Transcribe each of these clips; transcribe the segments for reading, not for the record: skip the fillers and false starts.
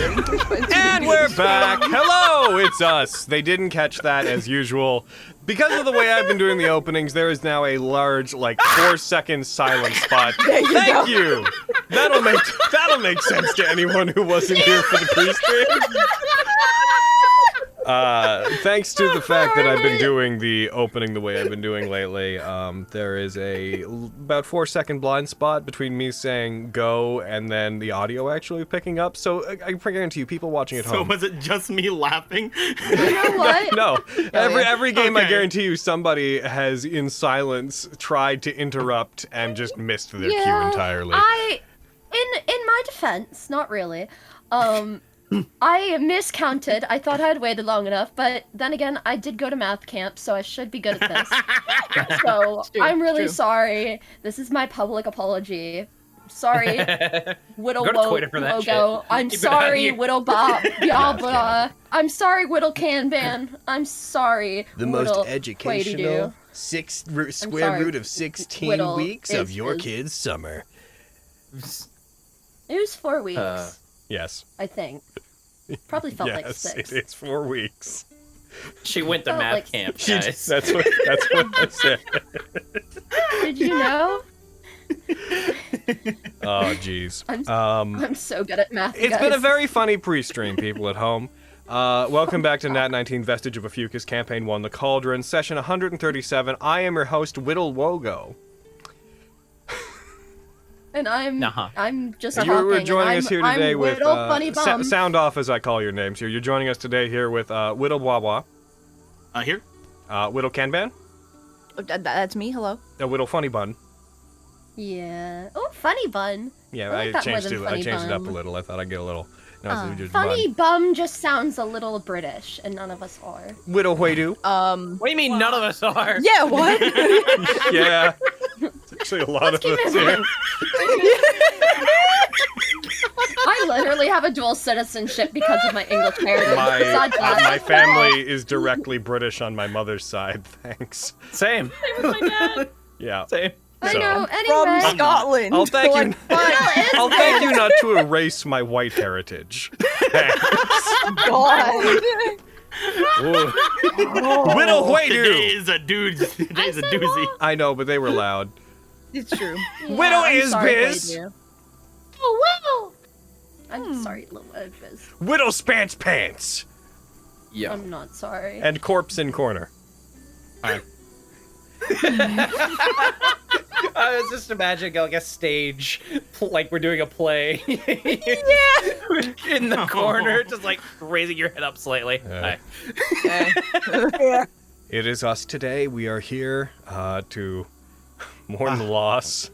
And we're back! Hello, it's us. They didn't catch that as usual. Because of the way I've been doing the openings, there is now a large, 4-second silent spot. Thank you! That'll make sense to anyone who wasn't here for the pre-stream. Thanks to the fact that I've been doing the opening the way I've been doing lately, there is about 4-second blind spot between me saying go and then the audio actually picking up. So I guarantee you, people watching at home. So was it just me laughing? You know what? No. Every game, I guarantee you, somebody has in silence tried to interrupt and just missed their cue entirely. In my defense, not really. I miscounted. I thought I had waited long enough, but then again, I did go to math camp, so I should be good at this. So I'm really sorry. This is my public apology. Sorry, Whittle Logo. I'm sorry, Whittle Bob Diabla. I'm sorry, Whittle Kanban. I'm sorry. The Whittle most educational square root of 16 Whittle weeks of your kid's summer. It was 4 weeks. Yes. I think. Probably felt like 6. Yes, it's 4 weeks. She went to math camp, guys. That's what I said. Did you know? Oh, jeez. I'm so good at math, It's been a very funny pre-stream, people at home. Welcome back to Nat19 Vestige of Ophiuchus, Campaign 1, The Cauldron, Session 137. I am your host, Whittle Wogo. And I'm just talking. You're joining us here today I'm with Whittle Funny Bum. sound off as I call your names here. You're joining us today here with Whittle Wawa. Here. Whittle Kanban. That's me. Hello. Whittle Funny Bun. Yeah. Oh, Funny Bun. Yeah, I changed it up a little. I thought I'd get a little. Funny Bum just sounds a little British, and none of us are. Whittle Huaydu. What do you mean none of us are? Yeah. What? Yeah. It's actually a lot of us here. I literally have a dual citizenship because of my English heritage. My family is directly British on my mother's side. Thanks. Same. Same with my dad. Yeah. Same. I know. From Anyway. Scotland. I'll thank you. I'll thank you not to erase my white heritage. Thanks. God. Whittle Huaydu. Today is a doozy. I know, but they were loud. It's true. Yeah, Whittle I'm is sorry, biz. Huaydu. Oh, Whittle. I'm sorry, little biz. Whittle Spants Pants. Yeah. I'm not sorry. And Corpse in Corner. I was just imagining like a stage, like we're doing a play. In the corner, just like raising your head up slightly. Hi. It is us today. We are here to mourn the loss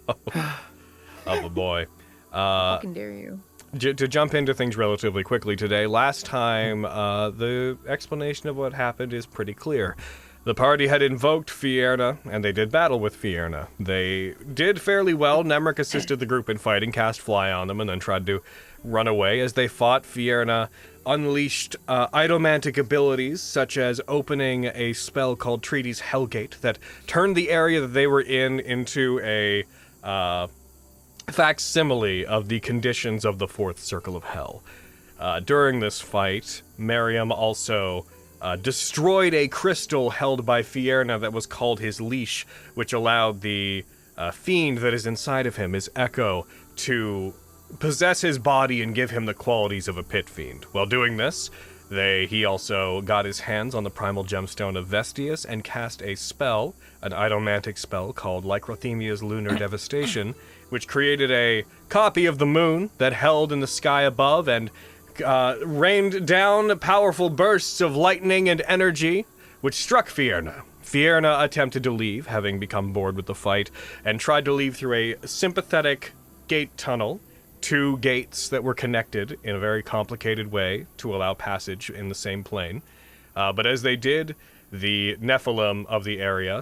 of a boy. Fucking dare you. To jump into things relatively quickly today, last time the explanation of what happened is pretty clear. The party had invoked Fierna, and they did battle with Fierna. They did fairly well. Nemric assisted the group in fighting, cast Fly on them, and then tried to run away. As they fought, Fierna unleashed idomantic abilities, such as opening a spell called Treaty's Hellgate that turned the area that they were in into a facsimile of the conditions of the Fourth Circle of Hell. During this fight, Miriam also destroyed a crystal held by Fierna that was called his leash, which allowed the fiend that is inside of him, his echo, to possess his body and give him the qualities of a pit fiend. While doing this, he also got his hands on the primal gemstone of Vestius and cast a spell, an idomantic spell called Lycrothemia's Lunar Devastation, which created a copy of the moon that held in the sky above and rained down powerful bursts of lightning and energy, which struck Fierna. Fierna attempted to leave, having become bored with the fight, and tried to leave through a sympathetic gate tunnel, 2 gates that were connected in a very complicated way to allow passage in the same plane. But as they did, the Nephilim of the area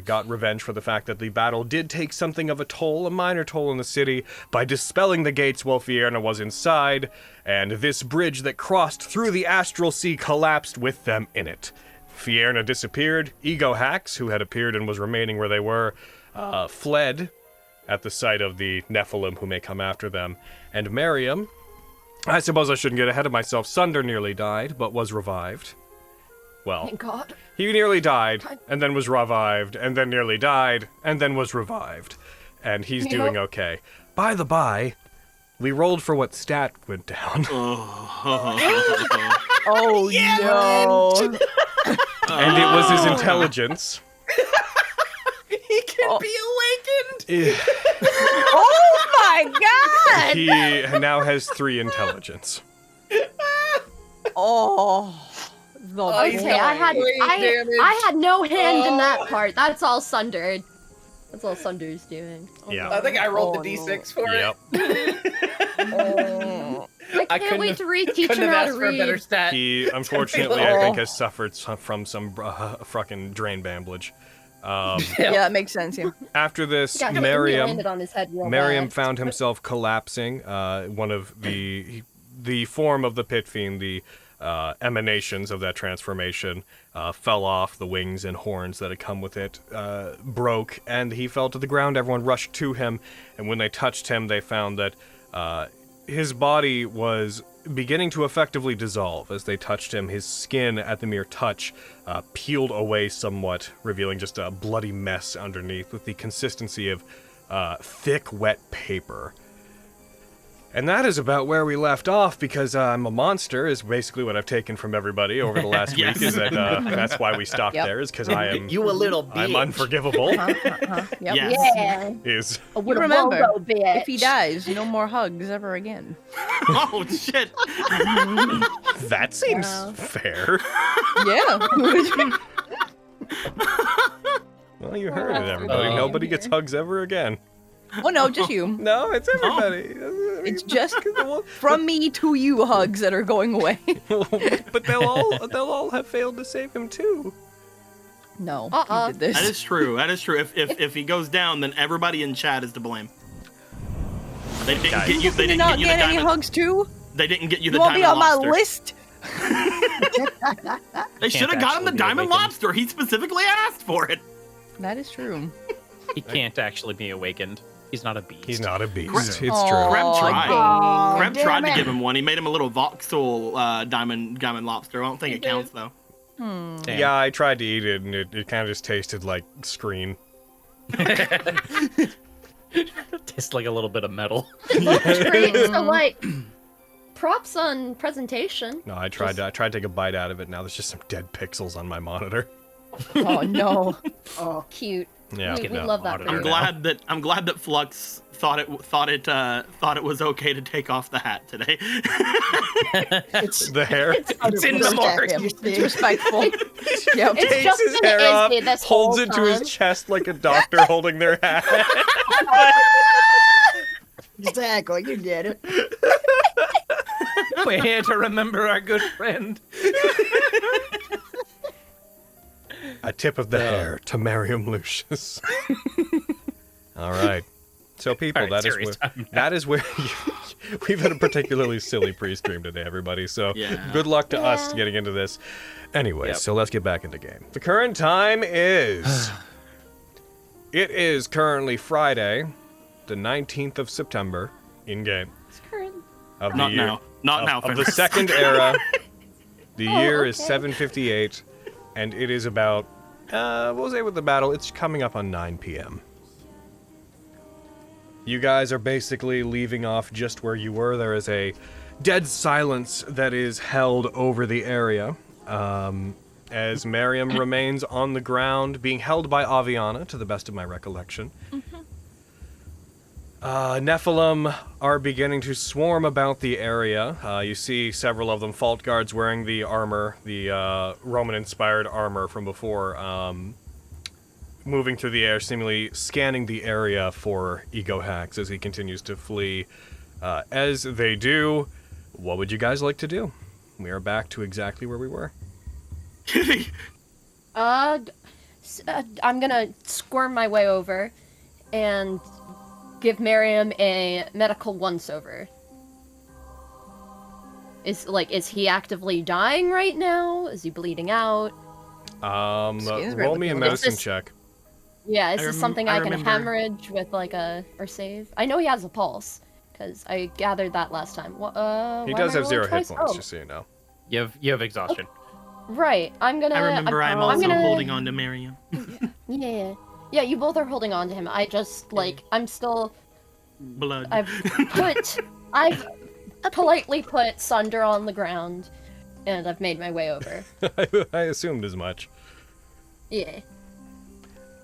got revenge for the fact that the battle did take something of a toll, a minor toll in the city, by dispelling the gates while Fierna was inside, and this bridge that crossed through the astral sea collapsed with them in it. Fierna disappeared. Ego Hacks, who had appeared and was remaining where they were, fled at the sight of the Nephilim who may come after them. And Miriam I suppose I shouldn't get ahead of myself. Sunder nearly died, but was revived. Well, Thank God. he nearly died, and then was revived, and then nearly died, and then was revived. And he's doing okay. By the by, we rolled for what stat went down. Oh no! And it was his intelligence. He can be awakened. Oh my God! He now has 3 intelligence. Oh. The Okay, I had no hand in that part. That's all Sunder. That's all Sunder's doing. Oh, Yeah. I think I rolled Oh, the d6 no. for Yep. Oh. I can't wait to teach couldn't him have how asked to for a better read. stat. He, unfortunately, I think, has suffered from some fucking drain bamblage. Yeah, it makes sense. Yeah. After this, Yeah, he landed on his head real Miriam bad. found himself collapsing. One of the form of the pit fiend, the emanations of that transformation, fell off. The wings and horns that had come with it broke, and he fell to the ground. Everyone rushed to him, and when they touched him, they found that his body was beginning to effectively dissolve. As they touched him, his skin at the mere touch peeled away somewhat, revealing just a bloody mess underneath with the consistency of thick, wet paper. And that is about where we left off, because I'm a monster, is basically what I've taken from everybody over the last Yes. week, is that that's why we stopped Yep. there, is because I am You a little bitch. I'm unforgivable, Yep. Yes. Yeah. is... A little remember, Bobo bitch. If he dies, no more hugs ever again. Oh shit! That seems Wow. fair. Yeah. Well, you heard it, everybody. Nobody gets hugs ever again. Oh no, just you. No, it's everybody. It's just from me to you hugs that are going away. But they'll all have failed to save him too. No, Uh-uh. you did this. That is true. That is true. If he goes down, then everybody in chat is to blame. They didn't Guys. get you. They Did you didn't not get you get the any diamond. hugs too? They didn't get you You the won't be diamond on my lobster. list? They should have got him the actually be diamond awakened. lobster. He specifically asked for it. That is true. He can't actually be awakened. He's not a beast. He's not a beast. Crap. It's Aw, true. Kreb tried. dang. Kreb damn tried to it. give him one. He made him a little voxel diamond lobster. I don't think it counts though. Hmm. Damn. Yeah, I tried to eat it, and it kind of just tasted like screen. Tastes like a little bit of metal. Great, so like, props on presentation. No, I tried to take a bite out of it. Now there's just some dead pixels on my monitor. Oh no. Oh, cute. Yeah. We Get that love that. monitor. I'm glad that Flux thought it was okay to take off the hat today. The hair. It's in memoriam. It's respectful. Yep. It's Takes just his been hair off, Izzy this holds whole it to his time. chest like a doctor holding their hat. Exactly, you get it. We're here to remember our good friend. A tip of the hair to Mariam Lucius. All right. So people, All right, that is serious where time now. that is where we've had a particularly silly pre-stream today, everybody. So Yeah. good luck to us getting into this. Anyway, Yep. so let's get back into game. The current time is it is currently Friday, the 19th of September, in game It's current. of the Not year now. Not now. of the Fenris. second era. The Oh, year is okay. 7:58, and it is about, we'll say with the battle, it's coming up on 9 p.m. You guys are basically leaving off just where you were. There is a dead silence that is held over the area, as Miriam remains on the ground, being held by Aviana, to the best of my recollection. Nephilim are beginning to swarm about the area. You see several of them, Fault Guards, wearing the armor, the Roman-inspired armor from before, moving through the air, seemingly scanning the area for ego hacks as he continues to flee. As they do, what would you guys like to do? We are back to exactly where we were. I'm gonna squirm my way over and give Miriam a medical once-over. Is he actively dying right now? Is he bleeding out? Skin's Roll barely me a looking. medicine Is this- check. Yeah, is I this rem- something I I can remember- hemorrhage with or save? I know he has a pulse. Because I gathered that last time. He why does am I have 0 rolling hit twice? points, Oh, just so you know. You have exhaustion. right. I'm gonna. I remember I'm also gonna, holding on to Miriam. Yeah. Yeah, you both are holding on to him. I just, like, I'm still... Blood. I've politely put Sunder on the ground, and I've made my way over. I assumed as much. Yeah.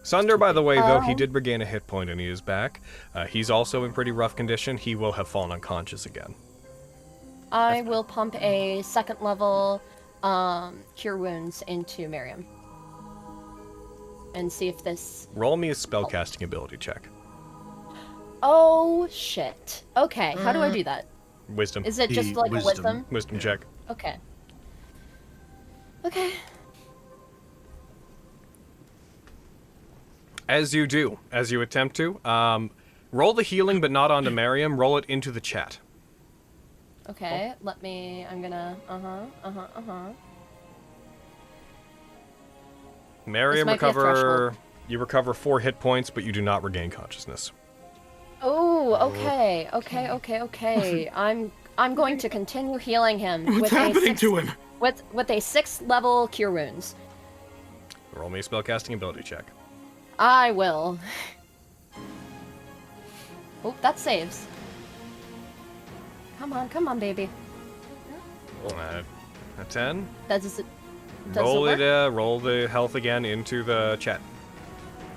Sunder, by the way, though, he did regain a hit point and he is back. He's also in pretty rough condition. He will have fallen unconscious again. I will pump a 2nd level Cure Wounds into Miriam. And see if this... Roll me a spellcasting ability check. Oh, shit. Okay, how do I do that? Wisdom. Is it just like a wisdom? Wisdom check. Okay. Okay. As you do, as you attempt to, roll the healing, but not onto Miriam. Roll it into the chat. Okay, I'm gonna... Miriam, might be a threshold. you recover 4 hit points, but you do not regain consciousness. Oh, okay. I'm going to continue healing him What's happening to him? with a 6th level Cure Wounds. Roll me a spellcasting ability check. I will. Oh, that saves. Come on, baby. A 10. Does Roll it work? roll the health again into the chat.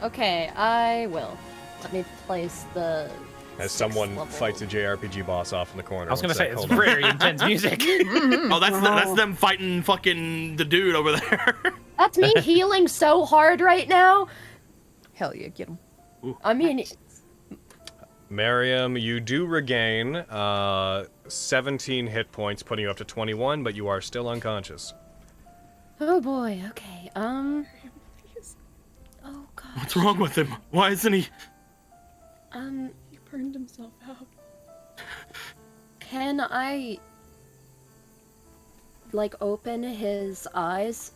Okay, I will. Let me place the... As 6th someone level. fights a JRPG boss off in the corner. I was gonna One say sec, it's hold on. very intense music. Oh, that's them fighting fucking the dude over there. That's me healing so hard right now. Hell yeah, get him. I mean, Miriam, you do regain 17 hit points, putting you up to 21, but you are still unconscious. oh boy, okay, oh god. What's wrong with him? Why isn't he? He burned himself out. Can I, like, open his eyes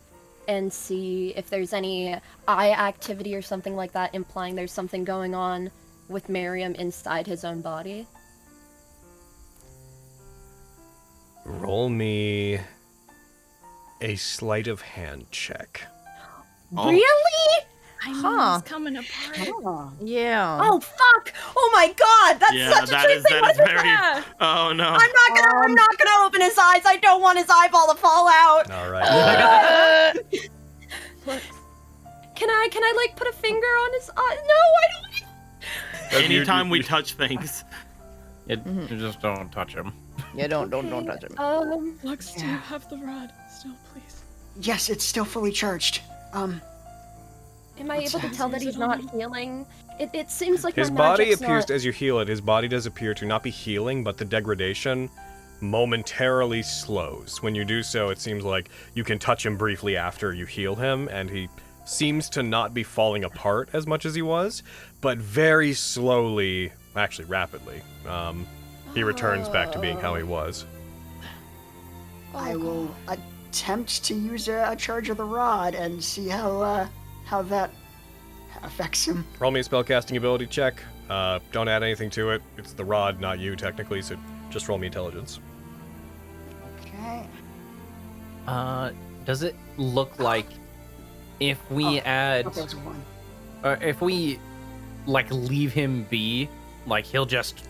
and see if there's any eye activity or something like that, implying there's something going on with Miriam inside his own body? Roll me a sleight of hand check. Oh. Really? I know Huh. it's coming apart. Oh. Yeah. Oh fuck! Oh my god! That's Yeah, such a that true is thing. What was very. that? Oh no. I'm not gonna open his eyes. I don't want his eyeball to fall out. All right. Can I like put a finger on his eye? No, I don't. Anytime we touch things. You just don't touch him. Yeah, don't touch him. Lux, do you have the rod still, please? Yes, it's still fully charged. Am I able to tell that he's not healing? It seems like His my body magic's appears, not... as you heal it, his body does appear to not be healing, but the degradation momentarily slows. When you do so, it seems like you can touch him briefly after you heal him, and he seems to not be falling apart as much as he was, but very slowly, actually rapidly, he returns back to being how he was. I will attempt to use a charge of the rod and see how that affects him. Roll me a spellcasting ability check. Don't add anything to it. It's the rod, not you, technically, so just roll me intelligence. Okay. Does it look like if we add, That's one. if we like leave him be, like he'll just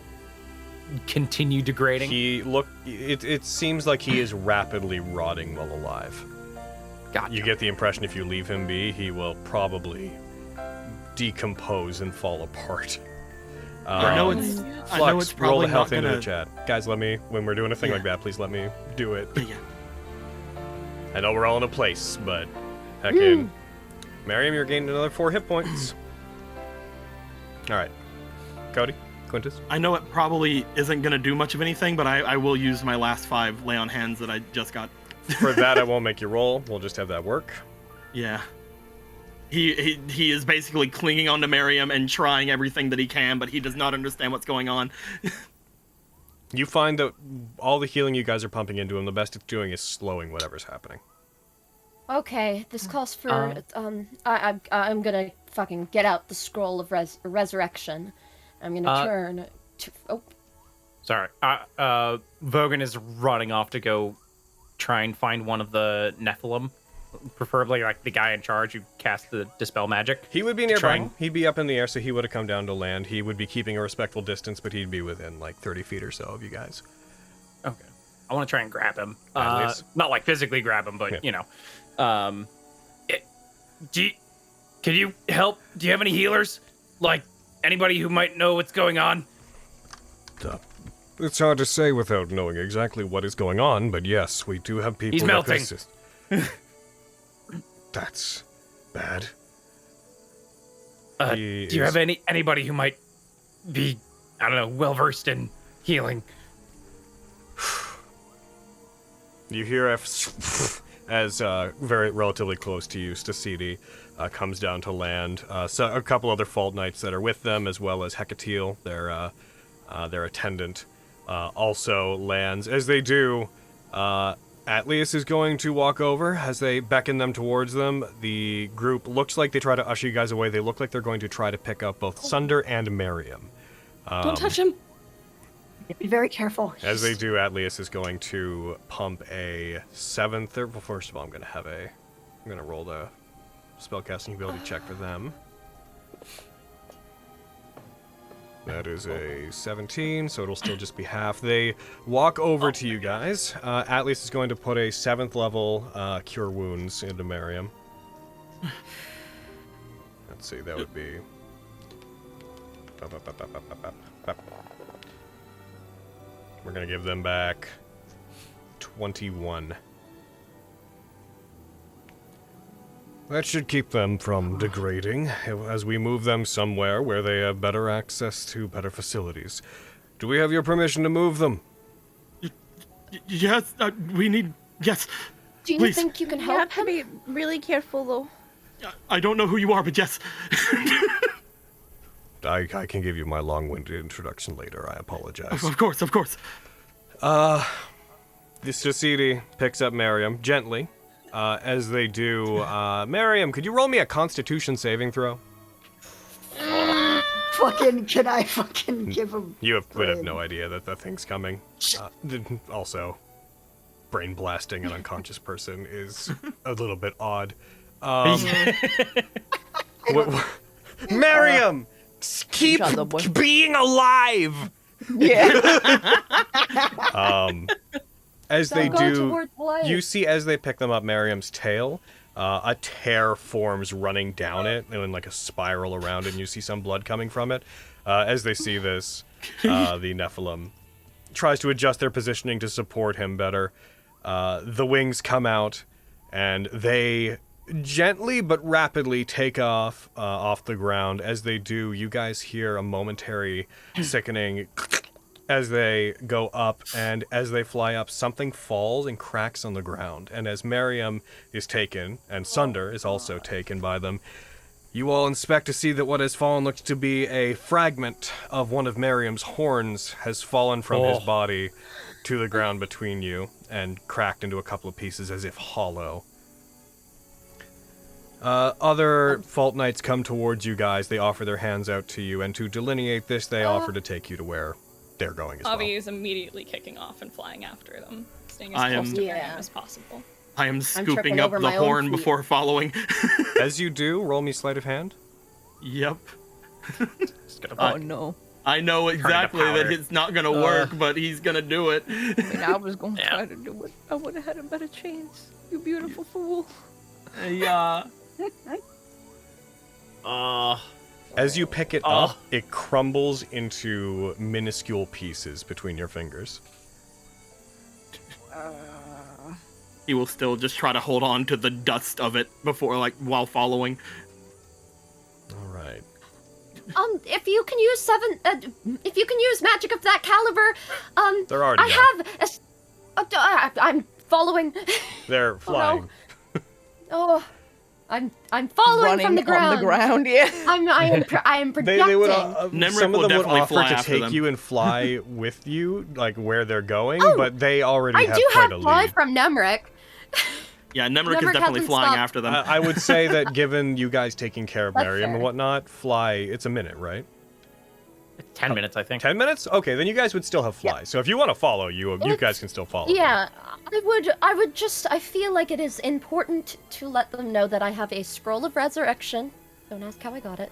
continue degrading? It seems like he is rapidly rotting while alive. Gotcha. You get the impression if you leave him be, he will probably decompose and fall apart. I know it's Flux, roll probably the health not into gonna. the chat. Guys, when we're doing a thing like that, please let me do it. Yeah. I know we're all in a place, but heckin'. Miriam, you're gaining another 4 hit points. Alright. Cody, Quintus. I know it probably isn't gonna do much of anything, but I will use my last 5 lay on hands that I just got. For that, I won't make you roll. We'll just have that work. Yeah. He is basically clinging onto Miriam and trying everything that he can, but he does not understand what's going on. You find that all the healing you guys are pumping into him, the best it's doing is slowing whatever's happening. Okay, this calls for, I'm gonna fucking get out the scroll of resurrection. I'm gonna turn to, Sorry. Vogan is running off to go try and find one of the Nephilim, preferably like the guy in charge who cast the Dispel Magic. He would be nearby. He'd be up in the air, so he would have come down to land. He would be keeping a respectful distance, but he'd be within like 30 feet or so of you guys. Okay. I want to try and grab him. At least. Not like physically grab him, but, Yeah. you know. Can you help? Do you have any healers? Like, anybody who might know what's going on? It's hard to say without knowing exactly what is going on, but yes, we do have people. He's that melting. persist. That's bad. Do you have anybody who might be, I don't know, well versed in healing? You hear as very relatively close to you, Stacidi comes down to land. So a couple other Fault Knights that are with them, as well as Hecatiel, their attendant, also lands. As they do, Atlius is going to walk over. As they beckon them towards them, the group looks like they try to usher you guys away. They look like they're going to try to pick up both Sunder and Miriam. Don't touch him. Be very careful. As they do, Atlius is going to pump a 7th. Well, first of all, I'm going to roll the spellcasting ability check for them. That is a 17, so it'll still just be half. They walk over to you guys. Atlius is going to put a 7th level Cure Wounds into Miriam. Let's see, that would be... We're going to give them back 21. That should keep them from degrading as we move them somewhere where they have better access to better facilities. Do we have your permission to move them? Yes, we need... Yes. Do you Please. think you can You help have to him? be really careful, though. I don't know who you are, but yes. I can give you my long-winded introduction later. I apologize. Of course, of course. This Jacidi picks up Miriam gently. As they do, Miriam, could you roll me a Constitution saving throw? Can I fucking give him... You would have no idea that the thing's coming. Also, brain blasting an unconscious person is a little bit odd. Miriam! Keep Shut up, boy. being alive! Yeah. As they Go do, towards the light. you see as they pick them up Miriam's tail, a tear forms running down it, and in like a spiral around it, and you see some blood coming from it. As they see this, the Nephilim tries to adjust their positioning to support him better. The wings come out, and they gently but rapidly take off the ground. As they do, you guys hear a momentary sickening as they go up, and as they fly up, something falls and cracks on the ground. And as Miriam is taken, and Sunder is also taken by them, you all inspect to see that what has fallen looks to be a fragment of one of Miriam's horns has fallen from his body to the ground between you and cracked into a couple of pieces as if hollow. Other Fault Knights come towards you guys. They offer their hands out to you, and to delineate this, they offer to take you to where they're going as well. Avi is immediately kicking off and flying after them, staying I as am- close to Yeah. him as possible. I am tripping scooping up over the my own horn feet. before following. As you do, roll me sleight of hand. Yep. Oh, no. I know exactly that powder. it's not gonna work, but he's gonna do it. I mean, I was going to try to do it. I would have had a better chance. You beautiful fool. Yeah. As you pick it up, it crumbles into minuscule pieces between your fingers. He will still just try to hold on to the dust of it before, like, while following. All right. If you can use if you can use magic of that caliber, They're already I down. have I'm following. They're flying. Oh, I'm following Running from the ground. on the ground, yeah. I am projecting. They would, Nemric some of will them would definitely offer fly to after take them. you and fly with you, like where they're going, Oh, but they already I have do quite have a fly lead. from Nemric. Yeah, Nemric is Nemric definitely hasn't flying stopped. after them. I would say that given you guys taking care of That's Miriam and fair. whatnot, fly, it's a minute, right? 10 minutes, I think. 10 minutes? Okay, then you guys would still have fly. Yeah. So if you want to follow, you guys can still follow. Yeah, I feel like it is important to let them know that I have a scroll of resurrection. Don't ask how I got it.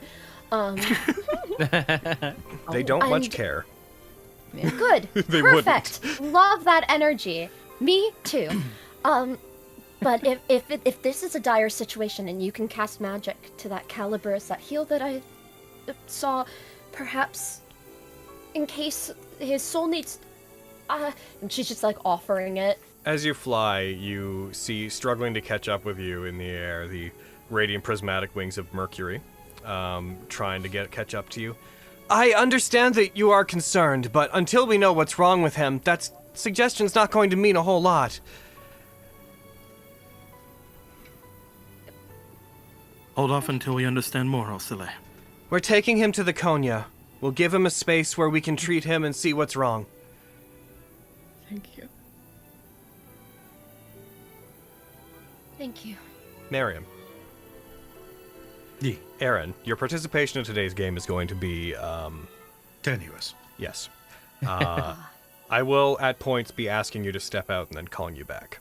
They don't much And- care. Good. They Perfect. Love that energy. Me too. But if this is a dire situation and you can cast magic to that caliber as that heal that I saw, perhaps in case his soul needs, and she's just like offering it. As you fly, you see struggling to catch up with you in the air the radiant prismatic wings of Mercury, trying to catch up to you. I understand that you are concerned, but until we know what's wrong with him, that suggestion's not going to mean a whole lot. Hold off until we understand more, Osile. We're taking him to the Konya. We'll give him a space where we can treat him and see what's wrong. Thank you. Thank you. Miriam. Yee. Aaron, your participation in today's game is going to be, Tenuous. yes. I will, at points, be asking you to step out and then calling you back.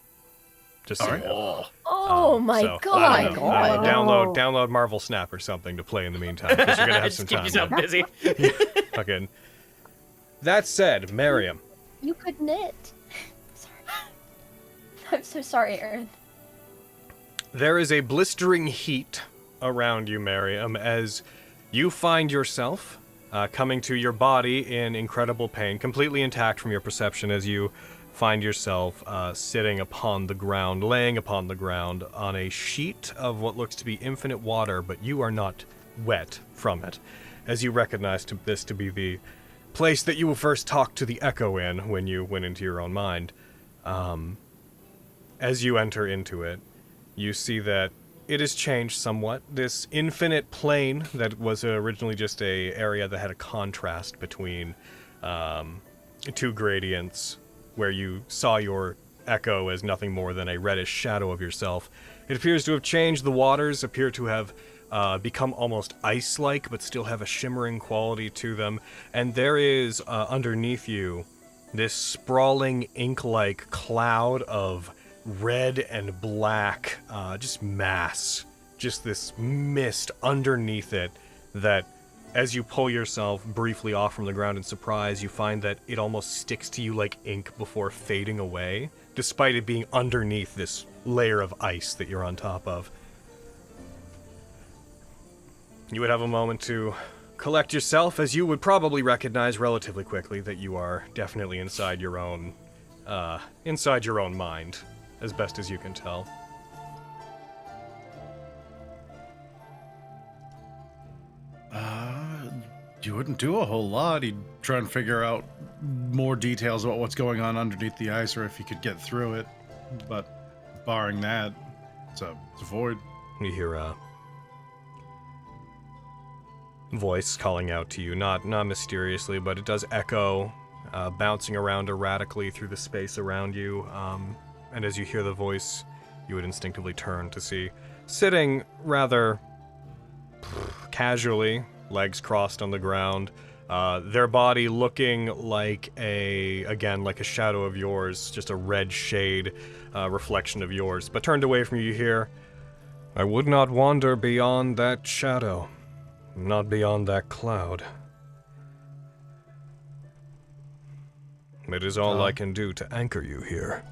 Just so you know. Oh my So, god. I don't know, download Marvel Snap or something to play in the meantime, because you're going to have some Just keep time. yourself busy. Fucking. That said, Miriam, You could knit. Sorry. I'm so sorry, Aaron. there is a blistering heat around you, Miriam, as you find yourself coming to your body in incredible pain, completely intact from your perception as you find yourself sitting upon the ground, laying upon the ground on a sheet of what looks to be infinite water, but you are not wet from it, as you recognize this to be the place that you first talked to the Echo in when you went into your own mind. As you enter into it, you see that it has changed somewhat. This infinite plane that was originally just a area that had a contrast between two gradients, where you saw your Echo as nothing more than a reddish shadow of yourself. It appears to have changed. The waters appear to have become almost ice-like, but still have a shimmering quality to them. And there is, underneath you, this sprawling ink-like cloud of red and black, just mass. Just this mist underneath it that, as you pull yourself briefly off from the ground in surprise, you find that it almost sticks to you like ink before fading away, despite it being underneath this layer of ice that you're on top of. You would have a moment to collect yourself, as you would probably recognize relatively quickly that you are definitely inside your own mind, as best as you can tell. You wouldn't do a whole lot. He'd try and figure out more details about what's going on underneath the ice, or if he could get through it. But barring that, it's a void. You hear a voice calling out to you, not mysteriously, but it does echo, bouncing around erratically through the space around you. And as you hear the voice, you would instinctively turn to see, sitting rather casually, legs crossed on the ground, their body looking like a shadow of yours, just a red shade reflection of yours. But turned away from you, you hear, I would not wander beyond that shadow, not beyond that cloud. It is all I can do to anchor you here.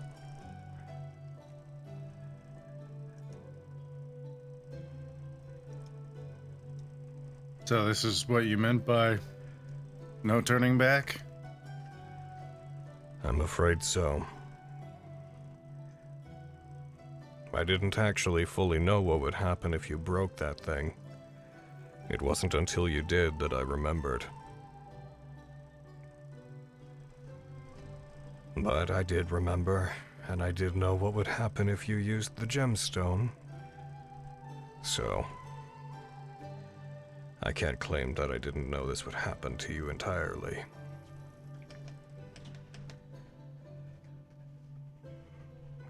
So this is what you meant by no turning back? I'm afraid so. I didn't actually fully know what would happen if you broke that thing. It wasn't until you did that I remembered. But I did remember, and I did know what would happen if you used the gemstone. So, I can't claim that I didn't know this would happen to you entirely.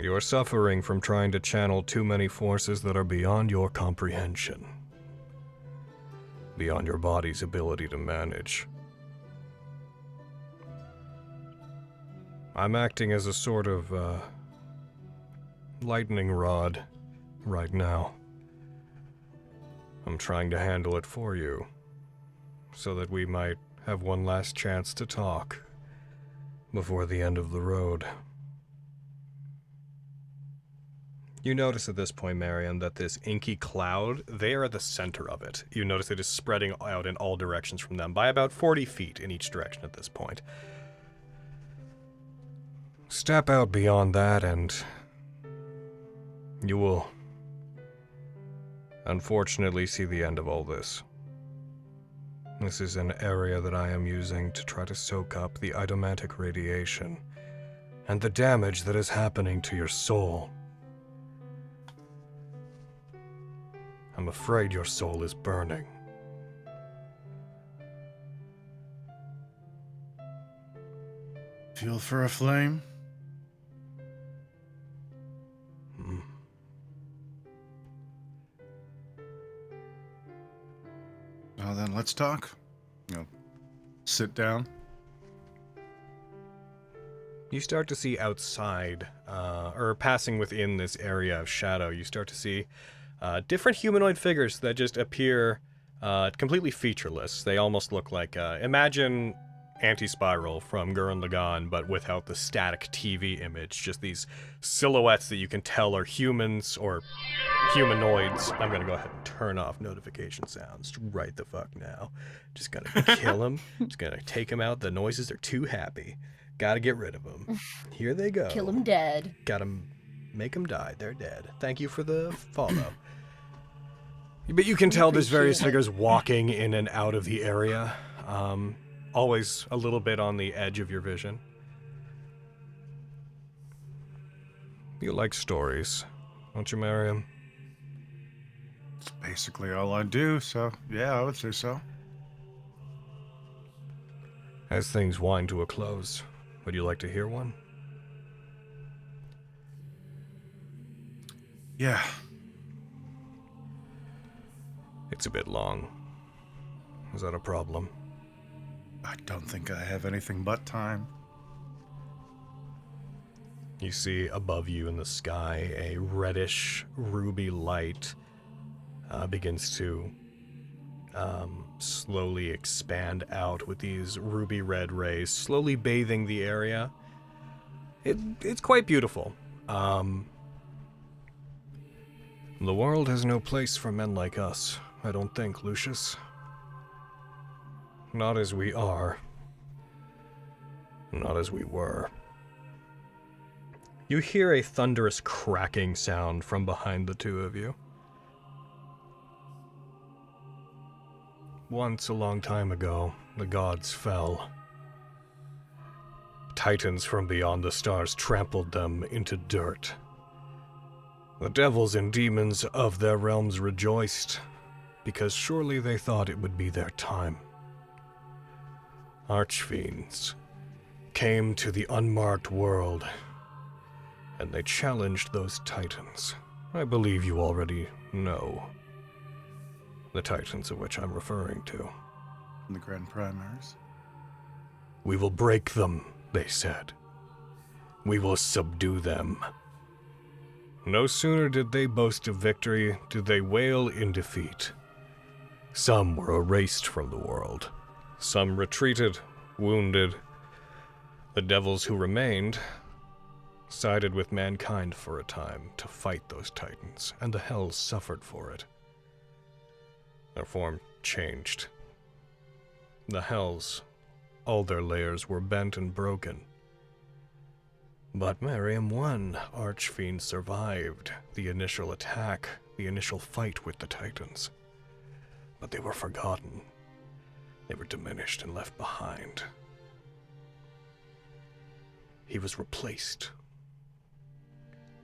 You're suffering from trying to channel too many forces that are beyond your comprehension. Beyond your body's ability to manage. I'm acting as a sort of, lightning rod right now. I'm trying to handle it for you, so that we might have one last chance to talk before the end of the road. You notice at this point, Mariam, that this inky cloud, they are at the center of it. You notice it is spreading out in all directions from them, by about 40 feet in each direction at this point. Step out beyond that and you will unfortunately see the end of all this. This is an area that I am using to try to soak up the adamantic radiation and the damage that is happening to your soul. I'm afraid your soul is burning. Fuel for a flame? Well, then let's talk. Sit down. You start to see outside, or passing within this area of shadow, you start to see different humanoid figures that just appear completely featureless. They almost look like, imagine Anti-Spiral from Gurren Lagann, but without the static TV image. Just these silhouettes that you can tell are humans or humanoids. I'm gonna go ahead and turn off notification sounds right the fuck now. Just gonna kill them. Just gonna take them out. The noises are too happy. Gotta get rid of them. Here they go. Kill them dead. Gotta make them die. They're dead. Thank you for the follow. But you can tell there's various figures walking in and out of the area. Always a little bit on the edge of your vision. You like stories, don't you, Mariam? It's basically all I do, so yeah, I would say so. As things wind to a close, would you like to hear one? Yeah. It's a bit long. Is that a problem? I don't think I have anything but time. You see above you in the sky a reddish ruby light begins to slowly expand out with these ruby red rays, slowly bathing the area. It's quite beautiful. The world has no place for men like us, I don't think, Lucius. Not as we are. Not as we were. You hear a thunderous cracking sound from behind the two of you. Once, a long time ago, the gods fell. Titans from beyond the stars trampled them into dirt. The devils and demons of their realms rejoiced, because surely they thought it would be their time. Archfiends came to the unmarked world, and they challenged those titans. I believe you already know the titans of which I'm referring to. In the Grand Primaries. We will break them, they said. We will subdue them. No sooner did they boast of victory, did they wail in defeat. Some were erased from the world. Some retreated, wounded. The devils who remained sided with mankind for a time to fight those titans, and the hells suffered for it. Their form changed. The hells, all their layers were bent and broken. But Mariam, one archfiend survived the initial attack, the initial fight with the titans. But they were forgotten. They were diminished and left behind. He was replaced.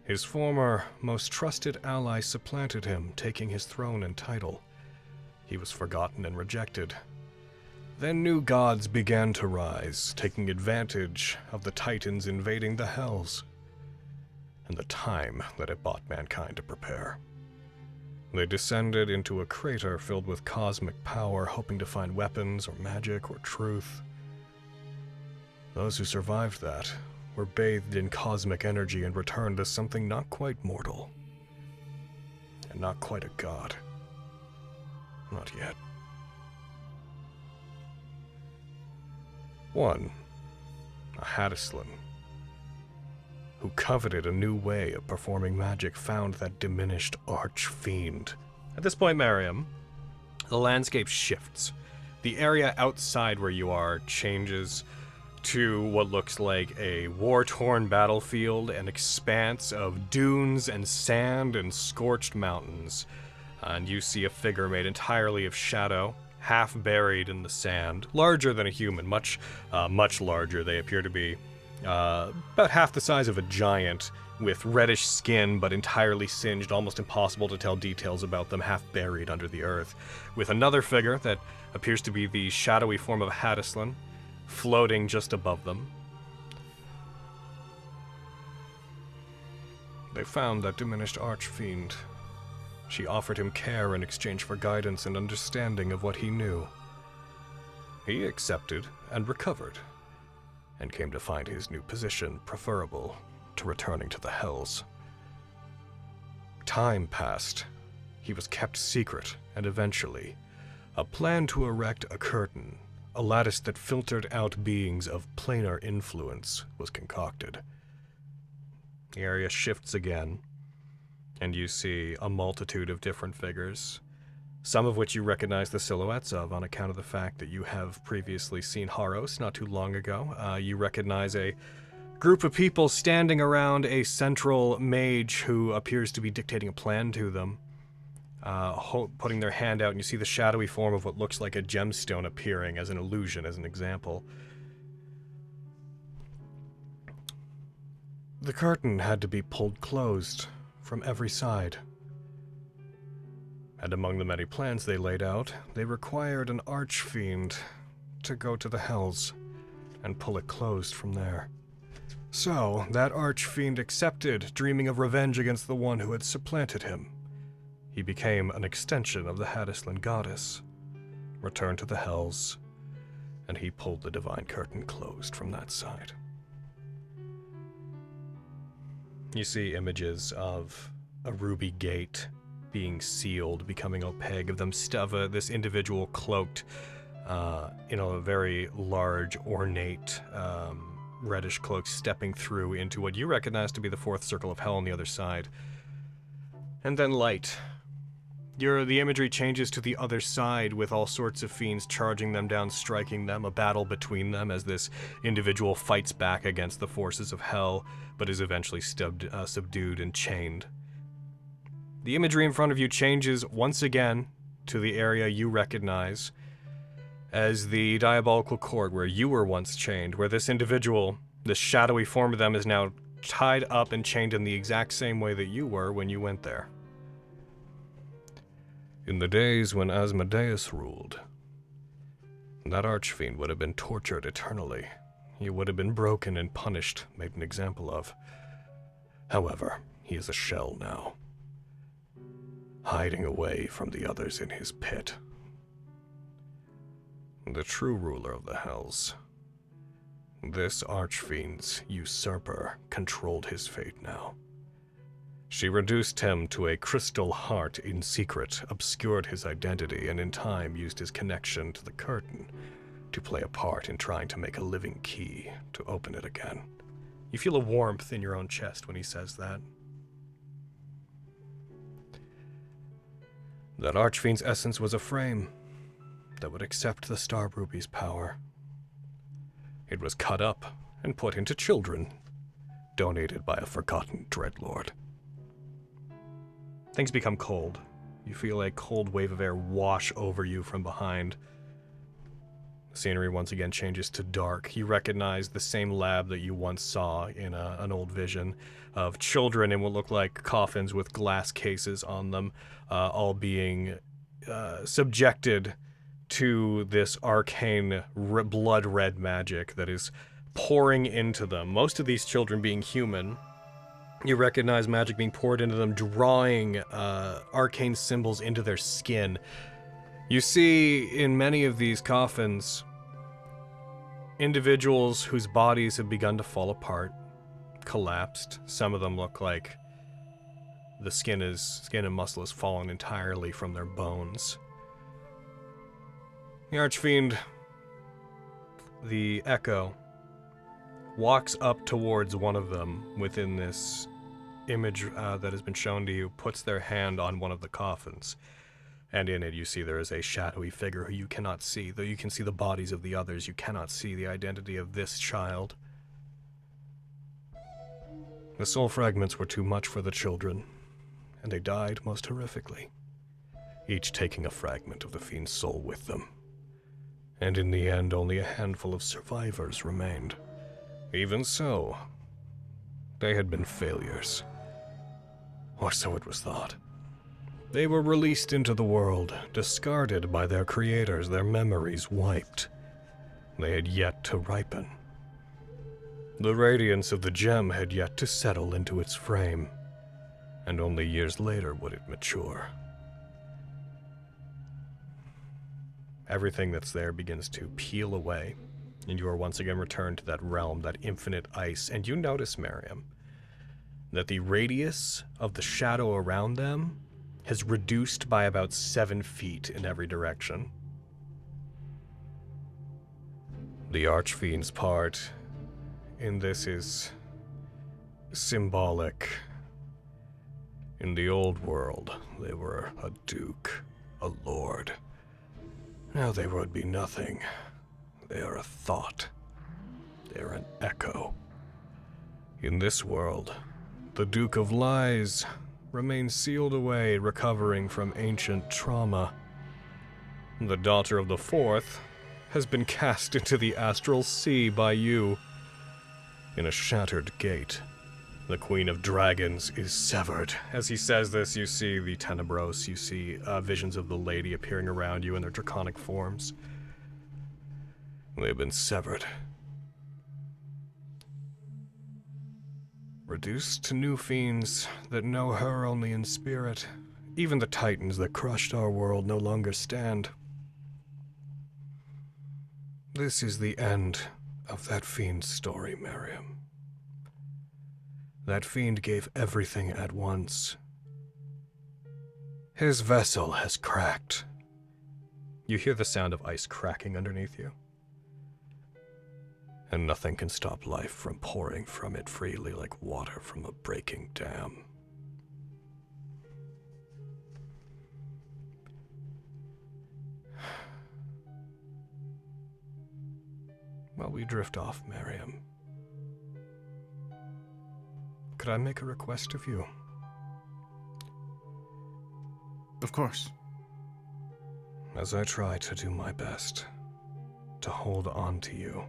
His former, most trusted ally supplanted him, taking his throne and title. He was forgotten and rejected. Then new gods began to rise, taking advantage of the Titans invading the Hells, and the time that it bought mankind to prepare. They descended into a crater filled with cosmic power, hoping to find weapons or magic or truth. Those who survived that were bathed in cosmic energy and returned as something not quite mortal. And not quite a god. Not yet. One, a Hadislan, who coveted a new way of performing magic, found that diminished archfiend. At this point, Miriam, the landscape shifts. The area outside where you are changes to what looks like a war-torn battlefield, an expanse of dunes and sand and scorched mountains. And you see a figure made entirely of shadow, half buried in the sand, larger than a human, much larger. They appear to be about half the size of a giant, with reddish skin but entirely singed, almost impossible to tell details about them, half buried under the earth, with another figure that appears to be the shadowy form of a Hadislan, floating just above them. They found that diminished archfiend. She offered him care in exchange for guidance and understanding of what he knew. He accepted and recovered, and came to find his new position preferable to returning to the Hells. Time passed. He was kept secret, and eventually, a plan to erect a curtain, a lattice that filtered out beings of planar influence, was concocted. The area shifts again, and you see a multitude of different figures, some of which you recognize the silhouettes of on account of the fact that you have previously seen Haros not too long ago. You recognize a group of people standing around a central mage who appears to be dictating a plan to them, putting their hand out, and you see the shadowy form of what looks like a gemstone appearing as an illusion, as an example. The curtain had to be pulled closed from every side. And among the many plans they laid out, they required an archfiend to go to the Hells and pull it closed from there. So, that archfiend accepted, dreaming of revenge against the one who had supplanted him. He became an extension of the Hadislan goddess, returned to the Hells, and he pulled the divine curtain closed from that side. You see images of a ruby gate being sealed, becoming opaque, of them this individual cloaked in a very large, ornate, reddish cloak, stepping through into what you recognize to be the fourth circle of hell on the other side. And then light. The imagery changes to the other side with all sorts of fiends charging them down, striking them, a battle between them as this individual fights back against the forces of hell, but is eventually subdued and chained. The imagery in front of you changes once again to the area you recognize as the diabolical court where you were once chained, where this individual, this shadowy form of them, is now tied up and chained in the exact same way that you were when you went there. In the days when Asmodeus ruled, that archfiend would have been tortured eternally. He would have been broken and punished, made an example of. However, he is a shell now, hiding away from the others in his pit. The true ruler of the Hells, this archfiend's usurper, controlled his fate now. She reduced him to a crystal heart in secret, obscured his identity, and in time used his connection to the curtain to play a part in trying to make a living key to open it again. You feel a warmth in your own chest when he says that. That archfiend's essence was a frame that would accept the Star Ruby's power. It was cut up and put into children, donated by a forgotten Dreadlord. Things become cold. You feel a cold wave of air wash over you from behind. The scenery once again changes to dark. You recognize the same lab that you once saw in an old vision of children in what look like coffins with glass cases on them, all being subjected to this arcane blood red magic that is pouring into them. Most of these children being human. You recognize magic being poured into them, drawing arcane symbols into their skin. You see in many of these coffins individuals whose bodies have begun to fall apart, collapsed. Some of them look like the skin and muscle has fallen entirely from their bones. The Archfiend, the Echo, walks up towards one of them within this image that has been shown to you, puts their hand on one of the coffins, and in it you see there is a shadowy figure who you cannot see. Though you can see the bodies of the others, you cannot see the identity of this child. The soul fragments were too much for the children, and they died most horrifically, each taking a fragment of the fiend's soul with them. And in the end, only a handful of survivors remained. Even so, they had been failures. Or so it was thought. They were released into the world, discarded by their creators, their memories wiped. They had yet to ripen. The radiance of the gem had yet to settle into its frame, and only years later would it mature. Everything that's there begins to peel away, and you are once again returned to that realm, that infinite ice, and you notice, Miriam, that the radius of the shadow around them has reduced by about 7 feet in every direction. The Archfiend's part in this is symbolic. In the old world, they were a duke, a lord. Now they would be nothing. They are a thought. They are an echo. In this world, the Duke of Lies remains sealed away, recovering from ancient trauma. The daughter of the Fourth has been cast into the astral sea by you. In a shattered gate, the Queen of Dragons is severed. As he says this, you see the Tenebros, you see visions of the Lady appearing around you in their draconic forms. They have been severed. Reduced to new fiends that know her only in spirit. Even the titans that crushed our world no longer stand. This is the end of that fiend's story, Miriam. That fiend gave everything at once. His vessel has cracked. You hear the sound of ice cracking underneath you. And nothing can stop life from pouring from it freely like water from a breaking dam. While we drift off, Miriam, could I make a request of you? Of course. As I try to do my best to hold on to you,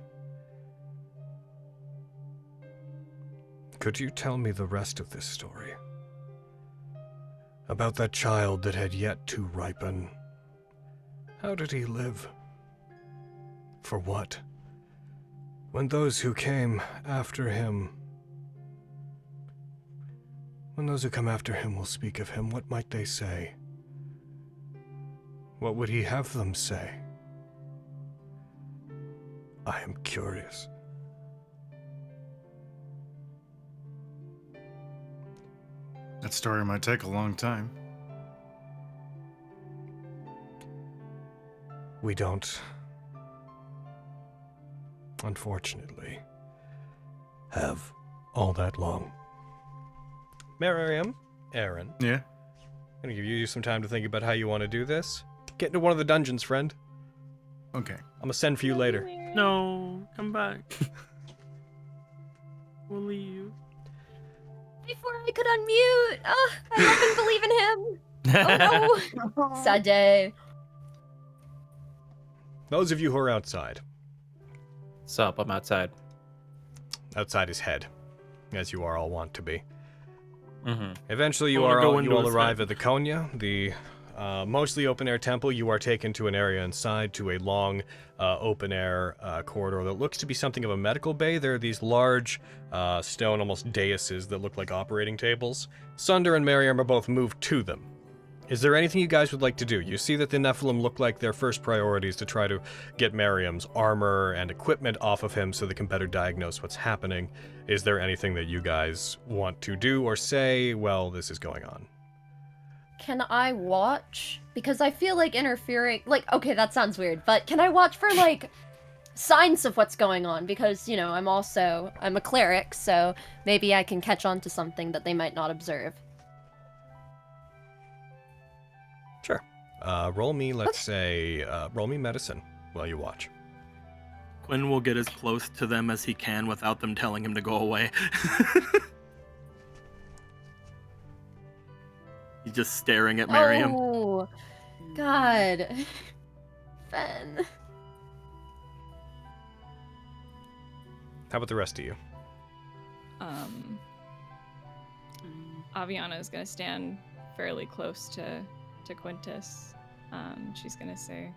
could you tell me the rest of this story? About that child that had yet to ripen. How did he live? For what? When those who came after him... When those who come after him will speak of him, what might they say? What would he have them say? I am curious. That story might take a long time. We don't, unfortunately, have all that long. Miriam, Aaron. Yeah? I'm gonna give you some time to think about how you want to do this. Get into one of the dungeons, friend. Okay. I'm gonna send for you later. No, come back. We'll leave. Before I could unmute! Oh, I hope and believe in him! Oh no! Sad day. Those of you who are outside. Sup, I'm outside. Outside his head, as you are all wont to be. Mm-hmm. Eventually, you wanna go all into his arrive head. at the Konya, the mostly open-air temple. You are taken to an area inside, to a long, open-air corridor that looks to be something of a medical bay. There are these large stone, almost daises that look like operating tables. Sunder and Miriam are both moved to them. Is there anything you guys would like to do? You see that the Nephilim look like their first priority is to try to get Miriam's armor and equipment off of him so they can better diagnose what's happening. Is there anything that you guys want to do or say while this is going on? Can I watch? Because I feel like interfering... Like, okay, that sounds weird, but can I watch for, like, signs of what's going on? Because, you know, I'm a cleric, so maybe I can catch on to something that they might not observe. Sure. Roll me, let's say, roll me medicine while you watch. Quinn will get as close to them as he can without them telling him to go away. He's just staring at Miriam. Oh, God. Fen. How about the rest of you? Aviana is gonna stand fairly close to Quintus. She's gonna say,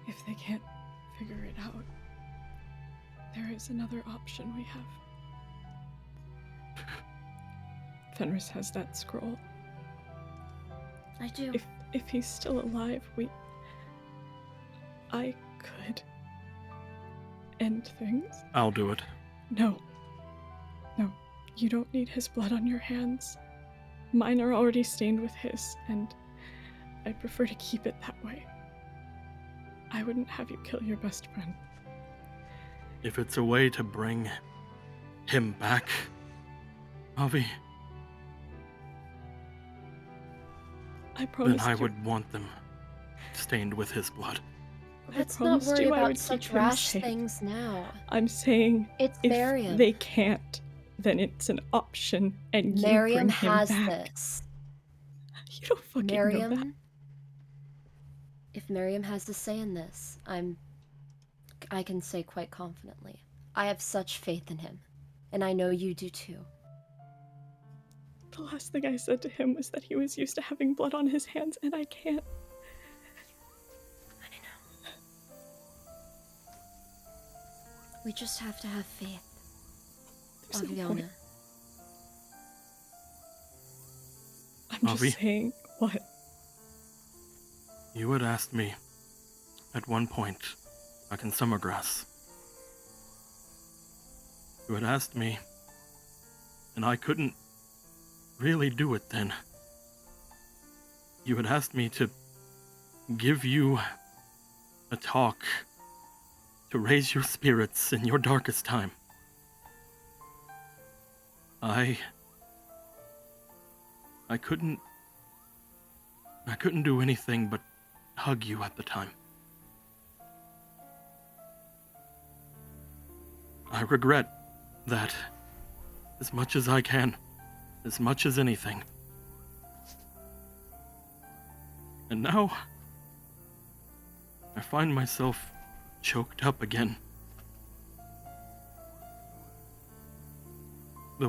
If they can't figure it out, there is another option we have. Fenris has that scroll. I do. If he's still alive, I could end things. I'll do it. No, you don't need his blood on your hands. Mine are already stained with his, and I'd prefer to keep it that way. I wouldn't have you kill your best friend. If it's a way to bring him back, Avi, I promised then I you. would want them stained with his blood. Let's not promised worry you I about would such keep him rash safe. things now. I'm saying It's if Miriam. they can't, then it's an option, and you Miriam bring him has back. this. You don't fucking know that. Miriam. If Miriam has a say in this, I can say quite confidently, I have such faith in him, and I know you do too. The last thing I said to him was that he was used to having blood on his hands, and I can't. I know. We just have to have faith, There's no Aviana. point. I'm Avi? just saying, what? You had asked me, at one point, back in Summergrass. You had asked me, and I couldn't really do it then. You had asked me to give you a talk to raise your spirits in your darkest time. I couldn't do anything but hug you at the time. I regret that as much as I can, as much as anything. And now, I find myself choked up again. The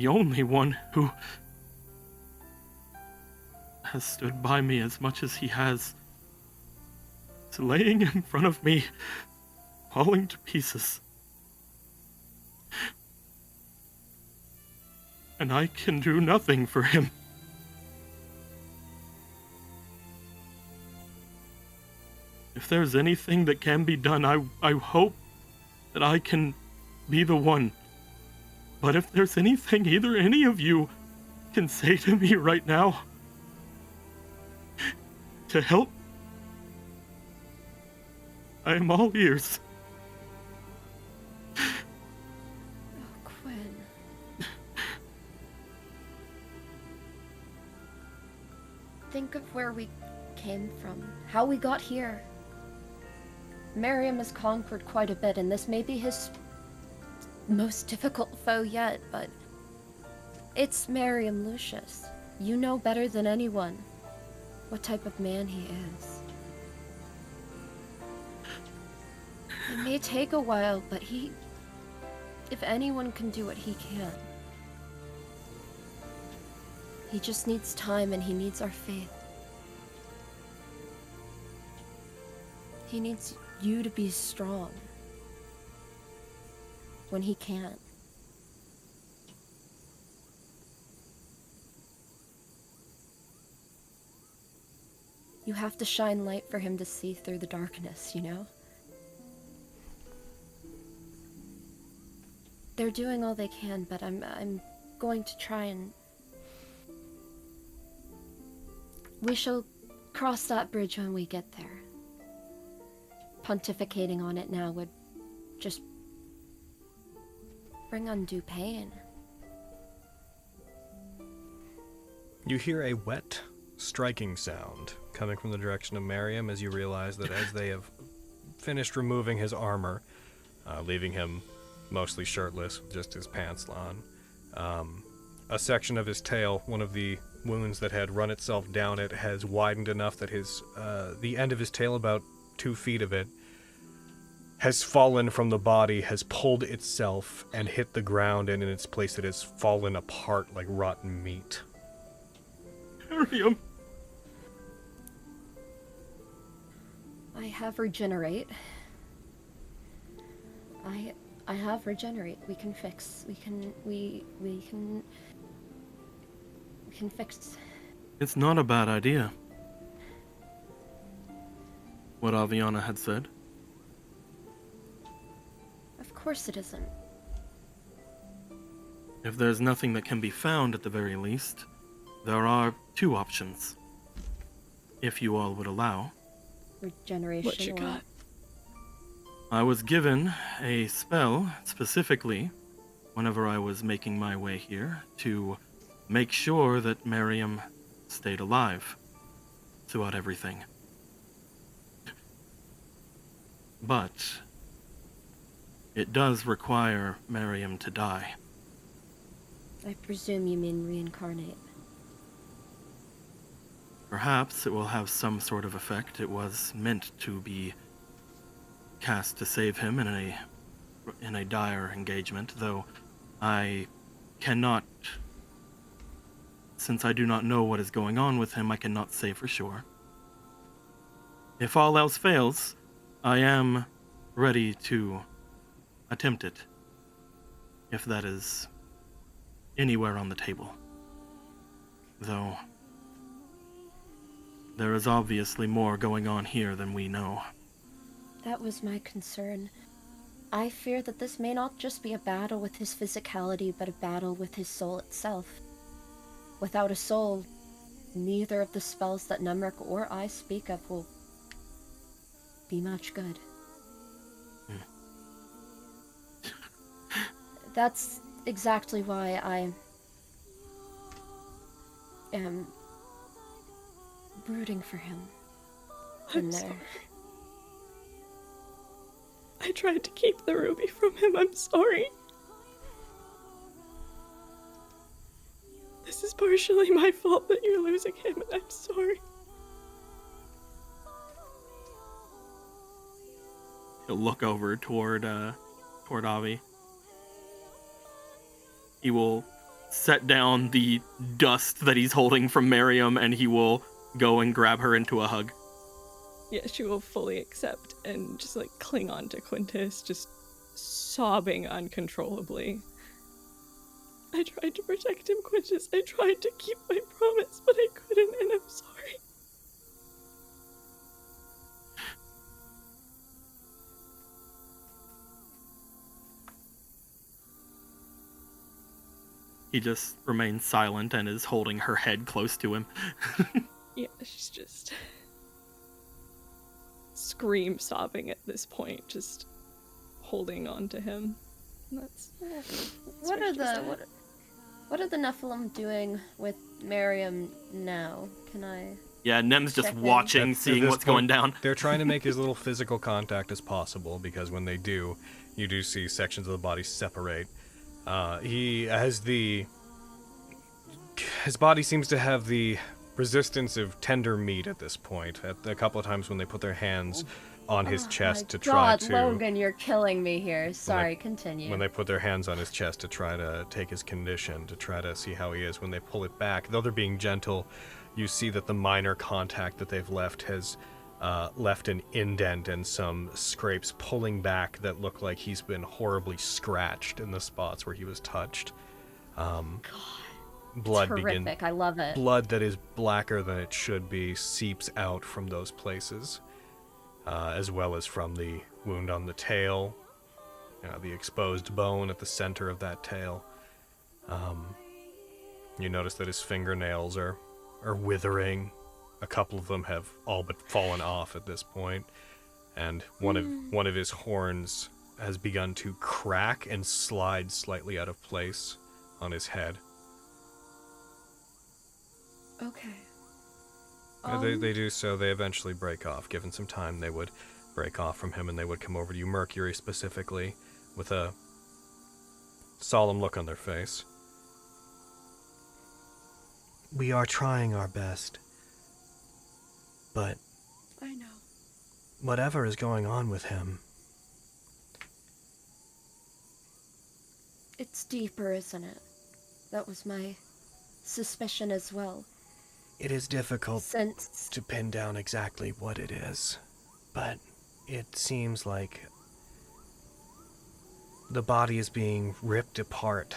only one who has stood by me as much as he has, is laying in front of me, falling to pieces. And I can do nothing for him. If there's anything that can be done, I hope that I can be the one. But if there's anything any of you can say to me right now to help, I am all ears. Oh, Quinn. Think of where we came from, how we got here. Miriam has conquered quite a bit, and this may be his most difficult foe yet, but it's Miriam Lucius. You know better than anyone what type of man he is. It may take a while, but if anyone can do it, he can. He just needs time, and he needs our faith. He needs you to be strong when he can't. You have to shine light for him to see through the darkness, you know? They're doing all they can, but I'm going to try and... We shall cross that bridge when we get there. Pontificating on it now would just bring undue pain. You hear a wet, striking sound coming from the direction of Miriam as you realize that as they have finished removing his armor, leaving him mostly shirtless with just his pants on, a section of his tail, one of the wounds that had run itself down it, has widened enough that his the end of his tail, about 2 feet of it, has fallen from the body, has pulled itself and hit the ground, and in its place it has fallen apart like rotten meat. Miriam! I have regenerate. I have regenerate. We can fix. We can fix. It's not a bad idea. What Aviana had said. Of course it isn't. If there's nothing that can be found at the very least, there are 2 options. If you all would allow. Regeneration. What you got? I was given a spell specifically whenever I was making my way here to make sure that Miriam stayed alive throughout everything. But it does require Miriam to die. I presume you mean reincarnate. Perhaps it will have some sort of effect. It was meant to be cast to save him in a dire engagement, though I cannot, since I do not know what is going on with him, I cannot say for sure. If all else fails, I am ready to attempt it, if that is anywhere on the table. Though there is obviously more going on here than we know. That was my concern. I fear that this may not just be a battle with his physicality, but a battle with his soul itself. Without a soul, neither of the spells that Nemric or I speak of will be much good. That's exactly why I am brooding for him. I'm sorry. I tried to keep the ruby from him. I'm sorry. This is partially my fault that you're losing him, and I'm sorry. He'll look over toward Avi. He will set down the dust that he's holding from Miriam, and he will go and grab her into a hug. Yeah, she will fully accept and just like cling on to Quintus, just sobbing uncontrollably. I tried to protect him, Quintus. I tried to keep my promise, but I couldn't, and I'm sorry. He just remains silent and is holding her head close to him. Yeah, she's just scream sobbing at this point, just holding on to him. That's What are the Nephilim doing with Miriam now? Can I? Yeah, Nem's just check in? watching, At seeing this what's going point, down. They're trying to make as little physical contact as possible, because when they do, you do see sections of the body separate. He has his body seems to have the resistance of tender meat at this point. At a couple of times when they put their hands on his chest to try to... Logan, you're killing me here. Sorry, continue. When they put their hands on his chest to try to take his condition, to try to see how he is, when they pull it back, though they're being gentle, you see that the minor contact that they've left has left an indent and some scrapes pulling back that look like he's been horribly scratched in the spots where he was touched. blood Terrific. I love it. blood that is blacker than it should be seeps out from those places, as well as from the wound on the tail, the exposed bone at the center of that tail. You notice that his fingernails are withering. A couple of them have all but fallen off at this point, and one of his horns has begun to crack and slide slightly out of place on his head. Okay. They do so. They eventually break off. Given some time, they would break off from him, and they would come over to you, Mercury specifically, with a solemn look on their face. We are trying our best, but I know. whatever is going on with him, It's deeper, isn't it? That was my suspicion as well. it is difficult Since to pin down exactly what it is, but it seems like the body is being ripped apart.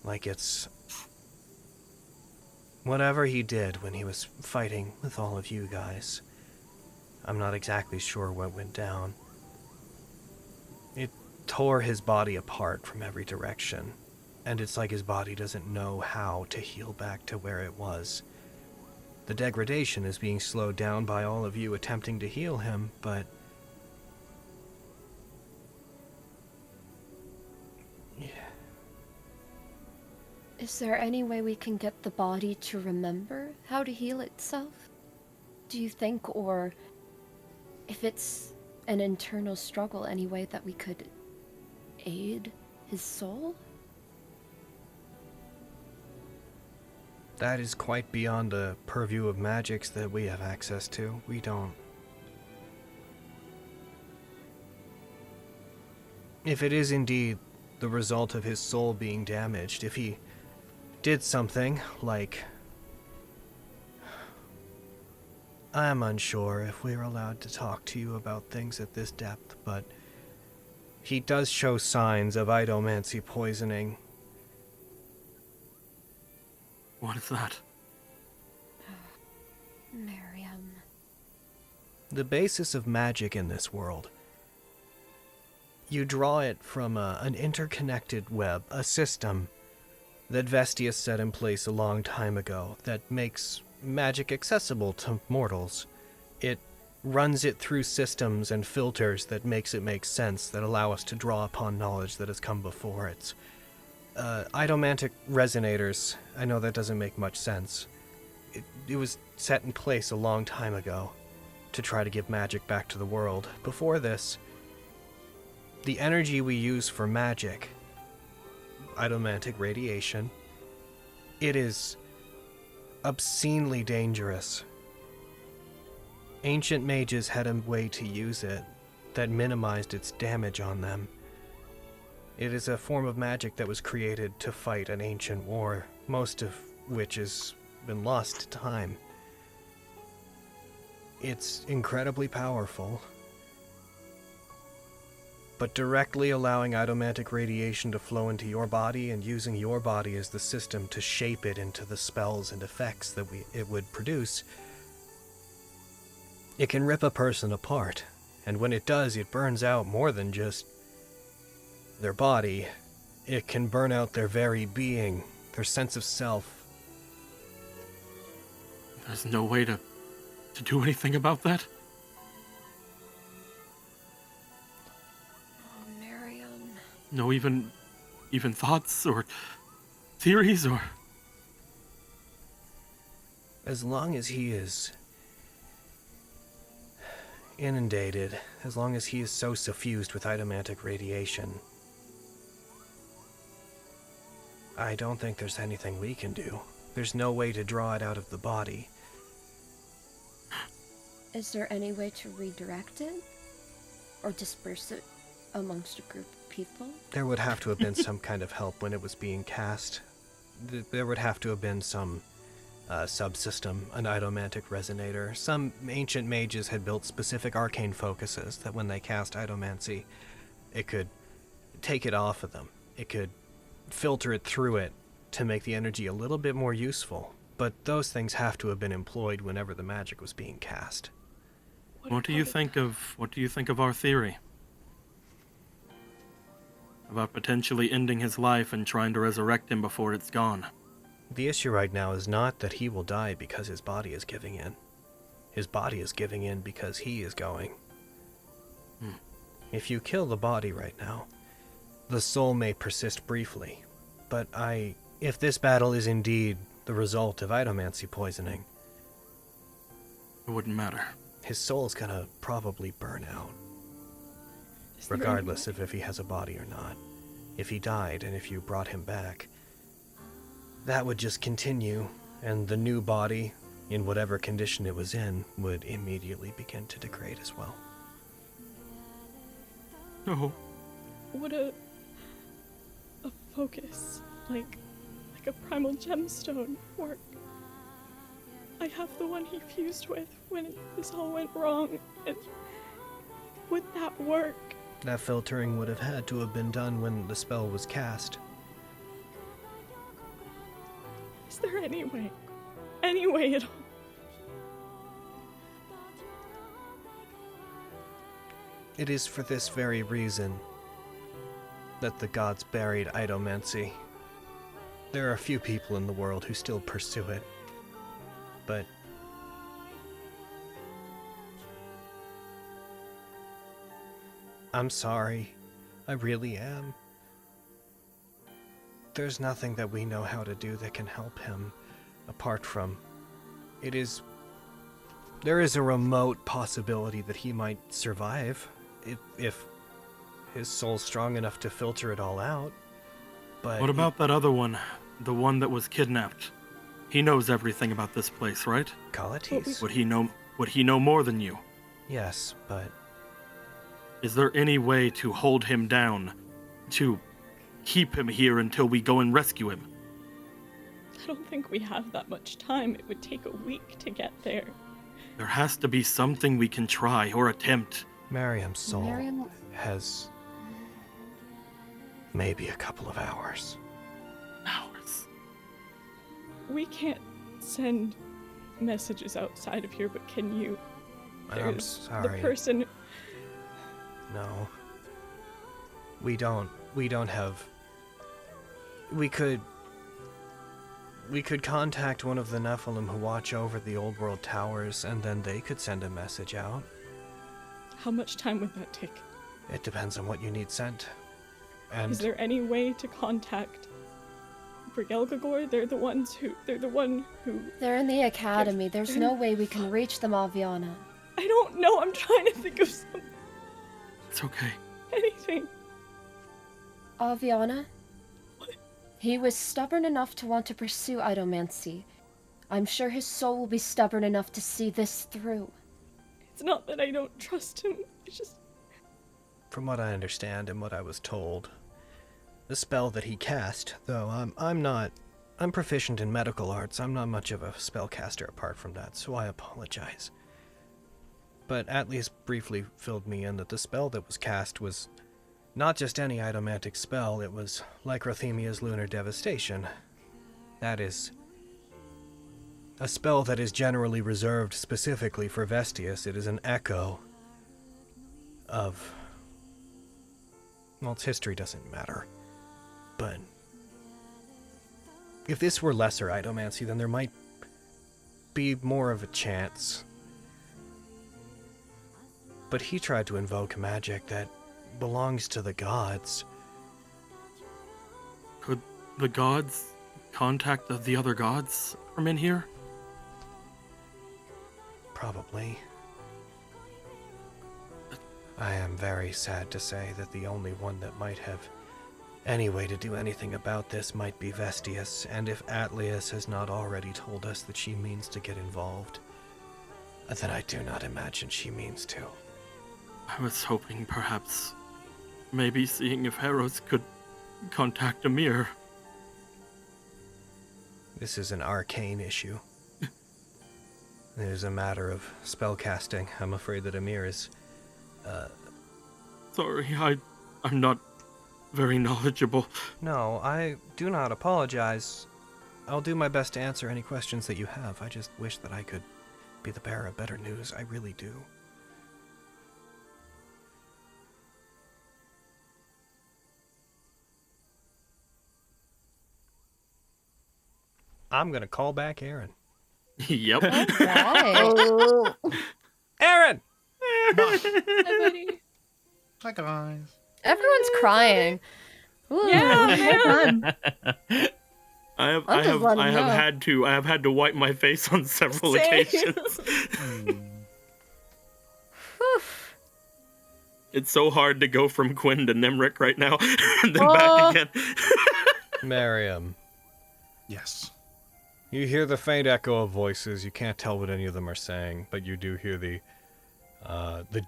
Like it's whatever he did when he was fighting with all of you guys. I'm not exactly sure what went down. It tore his body apart from every direction, and it's like his body doesn't know how to heal back to where it was. The degradation is being slowed down by all of you attempting to heal him, but is there any way we can get the body to remember how to heal itself? Do you think, or if it's an internal struggle, any way that we could aid his soul? that is quite beyond the purview of magics that we have access to. We don't. If it is indeed the result of his soul being damaged, if he did something like... I am unsure if we're allowed to talk to you about things at this depth, but he does show signs of idomancy poisoning. What is that? Miriam. The basis of magic in this world, you draw it from an interconnected web, a system that Vestige set in place a long time ago that makes magic accessible to mortals. It runs it through systems and filters that makes it make sense, that allow us to draw upon knowledge that has come before. It's idomantic resonators. I know that doesn't make much sense. It was set in place a long time ago to try to give magic back to the world. Before this, the energy we use for magic, idomantic radiation, it is obscenely dangerous. Ancient mages had a way to use it that minimized its damage on them. It is a form of magic that was created to fight an ancient war, most of which has been lost to time. It's incredibly powerful, but directly allowing idomantic radiation to flow into your body and using your body as the system to shape it into the spells and effects that it would produce, it can rip a person apart. And when it does, it burns out more than just their body. It can burn out their very being, their sense of self. There's no way to do anything about that? Oh, Miriam. No even thoughts or theories or... As long as he is inundated, as long as he is so suffused with idomantic radiation, I don't think there's anything we can do. There's no way to draw it out of the body. Is there any way to redirect it? Or disperse it amongst a group of people? There would have to have been some kind of help when it was being cast. There would have to have been some subsystem, an idomantic resonator. Some ancient mages had built specific arcane focuses that when they cast idomancy, it could take it off of them. It could filter it through it to make the energy a little bit more useful, but those things have to have been employed whenever the magic was being cast. What do you think of our theory? About potentially ending his life and trying to resurrect him before it's gone. The issue right now is not that he will die because his body is giving in. His body is giving in because he is going. If you kill the body right now, the soul may persist briefly, but if this battle is indeed the result of itomancy poisoning, it wouldn't matter. His soul's gonna probably burn out. Regardless of if he has a body or not. If he died and if you brought him back, that would just continue, and the new body, in whatever condition it was in, would immediately begin to degrade as well. No. Would a focus, like a primal gemstone, work? I have the one he fused with when this all went wrong, and would that work? That filtering would have had to have been done when the spell was cast. Is there any way? Any way at all? It is for this very reason that the gods buried itomancy. There are a few people in the world who still pursue it, but I'm sorry. I really am. There's nothing that we know how to do that can help him, apart from... There is a remote possibility that he might survive, if his soul's strong enough to filter it all out, but... What about that other one? The one that was kidnapped? He knows everything about this place, right? Kalatis? Would he know more than you? Yes, but... Is there any way to hold him down? To keep him here until we go and rescue him? I don't think we have that much time. It would take a week to get there. There has to be something we can try or attempt. Miriam's soul has maybe a couple of hours. Hours? We can't send messages outside of here, but can you? I'm sorry. The person... No. We don't have... We could contact one of the Nephilim who watch over the Old World Towers, and then they could send a message out. How much time would that take? It depends on what you need sent. And is there any way to contact Brigelgagor? They're the one who... They're in the academy. There's no way we can reach them, Aviana. I don't know. I'm trying to think of something. It's okay. Anything. Aviana? What? He was stubborn enough to want to pursue itomancy. I'm sure his soul will be stubborn enough to see this through. It's not that I don't trust him. It's just... From what I understand and what I was told, the spell that he cast, though I'm proficient in medical arts, I'm not much of a spellcaster apart from that, so I apologize. But at least briefly filled me in that the spell that was cast was not just any itomantic spell, it was Lycrothemia's Lunar Devastation. That is a spell that is generally reserved specifically for Vestius. It is an echo of... Well, its history doesn't matter. But if this were lesser itomancy, then there might be more of a chance. But he tried to invoke magic that belongs to the gods. Could the gods contact the other gods from in here? Probably. I am very sad to say that the only one that might have any way to do anything about this might be Vestius, and if Atlius has not already told us that she means to get involved, then I do not imagine she means to. I was hoping perhaps, maybe seeing if Heros could contact Amir. This is an arcane issue. It is a matter of spellcasting. I'm afraid that Amir is... Sorry, I'm not very knowledgeable. No, I do not apologize. I'll do my best to answer any questions that you have. I just wish that I could be the bearer of better news. I really do. I'm gonna call back Aaron. Yep. Why? Aaron! Hi, buddy. Hi, guys. Everyone's crying. Ooh. Yeah, man. I have I'll just let him know. had to wipe my face on several Same. occasions. Whew. It's so hard to go from Quinn to Nimric right now, and then Oh. back again. Miriam, Yes. you hear the faint echo of voices. You can't tell what any of them are saying, but you do hear the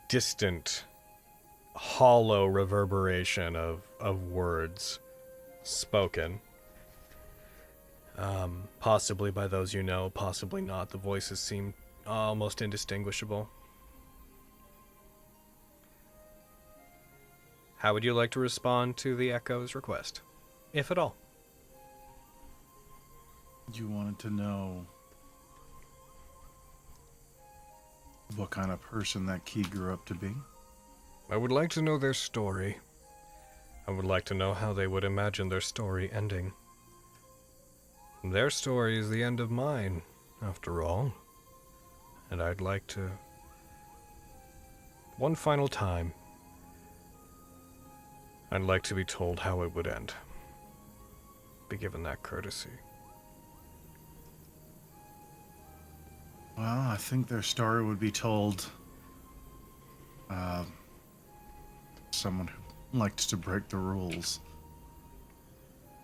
distant, hollow reverberation of words spoken. Possibly by those you know, possibly not. The voices seem almost indistinguishable. How would you like to respond to the echo's request, if at all? You wanted to know what kind of person that key grew up to be? I would like to know their story. I would like to know how they would imagine their story ending. Their story is the end of mine, after all. And I'd like to... one final time, I'd like to be told how it would end. Be given that courtesy. Well, I think their story would be told someone who liked to break the rules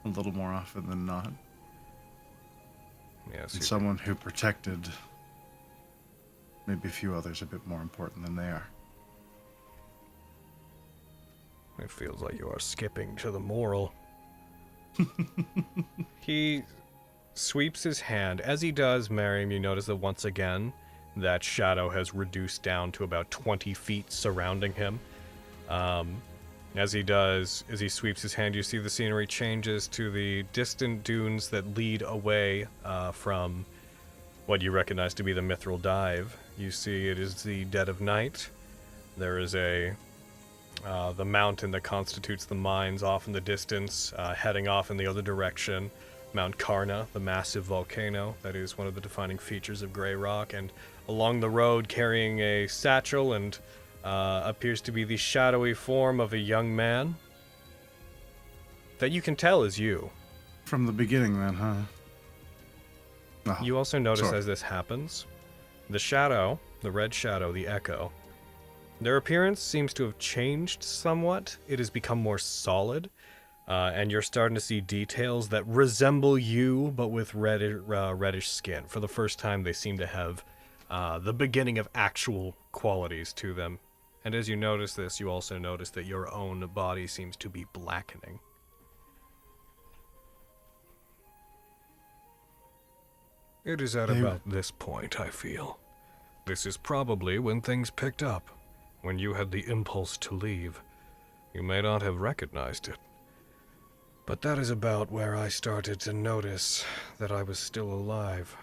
a little more often than not. Yes, And someone who protected maybe a few others a bit more important than they are. It feels like you are skipping to the moral. He sweeps his hand. As he does, Miriam, you notice that once again, that shadow has reduced down to about 20 feet surrounding him. As he does, as he sweeps his hand, you see the scenery changes to the distant dunes that lead away from what you recognize to be the Mithril Dive. You see it is the dead of night. There is the mountain that constitutes the mines off in the distance, heading off in the other direction. Mount Karna, the massive volcano that is one of the defining features of Grey Rock, and along the road carrying a satchel and appears to be the shadowy form of a young man that you can tell is you. From the beginning then, huh? Oh, You also notice sorry. as this happens, the shadow, the red shadow, the echo, their appearance seems to have changed somewhat. It has become more solid. And you're starting to see details that resemble you, but with reddish skin. For the first time, they seem to have the beginning of actual qualities to them. And as you notice this, you also notice that your own body seems to be blackening. It is at about this point, I feel. This is probably when things picked up, when you had the impulse to leave. You may not have recognized it. But that is about where I started to notice that I was still alive.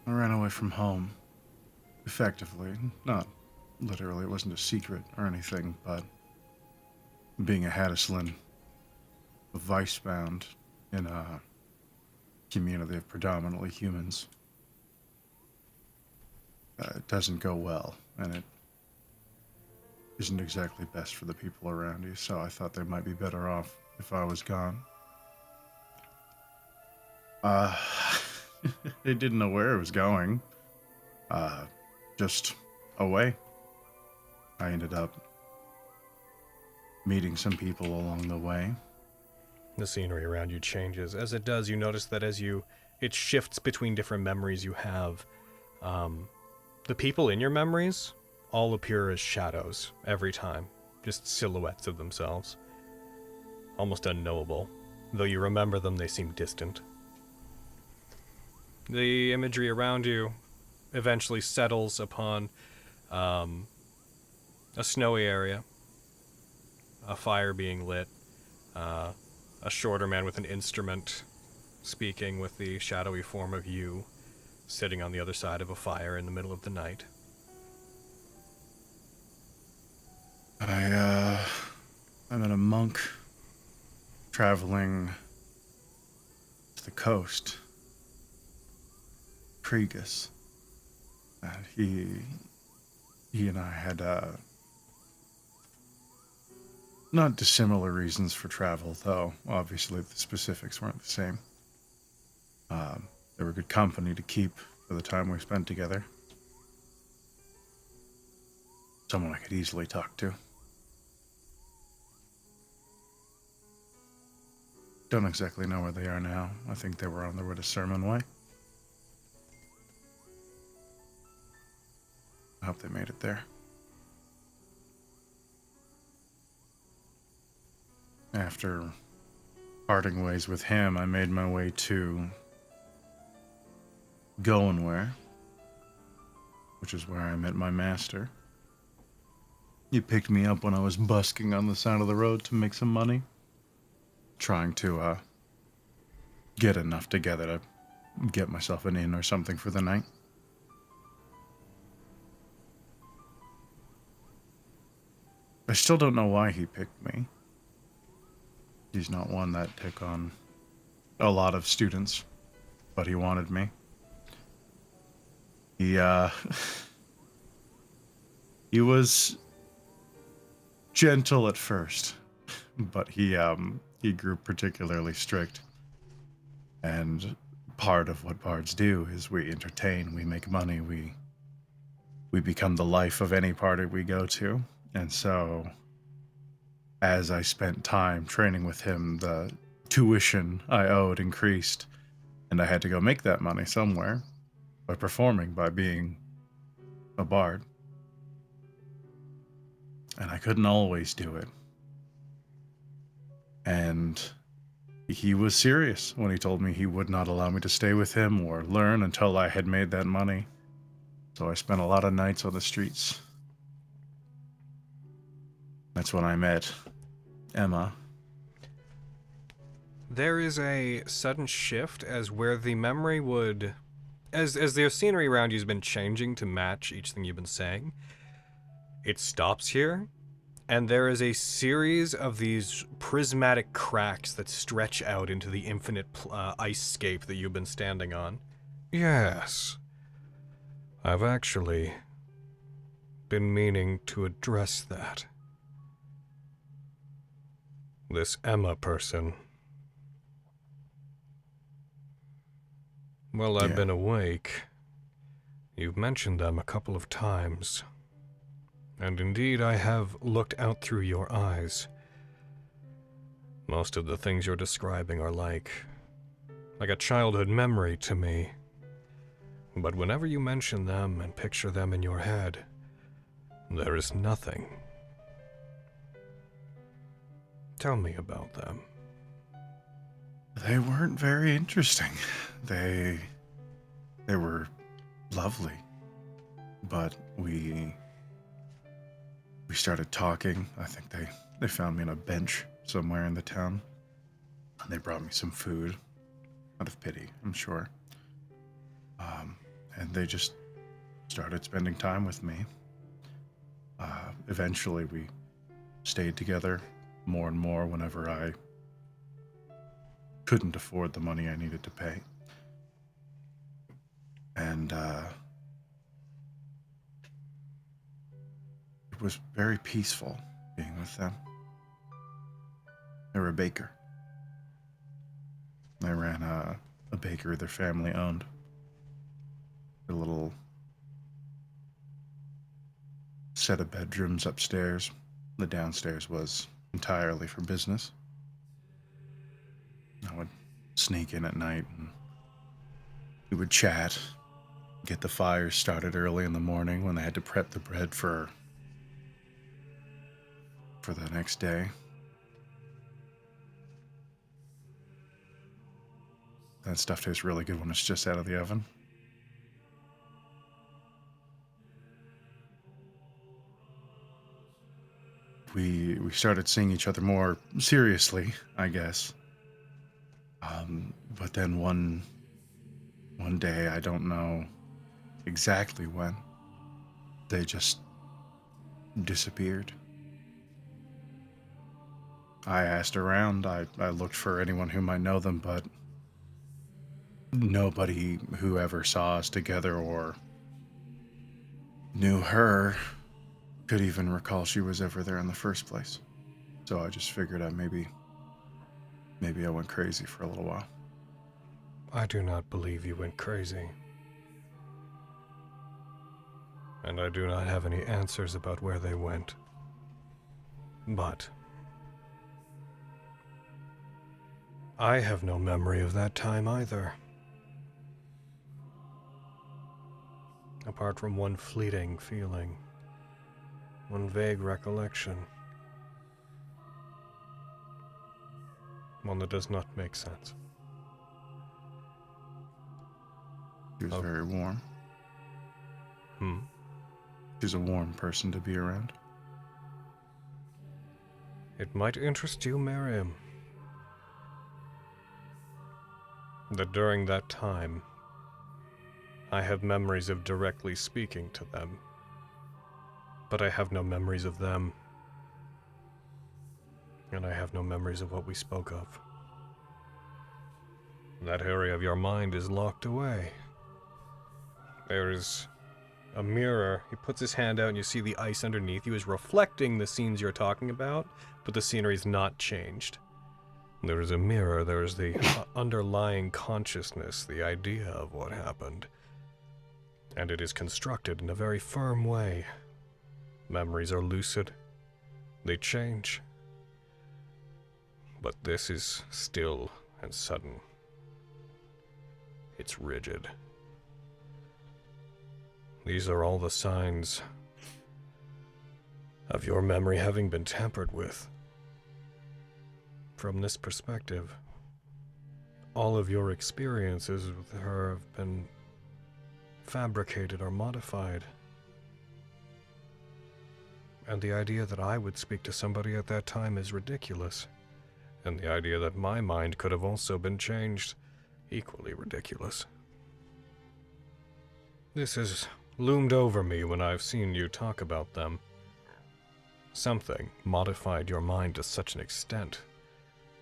I ran away from home. Effectively. Not literally, it wasn't a secret or anything, but being a Haddislin, a vice-bound in a community of predominantly humans, it doesn't go well, and it isn't exactly best for the people around you, so I thought they might be better off if I was gone. They didn't know where it was going. Just away. I ended up meeting some people along the way. The scenery around you changes. As it does, you notice that it shifts between different memories you have. The people in your memories all appear as shadows every time, just silhouettes of themselves. Almost unknowable. Though you remember them, they seem distant. The imagery around you eventually settles upon a snowy area. a fire being lit, a shorter man with an instrument speaking with the shadowy form of you sitting on the other side of a fire in the middle of the night. I met a monk traveling to the coast, Kregus, and he and I had not dissimilar reasons for travel, though obviously the specifics weren't the same. They were good company to keep for the time we spent together. Someone I could easily talk to. Don't exactly know where they are now. I think they were on their way to Sermon Way. I hope they made it there. After parting ways with him, I made my way to Goenware, which is where I met my master. He picked me up when I was busking on the side of the road to make some money, trying to get enough together to get myself an inn or something for the night. I still don't know why he picked me. He's not one that took on a lot of students, but he wanted me. He was gentle at first, but he grew particularly strict. And part of what bards do is we entertain, we make money, we become the life of any party we go to. And so, as I spent time training with him, the tuition I owed increased, and I had to go make that money somewhere by performing, by being a bard. And I couldn't always do it. And he was serious when he told me he would not allow me to stay with him or learn until I had made that money. So I spent a lot of nights on the streets. That's when I met Emma. There is a sudden shift as where the memory would... As the scenery around you has been changing to match each thing you've been saying, it stops here, and there is a series of these prismatic cracks that stretch out into the infinite ice scape that you've been standing on. Yes. I've actually been meaning to address that. This Emma person. Well, I've been awake. You've mentioned them a couple of times. And indeed, I have looked out through your eyes. Most of the things you're describing are like a childhood memory to me. But whenever you mention them and picture them in your head, there is nothing. Tell me about them. They weren't very interesting. They were lovely. But we started talking. I think they found me on a bench somewhere in the town. And they brought me some food. Out of pity, I'm sure. And they just started spending time with me. Eventually we stayed together more and more whenever I couldn't afford the money I needed to pay. And it was very peaceful being with them. They were a baker. They ran a bakery their family owned. A little set of bedrooms upstairs. The downstairs was entirely for business. I would sneak in at night and we would chat, get the fires started early in the morning when they had to prep the bread for the next day. That stuff tastes really good when it's just out of the oven. we started seeing each other more seriously, I guess. But then one day, I don't know exactly when, they just disappeared. I asked around, I looked for anyone who might know them, but nobody who ever saw us together or knew her could even recall she was ever there in the first place. So I just figured maybe I went crazy for a little while. I do not believe you went crazy. And I do not have any answers about where they went. But I have no memory of that time either. Apart from one fleeting feeling, one vague recollection. One that does not make sense. She was very warm. She's a warm person to be around. It might interest you, Miriam, that during that time, I have memories of directly speaking to them, but I have no memories of them, and I have no memories of what we spoke of. That area of your mind is locked away. There is a mirror. He puts his hand out and you see the ice underneath you is reflecting the scenes you're talking about, but the scenery is not changed. There is a mirror, there is the underlying consciousness, the idea of what happened. And it is constructed in a very firm way. Memories are lucid. They change. But this is still and sudden. It's rigid. These are all the signs of your memory having been tampered with. From this perspective, all of your experiences with her have been fabricated or modified. And the idea that I would speak to somebody at that time is ridiculous. And the idea that my mind could have also been changed, equally ridiculous. This has loomed over me when I've seen you talk about them. Something modified your mind to such an extent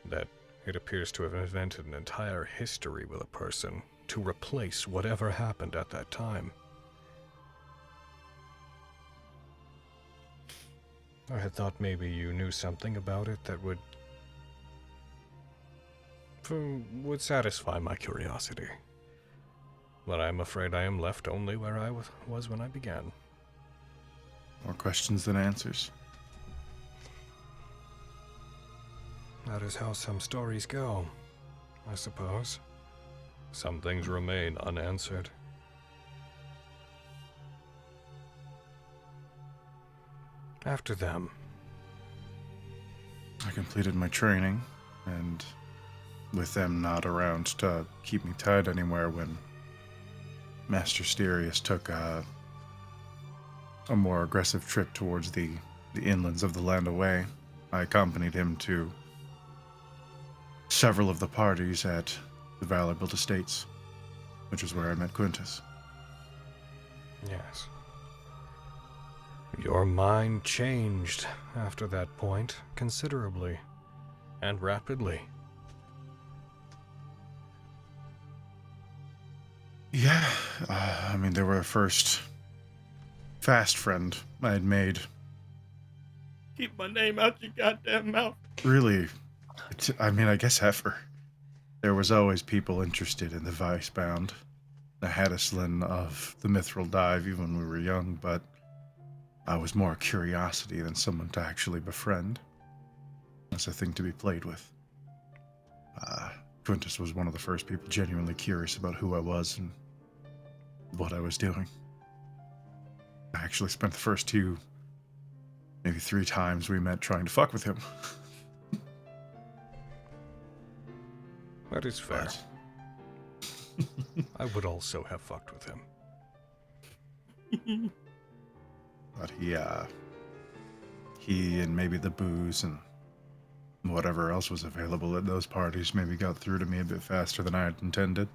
that it appears to have invented an entire history with a person to replace whatever happened at that time. I had thought maybe you knew something about it that would satisfy my curiosity. But I'm afraid I am left only where I was when I began. More questions than answers. That is how some stories go, I suppose. Some things remain unanswered. After them, I completed my training, and with them not around to keep me tied anywhere when Master Styrius took a more aggressive trip towards the inlands of the land away, I accompanied him to several of the parties at the Valor-Built Estates, which is where I met Quintus. Yes. Your mind changed after that point considerably and rapidly. Yeah, I mean, they were the first fast friend I had made. Keep my name out your goddamn mouth. Really, I mean, I guess ever. There was always people interested in the Vicebound, the Haddislin of the Mithril Dive, even when we were young, but I was more a curiosity than someone to actually befriend. As a thing to be played with. Quintus was one of the first people genuinely curious about who I was and what I was doing. I actually spent the first 2, maybe 3 times we met trying to fuck with him. That is fair. I would also have fucked with him. But he he and maybe the booze and whatever else was available at those parties maybe got through to me a bit faster than I had intended.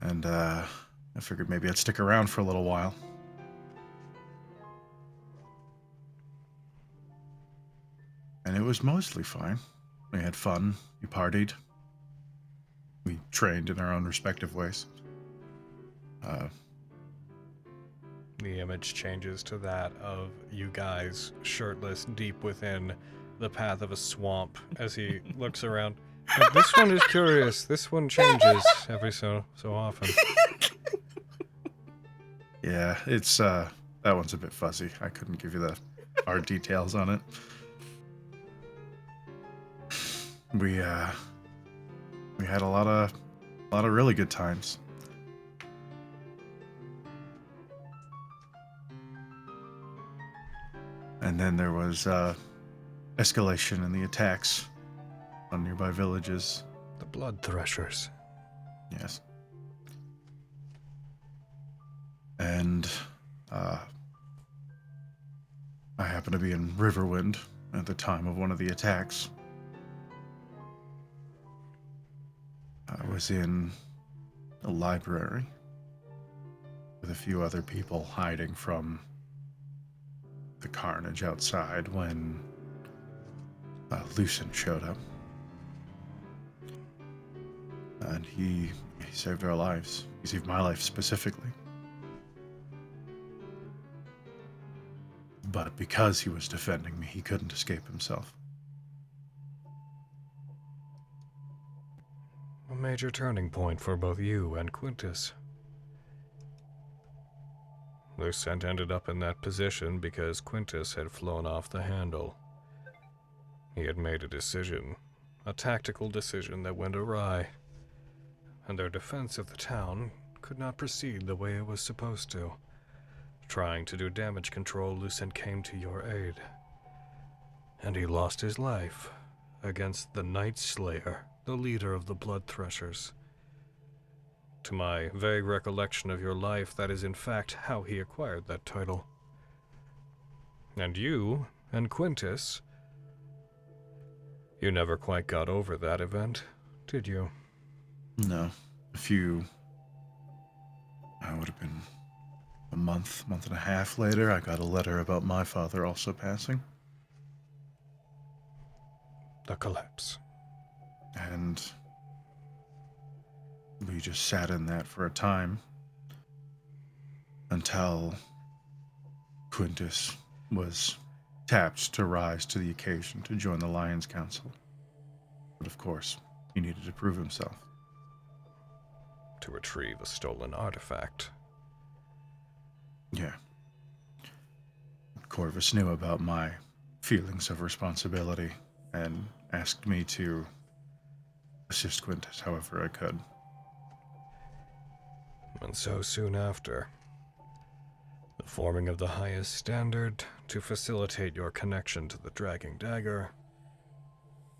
And I figured maybe I'd stick around for a little while. And it was mostly fine. We had fun, we partied, we trained in our own respective ways. The image changes to that of you guys shirtless deep within the path of a swamp as he looks around. But this one is curious. This one changes every so often. Yeah, it's that one's a bit fuzzy. I couldn't give you the hard details on it. We had a lot of really good times. And then there was escalation in the attacks on nearby villages. The blood threshers. Yes. And I happened to be in Riverwind at the time of one of the attacks. I was in a library with a few other people hiding from the carnage outside when Lucent showed up. And he saved our lives. He saved my life specifically. But because he was defending me, he couldn't escape himself. A major turning point for both you and Quintus. Lucent ended up in that position because Quintus had flown off the handle. He had made a decision, a tactical decision that went awry, and their defense of the town could not proceed the way it was supposed to. Trying to do damage control, Lucent came to your aid, and he lost his life against the Night Slayer, the leader of the Blood Threshers. To my vague recollection of your life, that is in fact how he acquired that title. And you and Quintus, you never quite got over that event, did you? No. I would have been a month and a half later, I got a letter about my father also passing. The collapse. And we just sat in that for a time until Quintus was tapped to rise to the occasion to join the Lions Council. But of course, he needed to prove himself. To retrieve a stolen artifact. Yeah. Corvus knew about my feelings of responsibility and asked me to assist Quintus however I could. And so soon after, the forming of the highest standard to facilitate your connection to the Dragging Dagger,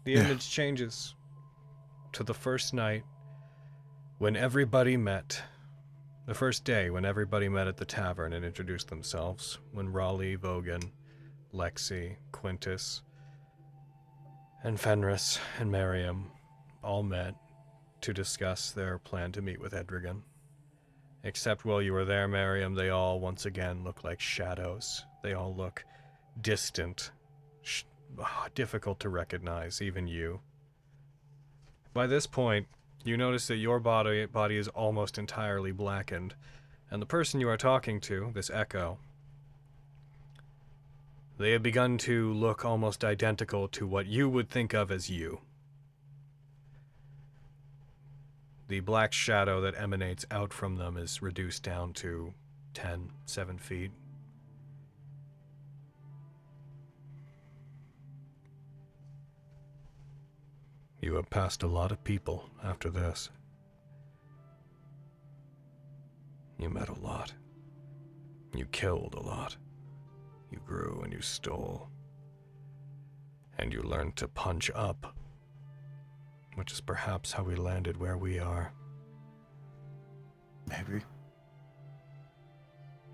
the image changes to the first night when everybody met. The first day when everybody met at the tavern and introduced themselves, when Raleigh, Vogan, Lexi, Quintus, and Fenris and Miriam all met to discuss their plan to meet with Edrigan. Except while you were there, Miriam, they all once again look like shadows. They all look distant, difficult to recognize, even you. By this point, you notice that your body is almost entirely blackened, and the person you are talking to, this echo, they have begun to look almost identical to what you would think of as you. The black shadow that emanates out from them is reduced down to 7 feet. You have passed a lot of people after this. You met a lot. You killed a lot. You grew and you stole. And you learned to punch up, which is perhaps how we landed where we are. Maybe.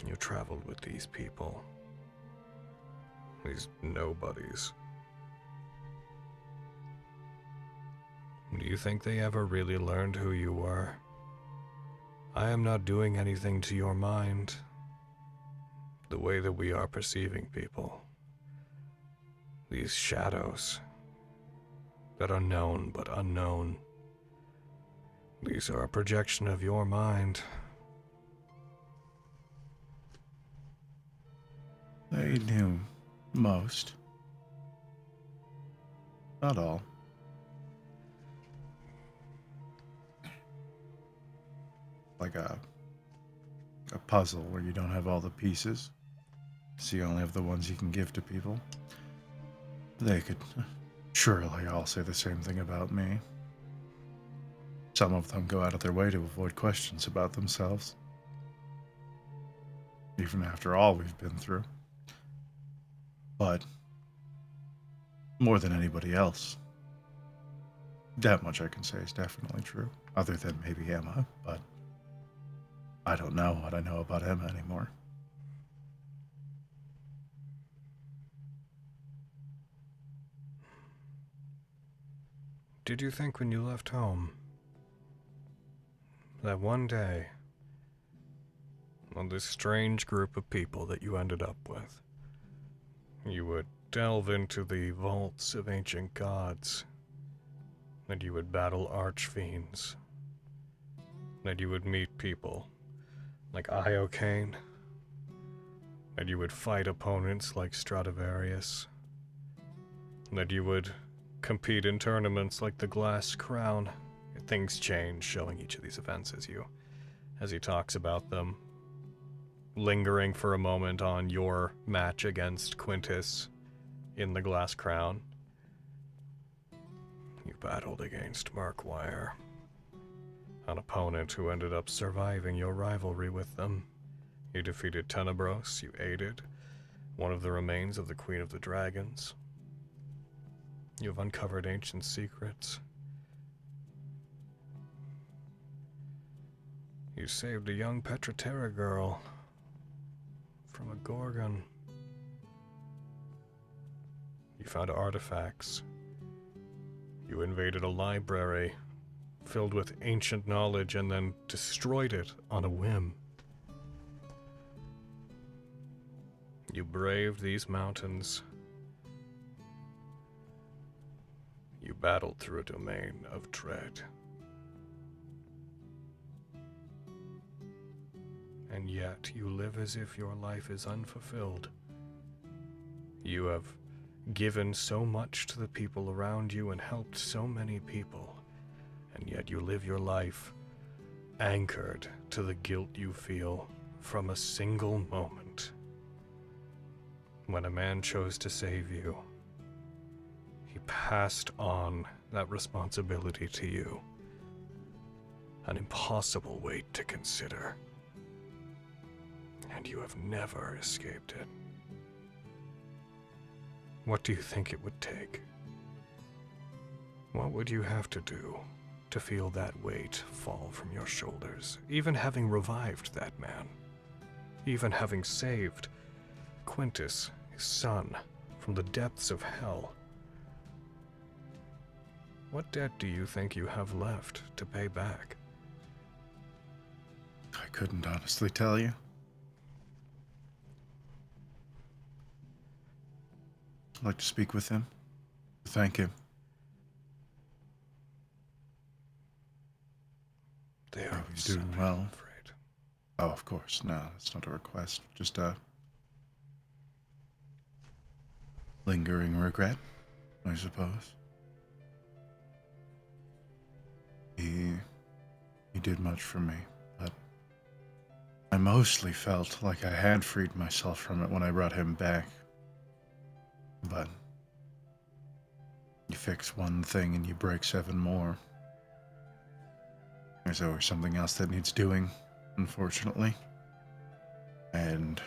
You traveled with these people. These nobodies. Do you think they ever really learned who you were? I am not doing anything to your mind. The way that we are perceiving people. These shadows that are known but unknown. These are a projection of your mind. They knew most. Not all. Like a puzzle where you don't have all the pieces, so you only have the ones you can give to people. They could surely all say the same thing about me. Some of them go out of their way to avoid questions about themselves, even after all we've been through. But more than anybody else, that much I can say is definitely true, other than maybe Emma, but I don't know what I know about Emma anymore. Did you think when you left home that one day, on this strange group of people that you ended up with, you would delve into the vaults of ancient gods, that you would battle archfiends, that you would meet people like Iocane, that you would fight opponents like Stradivarius, that you would compete in tournaments like the Glass Crown? Things change, showing each of these events as he talks about them, lingering for a moment on your match against Quintus in the Glass Crown. You battled against Markwire, an opponent who ended up surviving your rivalry with them. You defeated Tenebros, you aided one of the remains of the Queen of the Dragons. You have uncovered ancient secrets. You saved a young Petraterra girl from a Gorgon. You found artifacts. You invaded a library filled with ancient knowledge and then destroyed it on a whim. You braved these mountains. You battled through a domain of dread. And yet you live as if your life is unfulfilled. You have given so much to the people around you and helped so many people, and yet you live your life anchored to the guilt you feel from a single moment. When a man chose to save you, he passed on that responsibility to you. An impossible weight to consider. And you have never escaped it. What do you think it would take? What would you have to do to feel that weight fall from your shoulders, even having revived that man? Even having saved Quintus, his son, from the depths of hell? What debt do you think you have left to pay back? I couldn't honestly tell you. I'd like to speak with him. Thank him. They are He's doing well. I'm afraid. Oh, of course. No, that's not a request. Just a lingering regret, I suppose. He did much for me, but I mostly felt like I had freed myself from it when I brought him back. But you fix one thing and you break 7 more. There's always something else that needs doing, unfortunately. And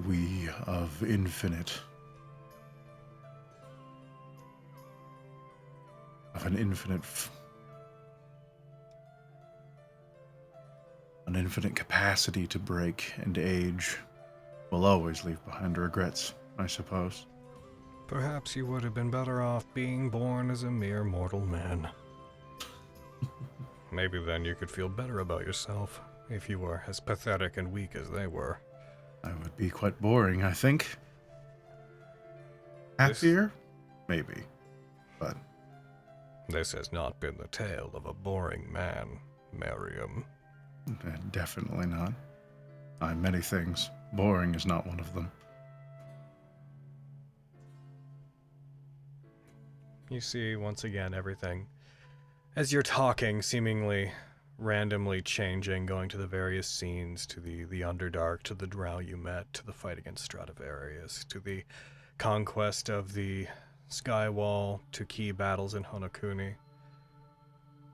we of an infinite capacity to break and age will always leave behind regrets, I suppose. Perhaps you would have been better off being born as a mere mortal man. Maybe then you could feel better about yourself, if you were as pathetic and weak as they were. I would be quite boring, I think. Happier? Maybe. But This has not been the tale of a boring man, Miriam. definitely not. I'm many things. Boring is not one of them. You see, once again, everything, as you're talking, seemingly randomly changing, going to the various scenes, to the Underdark, to the drow you met, to the fight against Stradivarius, to the conquest of the Skywall, to key battles in Honokuni.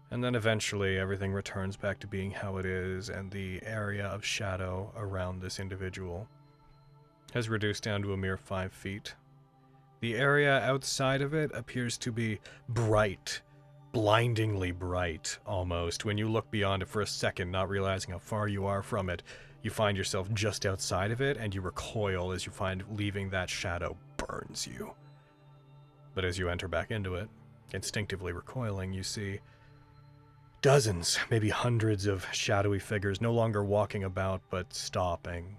And then eventually everything returns back to being how it is, and the area of shadow around this individual has reduced down to a mere 5 feet. The area outside of it appears to be bright, blindingly bright, almost. When you look beyond it for a second, not realizing how far you are from it, you find yourself just outside of it, and you recoil as you find leaving that shadow burns you. But as you enter back into it, instinctively recoiling, you see dozens, maybe hundreds of shadowy figures no longer walking about, but stopping,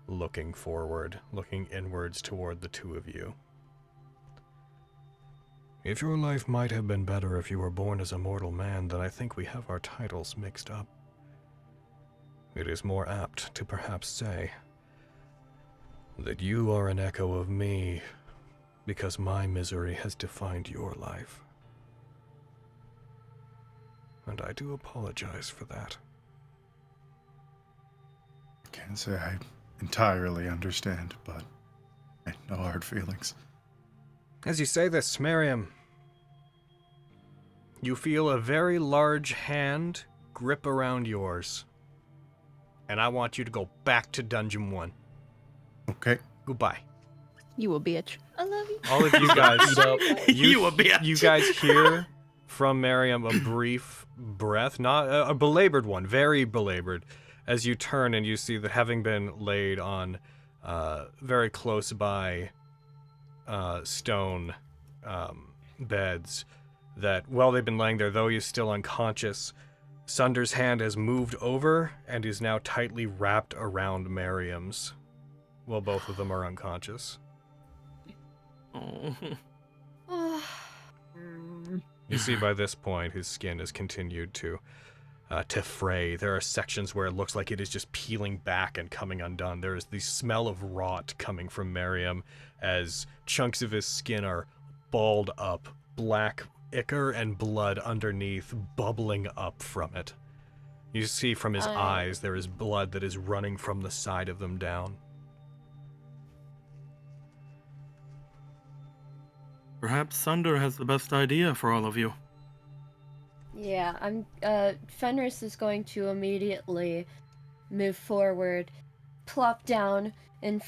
looking forward, looking inwards toward the two of you. If your life might have been better if you were born as a mortal man, then I think we have our titles mixed up. It is more apt to perhaps say that you are an echo of me, because my misery has defined your life. And I do apologize for that. Can't say I entirely understand, but no hard feelings. As you say this, Miriam, you feel a very large hand grip around yours. And I want you to go back to Dungeon 1. Okay. Goodbye. You a bitch. I love you. All of you guys, You a bitch. you guys hear from Miriam a brief breath, not a belabored one, very belabored, as you turn and you see that having been laid on very close by stone beds, that while they've been laying there, though he's still unconscious, Sunder's hand has moved over and is now tightly wrapped around Miriam's, while both of them are unconscious. You see, by this point, his skin has continued to fray. There are sections where it looks like it is just peeling back and coming undone. There is the smell of rot coming from Miriam as chunks of his skin are balled up, black ichor and blood underneath, bubbling up from it. You see from his eyes there is blood that is running from the side of them down. Perhaps Sunder has the best idea for all of you. Yeah, Fenris is going to immediately move forward, plop down in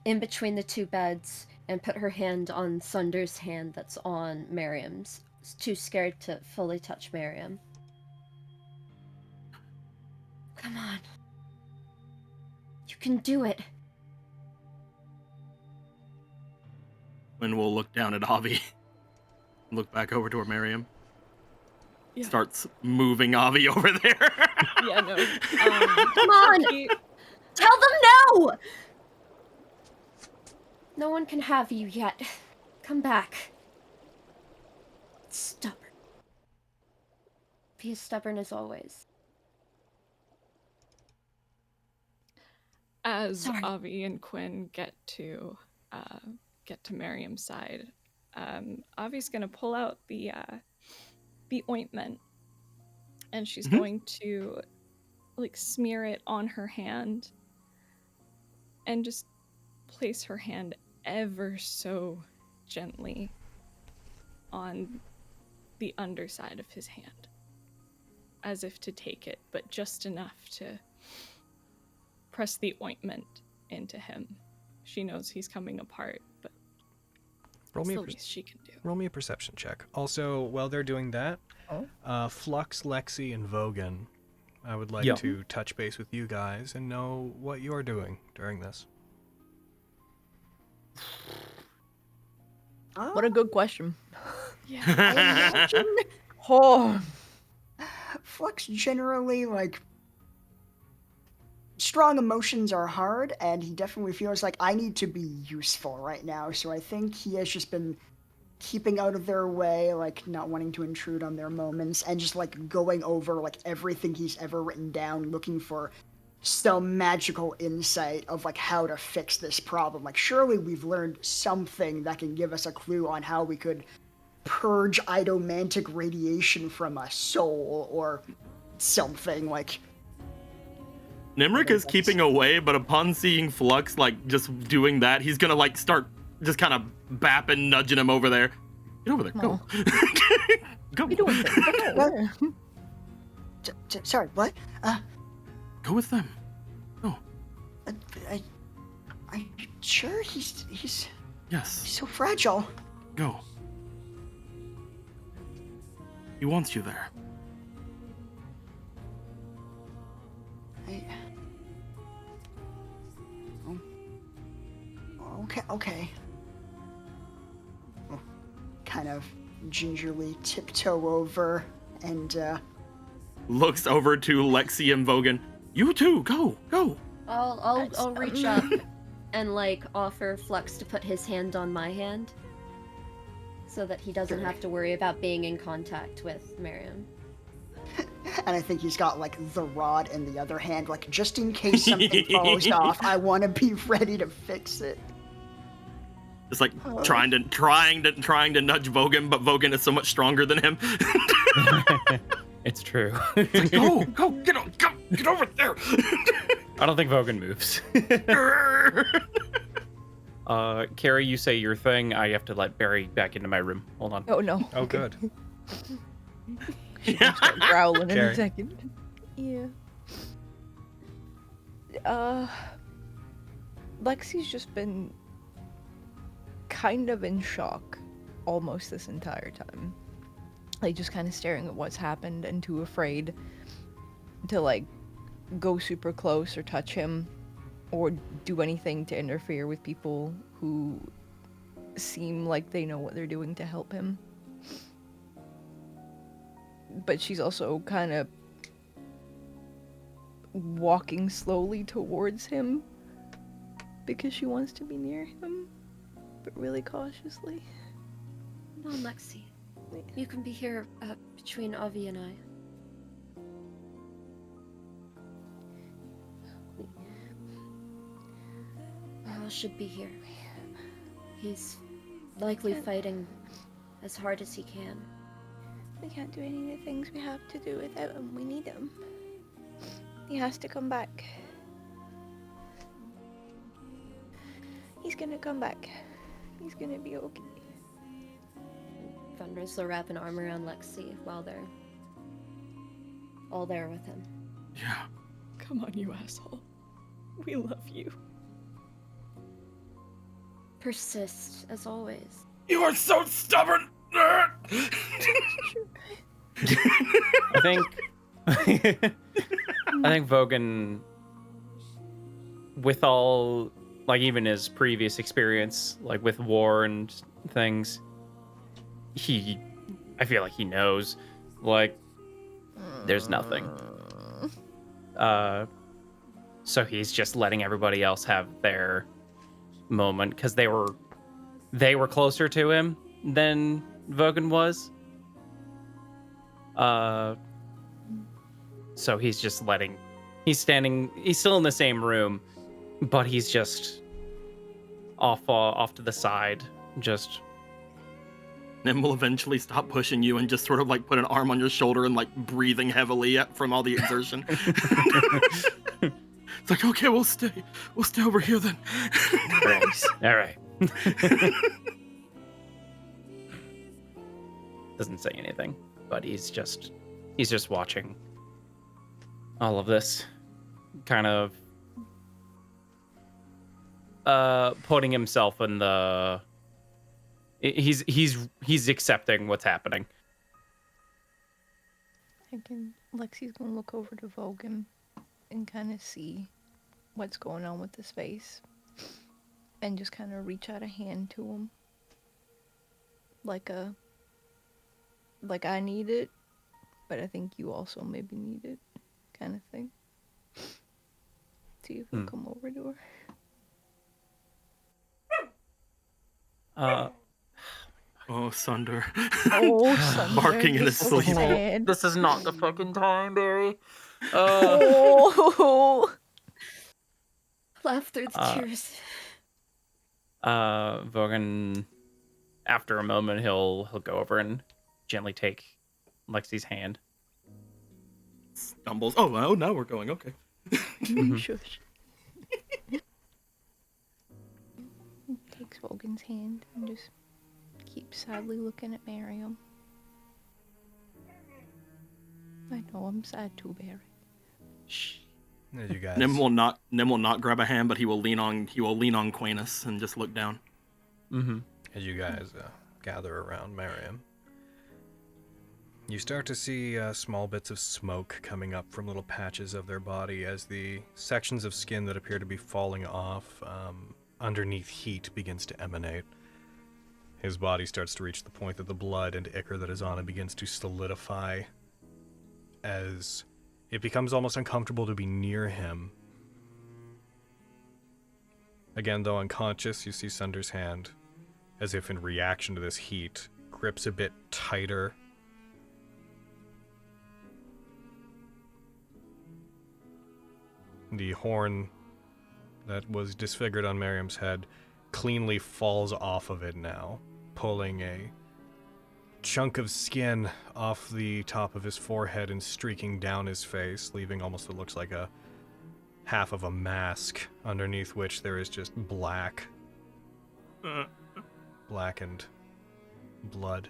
between the two beds, and put her hand on Sunder's hand that's on Miriam's. Too scared to fully touch Miriam. Come on. You can do it. When we'll look down at Avi, look back over to Miriam. Yeah. Starts moving Avi over there. Yeah, no. Come on! Tell them no! No one can have you yet. Come back. Stubborn. Be as stubborn as always. As Sorry. Avi and Quinn get to Miriam's side, Avi's gonna pull out the ointment, and she's going to smear it on her hand, and just place her hand ever so gently on the underside of his hand, as if to take it, but just enough to press the ointment into him. She knows he's coming apart, but Roll it's me the a least she can do. Roll me a perception check. Also, while they're doing that, Flux, Lexi, and Vogan, I would like to touch base with you guys and know what you're doing during this. What a good question. Yeah. I imagine Oh, Flux generally, like, strong emotions are hard, and he definitely feels like I need to be useful right now, so I think he has just been keeping out of their way, like, not wanting to intrude on their moments, and just, like, going over, like, everything he's ever written down, looking for some magical insight of, like, how to fix this problem. Like, surely we've learned something that can give us a clue on how we could purge idomantic radiation from a soul, or something, like... Nimric is keeping away, but upon seeing Flux, like, just doing that, he's gonna, like, start just kind of bapping, nudging him over there. Get over there, go. Go. you doing things. Sorry, what? Go with them. Go. I sure he's Yes, so fragile. go. He wants you there. Okay. Well, kind of gingerly tiptoe over and Looks over to Lexi and Vogan. You too, go. I'll reach up and like offer Flux to put his hand on my hand, so that he doesn't have to worry about being in contact with Miriam. and I think he's got like the rod in the other hand, like just in case something falls off, I want to be ready to fix it. Just like trying to nudge Vogan, but Vogan is so much stronger than him. It's true. Like, go, get over there. I don't think Vogan moves. Carrie, you say your thing. I have to let Barry back into my room. Hold on. Oh no. Oh, good. Start growling in Carrie. a second. Yeah. Lexi's just been kind of in shock almost this entire time. Like, just kind of staring at what's happened and too afraid to, like, go super close or touch him or do anything to interfere with people who seem like they know what they're doing to help him. But she's also kind of walking slowly towards him because she wants to be near him, but really cautiously. No, Lexi. You can be here between Avi and I. We all should be here. He's likely fighting as hard as he can. We can't do any of the things we have to do without him. We need him. He has to come back. He's gonna come back. He's gonna be okay. Thunders will wrap an arm around Lexi while they're all there with him. Yeah. Come on, you asshole. We love you. Persist, as always. You are so stubborn. I think Vogan, with all, like, even his previous experience, like with war and things, I feel like he knows, like, there's nothing. So he's just letting everybody else have their moment because they were closer to him than Vogan was. So he's just he's still in the same room, but he's just off to the side, just. Nim will eventually stop pushing you and just sort of like put an arm on your shoulder and like breathing heavily from all the exertion. It's like, okay, we'll stay over here then. All right. Doesn't say anything, but he's just watching all of this, kind of putting himself in the. He's accepting what's happening. Lexi's gonna look over to Vogan and kind of see what's going on with his face. and just kind of reach out a hand to him. Like I need it, but I think you also maybe need it, kind of thing. See if he'll come over to her. Oh, Sunder. Oh, Sunder. Barking in his sleep. This is not the fucking time, Barry. Oh. Laugh through the tears. Vogan, after a moment, he'll go over and gently take Lexi's hand. Stumbles. Oh, well, now we're going. Okay. Shush. Takes Vogan's hand and just keeps sadly looking at Miriam. I know I'm sad too, Barry. Shh. You guys. Nim will not grab a hand, but he will lean on Quainus and just look down. As you guys gather around Miriam, you start to see small bits of smoke coming up from little patches of their body as the sections of skin that appear to be falling off underneath heat begins to emanate. His body starts to reach the point that the blood and ichor that is on it begins to solidify as it becomes almost uncomfortable to be near him. Again, though unconscious, you see Sunder's hand, as if in reaction to this heat, grips a bit tighter. The horn that was disfigured on Miriam's head cleanly falls off of it now, pulling a chunk of skin off the top of his forehead and streaking down his face, leaving almost what looks like a half of a mask, underneath which there is just blackened blood.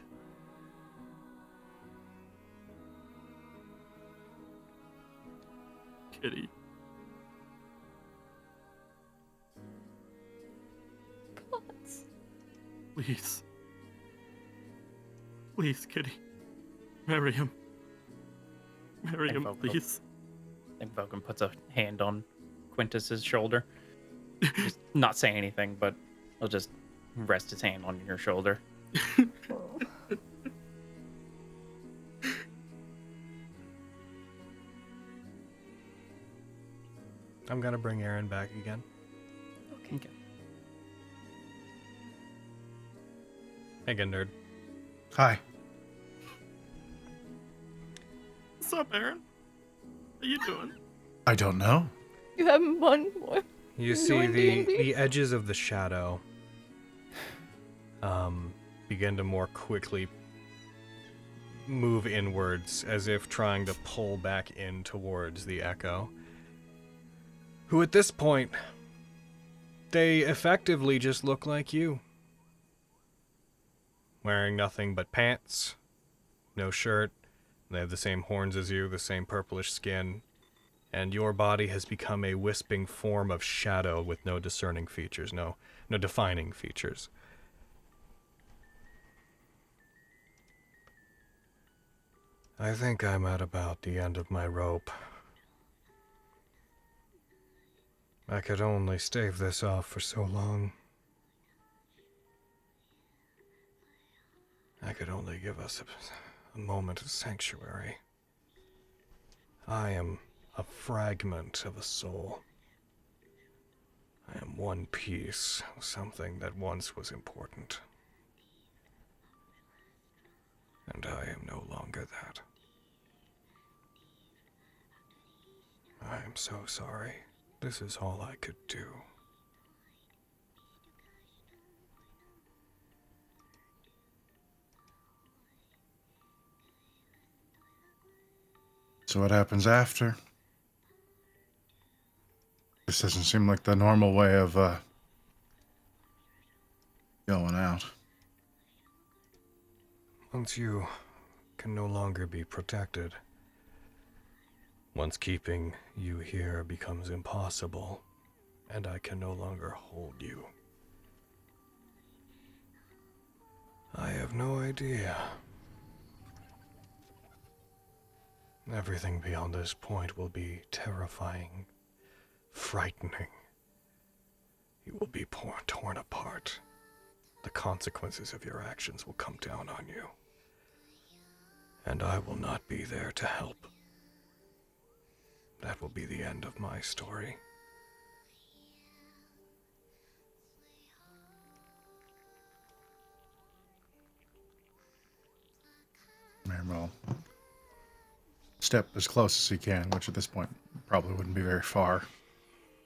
Kitty. Please. Please, Kitty. Miriam. Miriam, please. I think Vogan puts a hand on Quintus's shoulder. Just not saying anything, but he'll just rest his hand on your shoulder. I'm gonna bring Aaron back again. Okay. Hey again, nerd. Hi. What's up, Aaron? How you doing? I don't know. You haven't won more. You see the edges of the shadow begin to more quickly move inwards, as if trying to pull back in towards the echo. Who at this point, they effectively just look like you. Wearing nothing but pants, no shirt. They have the same horns as you, the same purplish skin, and your body has become a wisping form of shadow with no discerning features, no defining features. I think I'm at about the end of my rope. I could only stave this off for so long. I could only give us a moment of sanctuary. I am a fragment of a soul. I am one piece of something that once was important. And I am no longer that. I am so sorry. This is all I could do. So what happens after? This doesn't seem like the normal way of, going out. Once you can no longer be protected, once keeping you here becomes impossible, and I can no longer hold you, I have no idea. Everything beyond this point will be terrifying, frightening. You will be torn apart. The consequences of your actions will come down on you. And I will not be there to help. That will be the end of my story. Merrill step as close as he can, which at this point probably wouldn't be very far,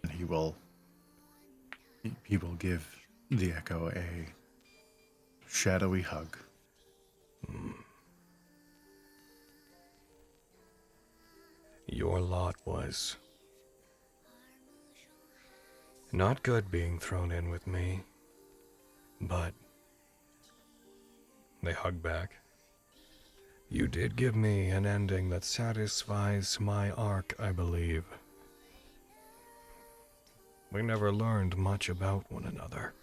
and he will give the Echo a shadowy hug. Your lot was not good being thrown in with me, but they hug back. You did give me an ending that satisfies my arc, I believe. We never learned much about one another,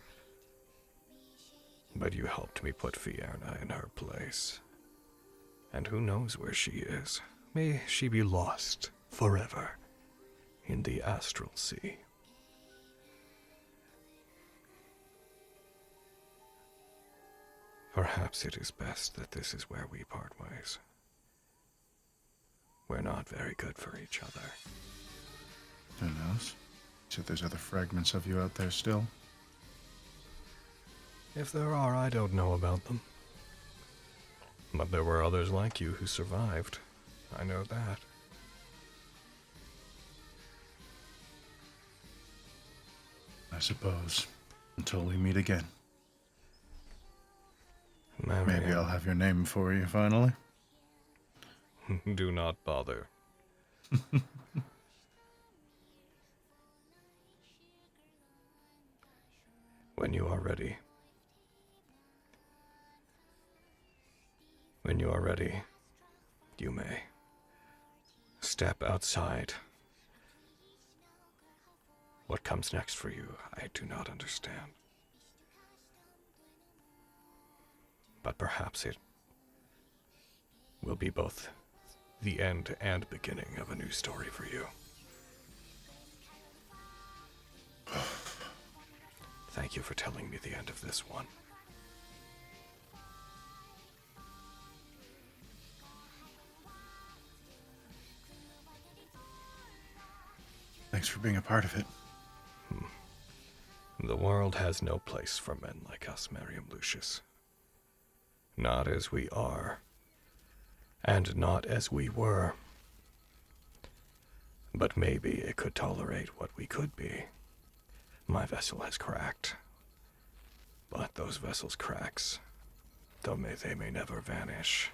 but you helped me put Fierna in her place. And who knows where she is? May she be lost forever in the astral sea. Perhaps it is best that this is where we part ways. We're not very good for each other. Who knows? So there's other fragments of you out there still? If there are, I don't know about them. But there were others like you who survived. I know that. I suppose. Until we meet again. Mariam, Maybe I'll have your name for you finally. do not bother. When you are ready. When you are ready, you may step outside. What comes next for you, I do not understand. But perhaps it will be both the end and beginning of a new story for you. Thank you for telling me the end of this one. Thanks for being a part of it. The world has no place for men like us, Mariam Lucius. Not as we are, and not as we were. But maybe it could tolerate what we could be. My vessel has cracked. But those vessels' cracks, though they may never vanish,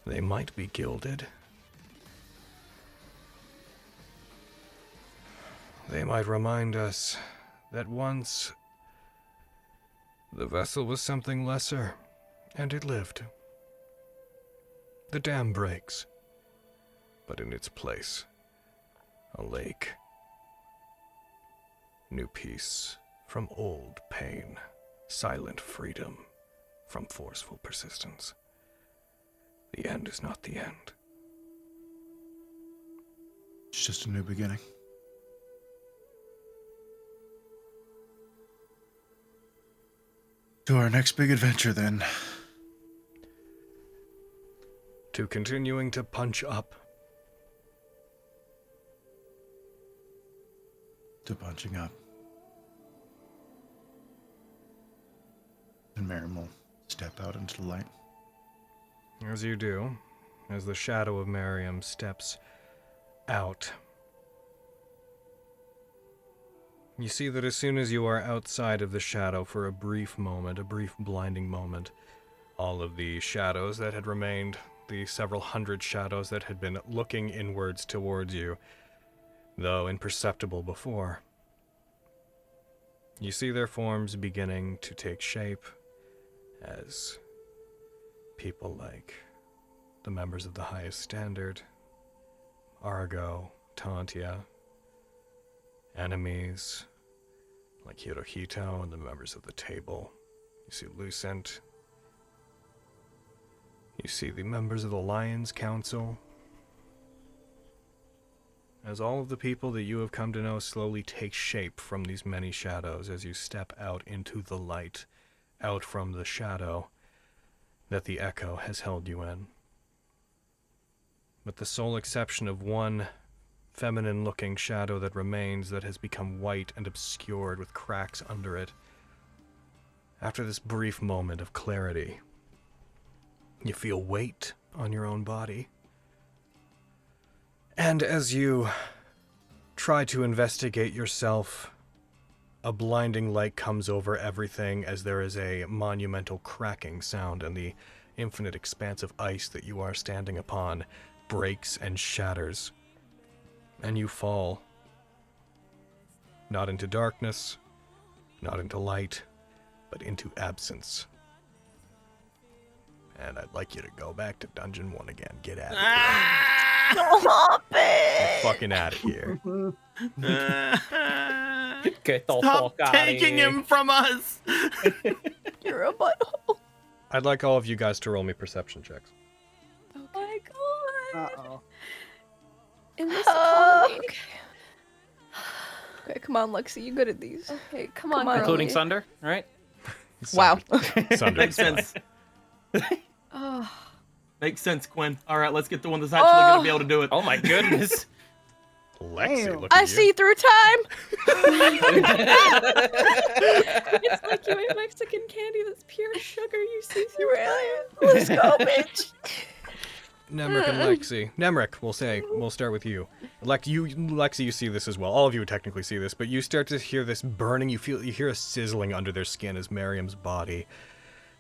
they might be gilded. They might remind us that once the vessel was something lesser, and it lived. The dam breaks, but in its place, a lake. New peace from old pain, silent freedom from forceful persistence. The end is not the end. It's just a new beginning. To our next big adventure, then. To continuing to punch up. To punching up. And Merriam will step out into the light. As you do, as the shadow of Mariam steps out, you see that as soon as you are outside of the shadow for a brief moment, a brief blinding moment, all of the shadows that had remained, the several hundred shadows that had been looking inwards towards you, though imperceptible before, you see their forms beginning to take shape as people like the members of the highest standard, Argo, Tantia, enemies like Hirohito and the members of the table. You see Lucent. You see the members of the Lions Council. as all of the people that you have come to know slowly take shape from these many shadows as you step out into the light, out from the shadow that the echo has held you in. With the sole exception of one feminine-looking shadow that remains that has become white and obscured with cracks under it. After this brief moment of clarity, you feel weight on your own body. And as you try to investigate yourself, a blinding light comes over everything as there is a monumental cracking sound and the infinite expanse of ice that you are standing upon breaks and shatters. And you fall. Not into darkness, not into light, but into absence. And I'd like you to go back to Dungeon 1 again. Get out of here. Stop it! Get fucking out of here. Get the Stop fuck out taking him from us! You're a butthole. I'd like all of you guys to roll me perception checks. Oh my god. Uh-oh. In this Okay. economy. Okay, come on, Lexi, you good at these. Okay, come on, Come on. girl. Including Sunder, right? Wow. Sunder Makes is fine. sense. Oh, Makes sense, Quinn. All right, let's get the one that's actually going to be able to do it. Oh my goodness. Lexi, Damn. look at I you. see through time. it's like you ate Mexican candy that's pure sugar. You see through Really? Let's go, bitch. Nemric and Lexi. Nemric, we'll start with you. Lexi, you see this as well. All of you would technically see this, but you start to hear this burning. You hear a sizzling under their skin as Miriam's body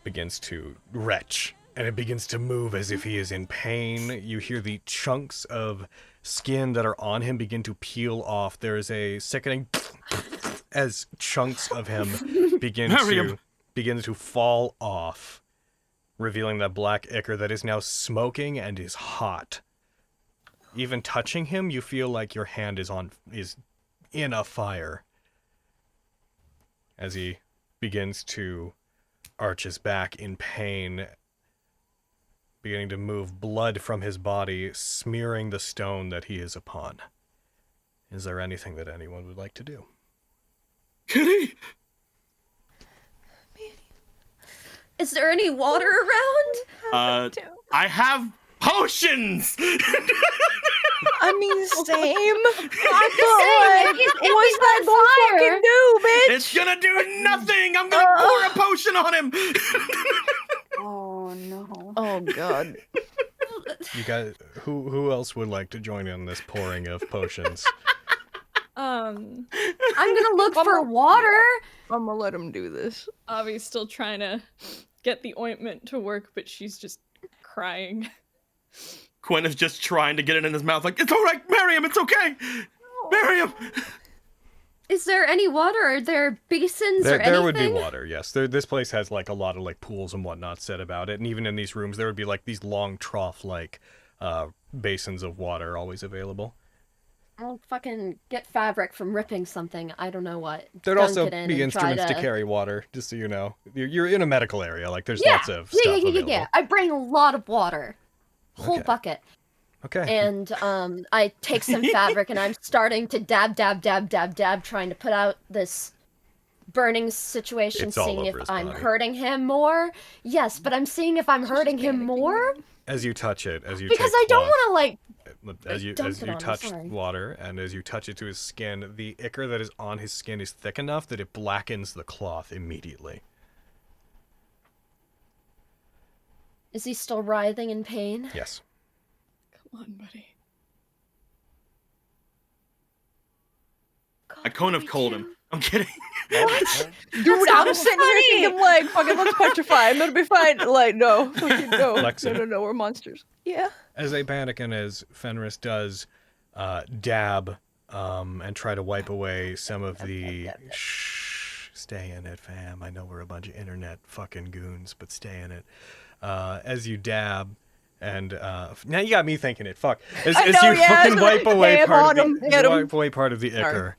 begins to retch, and it begins to move as if he is in pain. You hear the chunks of skin that are on him begin to peel off. There is a sickening as chunks of him begin Miriam. to fall off, revealing that black ichor that is now smoking and is hot. Even touching him, you feel like your hand is in a fire. As he begins to arch his back in pain, beginning to move blood from his body, smearing the stone that he is upon. Is there anything that anyone would like to do? Kitty! Is there any water around? I have potions! I mean, same. I'm just saying, What's that gonna fucking do, bitch? It's gonna do nothing! I'm gonna pour a potion on him! Oh no. Oh god. You guys, who else would like to join in this pouring of potions? I'm gonna look for water. I'm gonna let him do this. Avi's still trying to get the ointment to work, but she's just crying. Quinn is just trying to get it in his mouth like, it's alright, Miriam, it's okay! Miriam! Is there any water? Are there basins or anything? There would be water, yes. This place has like a lot of like pools and whatnot set about it, and even in these rooms there would be like these long trough-like basins of water always available. I'll fucking get fabric from ripping something. I don't know what. There'd Dunk also it in be and try instruments to carry water, just so you know. You're in a medical area, like there's lots of stuff available. Yeah. I bring a lot of water. Whole Okay. bucket. Okay. And I take some fabric and I'm starting to dab, trying to put out this burning situation, It's all seeing if over his I'm body. hurting him more. Yes, but I'm seeing if I'm hurting him more As you touch it, as you because take I don't cloth, want to like. as you dump it on him, touch sorry. water and as you touch it to his skin, the ichor that is on his skin is thick enough that it blackens the cloth immediately. Is he still writhing in pain? Yes. Come on, buddy. I couldn't have called him. I'm kidding. What? Dude, I'm sitting here thinking like, fucking let's petrify him. It'll be fine. Like, no. Fucking no. Lexi. No, we're monsters. Yeah. As a panic and as Fenris does dab and try to wipe away some of the shh, stay in it, fam. I know we're a bunch of internet fucking goons, but stay in it. As you dab and now you got me thinking it. Fuck. As I you know, yeah, fucking it's wipe like, away damn part on of the him, get him. wipe away part of the Sorry. ichor.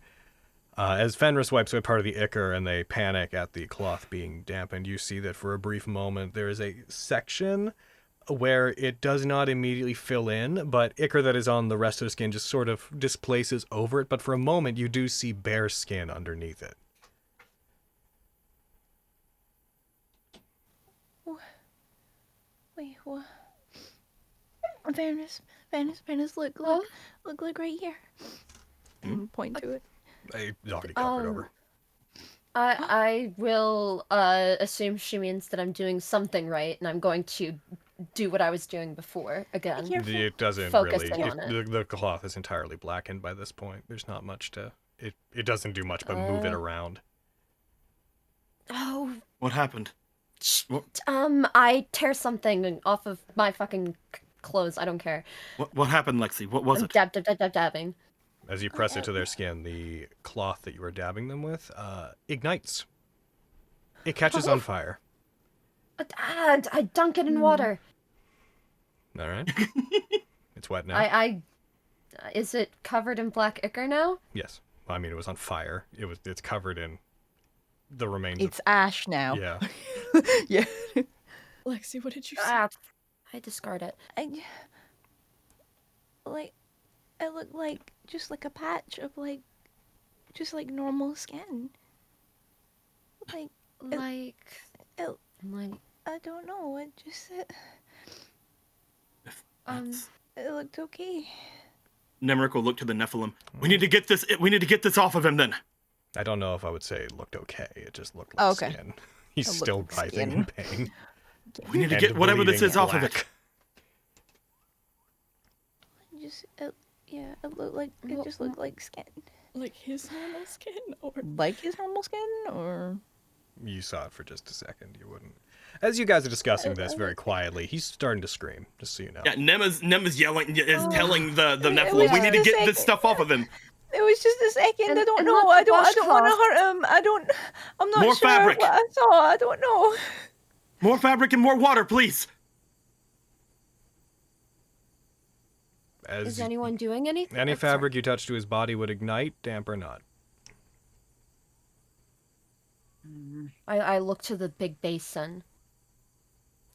As Fenris wipes away part of the ichor and they panic at the cloth being dampened, you see that for a brief moment there is a section where it does not immediately fill in, but ichor that is on the rest of the skin just sort of displaces over it. But for a moment, you do see bare skin underneath it. Wait, what? Fairness, look right here. Point to it. I already covered over. I will assume she means that I'm doing something right, and I'm going to do what I was doing before again. It doesn't Focusing really. on it. The cloth is entirely blackened by this point. There's not much to it. It doesn't do much but move it around. Oh. What happened? I tear something off of my fucking clothes. I don't care. What happened, Lexi? What was it? Dabbing. As you press it to their skin, the cloth that you were dabbing them with ignites. It catches on fire. I dunk it in water. All right. It's wet now. Is it covered in black ichor now? Yes. I mean, it was on fire. It's covered in the remains. It's ash now. Yeah. Yeah. Lexi, what did you say? I discard it. I look like just like a patch of just like normal skin. I don't know. It just it looked okay. Nemric will look to the Nephilim. We need to get this off of him then. I don't know if I would say it looked okay. It just looked like skin. He's still writhing in pain. We need to get whatever this is off of it. It just looked like skin. Like his normal skin, or like his normal skin, or you saw it for just a second. You wouldn't. As you guys are discussing this very quietly, he's starting to scream. Just so you know. Yeah, Nema's yelling, telling the Nephilim, we need to get this stuff off of him. It was just a second. I don't know. I don't want to hurt him. I'm not more sure fabric. what I saw. I don't know. More fabric and more water, please. Is anyone doing anything? Any fabric you touch to his body would ignite, damp or not. I look to the big basin.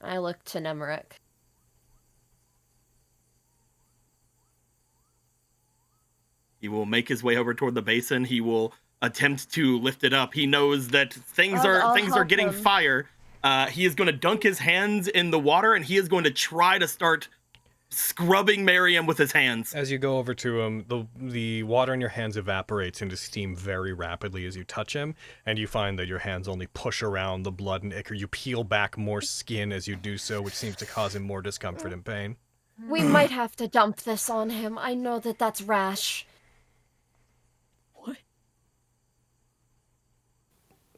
I look to Nemric. He will make his way over toward the basin. He will attempt to lift it up. He knows that things are getting fire. He is going to dunk his hands in the water, and he is going to try to start scrubbing Miriam with his hands. As you go over to him, the water in your hands evaporates into steam very rapidly as you touch him, and you find that your hands only push around the blood and ichor. You peel back more skin as you do so, which seems to cause him more discomfort and pain. We might have to dump this on him. I know that that's rash. What?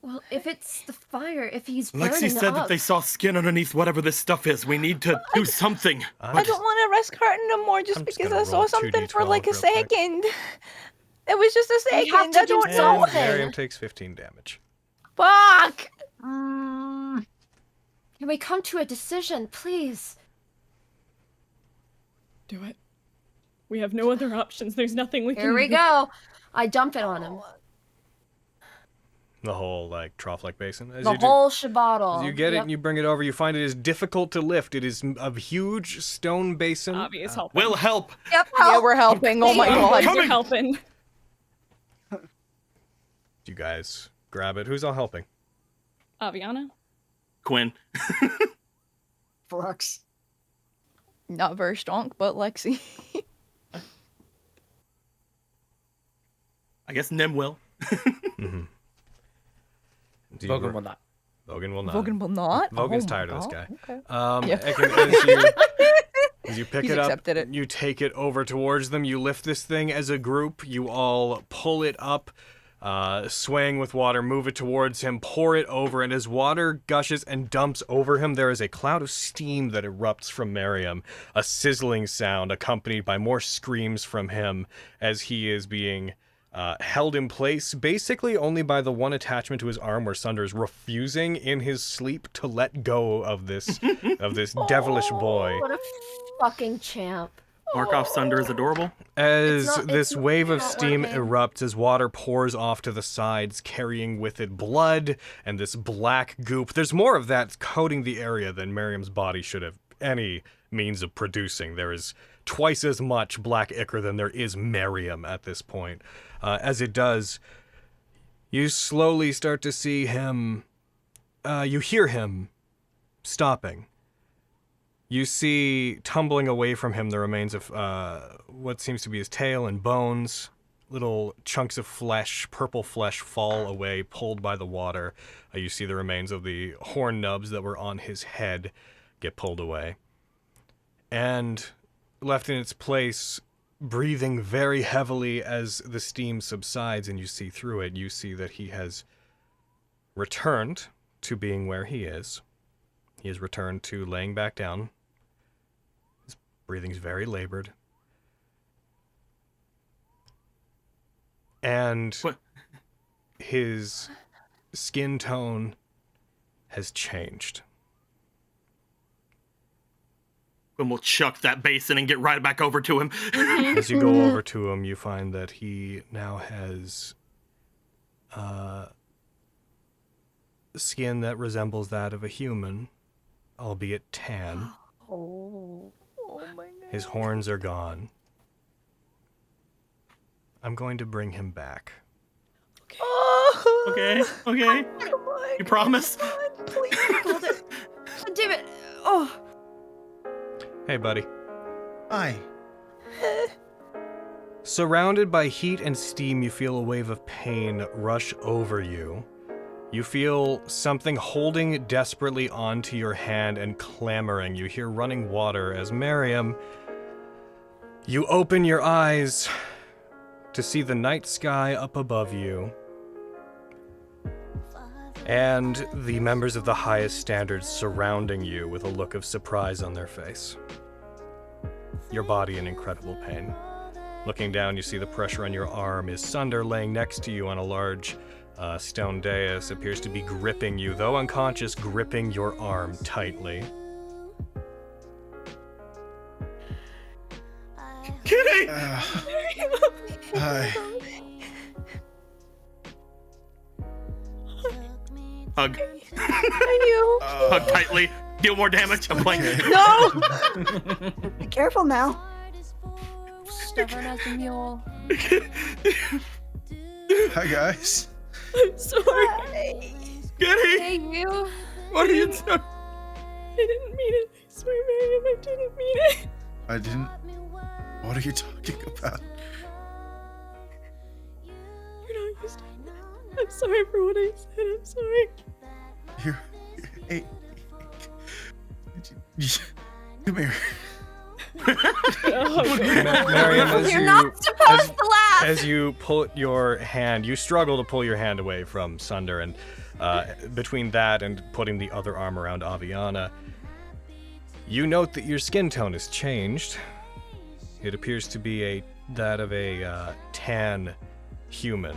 Well, if it's the fire, if he's burning Lexi said up. that they saw skin underneath whatever this stuff is. We need to do something. I don't want to risk hurting him more just because I saw something for like a second. It was just a second. I don't know. Miriam takes 15 damage. Fuck! Can we come to a decision, please? Do it. We have no other options. There's nothing we can do. Here we go. I dump it on him. The whole, like, trough-like basin? The whole shabaddle. As you get it and you bring it over, you find it is difficult to lift. It is a huge stone basin. Obvious help. We'll help. Yep, Yeah, we're helping. Oh my god. You're helping. You guys grab it. Who's all helping? Aviana? Quinn. Flux. Not very strong, but Lexi. I guess Nim will. Mm-hmm. Vogan will not. Vogan will not. Vogan will not? Vogan's Oh my tired of this guy. God. Okay. As you pick He's it up, accepted it. you take it over towards them. You lift this thing as a group. You all pull it up, swaying with water, move it towards him, pour it over, and as water gushes and dumps over him, there is a cloud of steam that erupts from Miriam, a sizzling sound accompanied by more screams from him as he is being held in place, basically only by the one attachment to his arm where Sunder is refusing in his sleep to let go of this devilish boy. What a fucking champ. Markov Sunder is adorable. As this wave of steam erupts, as water pours off to the sides, carrying with it blood and this black goop. There's more of that coating the area than Miriam's body should have any means of producing. There is twice as much black ichor than there is Miriam at this point. As it does, you slowly start to see him, you hear him stopping. You see tumbling away from him the remains of what seems to be his tail and bones. Little chunks of flesh, purple flesh, fall away, pulled by the water. You see the remains of the horn nubs that were on his head get pulled away. And left in its place, breathing very heavily as the steam subsides and you see through it, you see that he has returned to being where he is. He has returned to laying back down. His breathing's very labored. And his skin tone has changed. And we'll chuck that basin and get right back over to him. As you go over to him, you find that he now has skin that resembles that of a human, albeit tan. Oh my god. His horns are gone. I'm going to bring him back. Oh. Okay. Come on, You promise? come on, please. Hold it. Damn it. Oh. Hey, buddy. Hi. Surrounded by heat and steam, you feel a wave of pain rush over you. You feel something holding desperately onto your hand and clamoring. You hear running water as Miriam, you open your eyes to see the night sky up above you and the members of the highest standards surrounding you with a look of surprise on their face. Your body in incredible pain. Looking down, you see the pressure on your arm is Sunder laying next to you on a large stone dais, appears to be gripping you, though unconscious, gripping your arm tightly. Kitty! Hi. Hug. I knew. Hug tightly. Deal more damage. I'm playing. No! Be careful now. Stubborn as a mule. Hi, guys. I'm sorry. Kitty! Hey, you. What are you doing? I didn't mean it. I swear, Miriam, I didn't mean it. I didn't. What are you talking about? You're not used to it. I'm sorry for what I said. I'm sorry. You're hey. Come here. Miriam, You're not supposed to laugh. as you pull your hand, you struggle to pull your hand away from Sunder, and between that and putting the other arm around Aviana, you note that your skin tone has changed. It appears to be that of a tan human.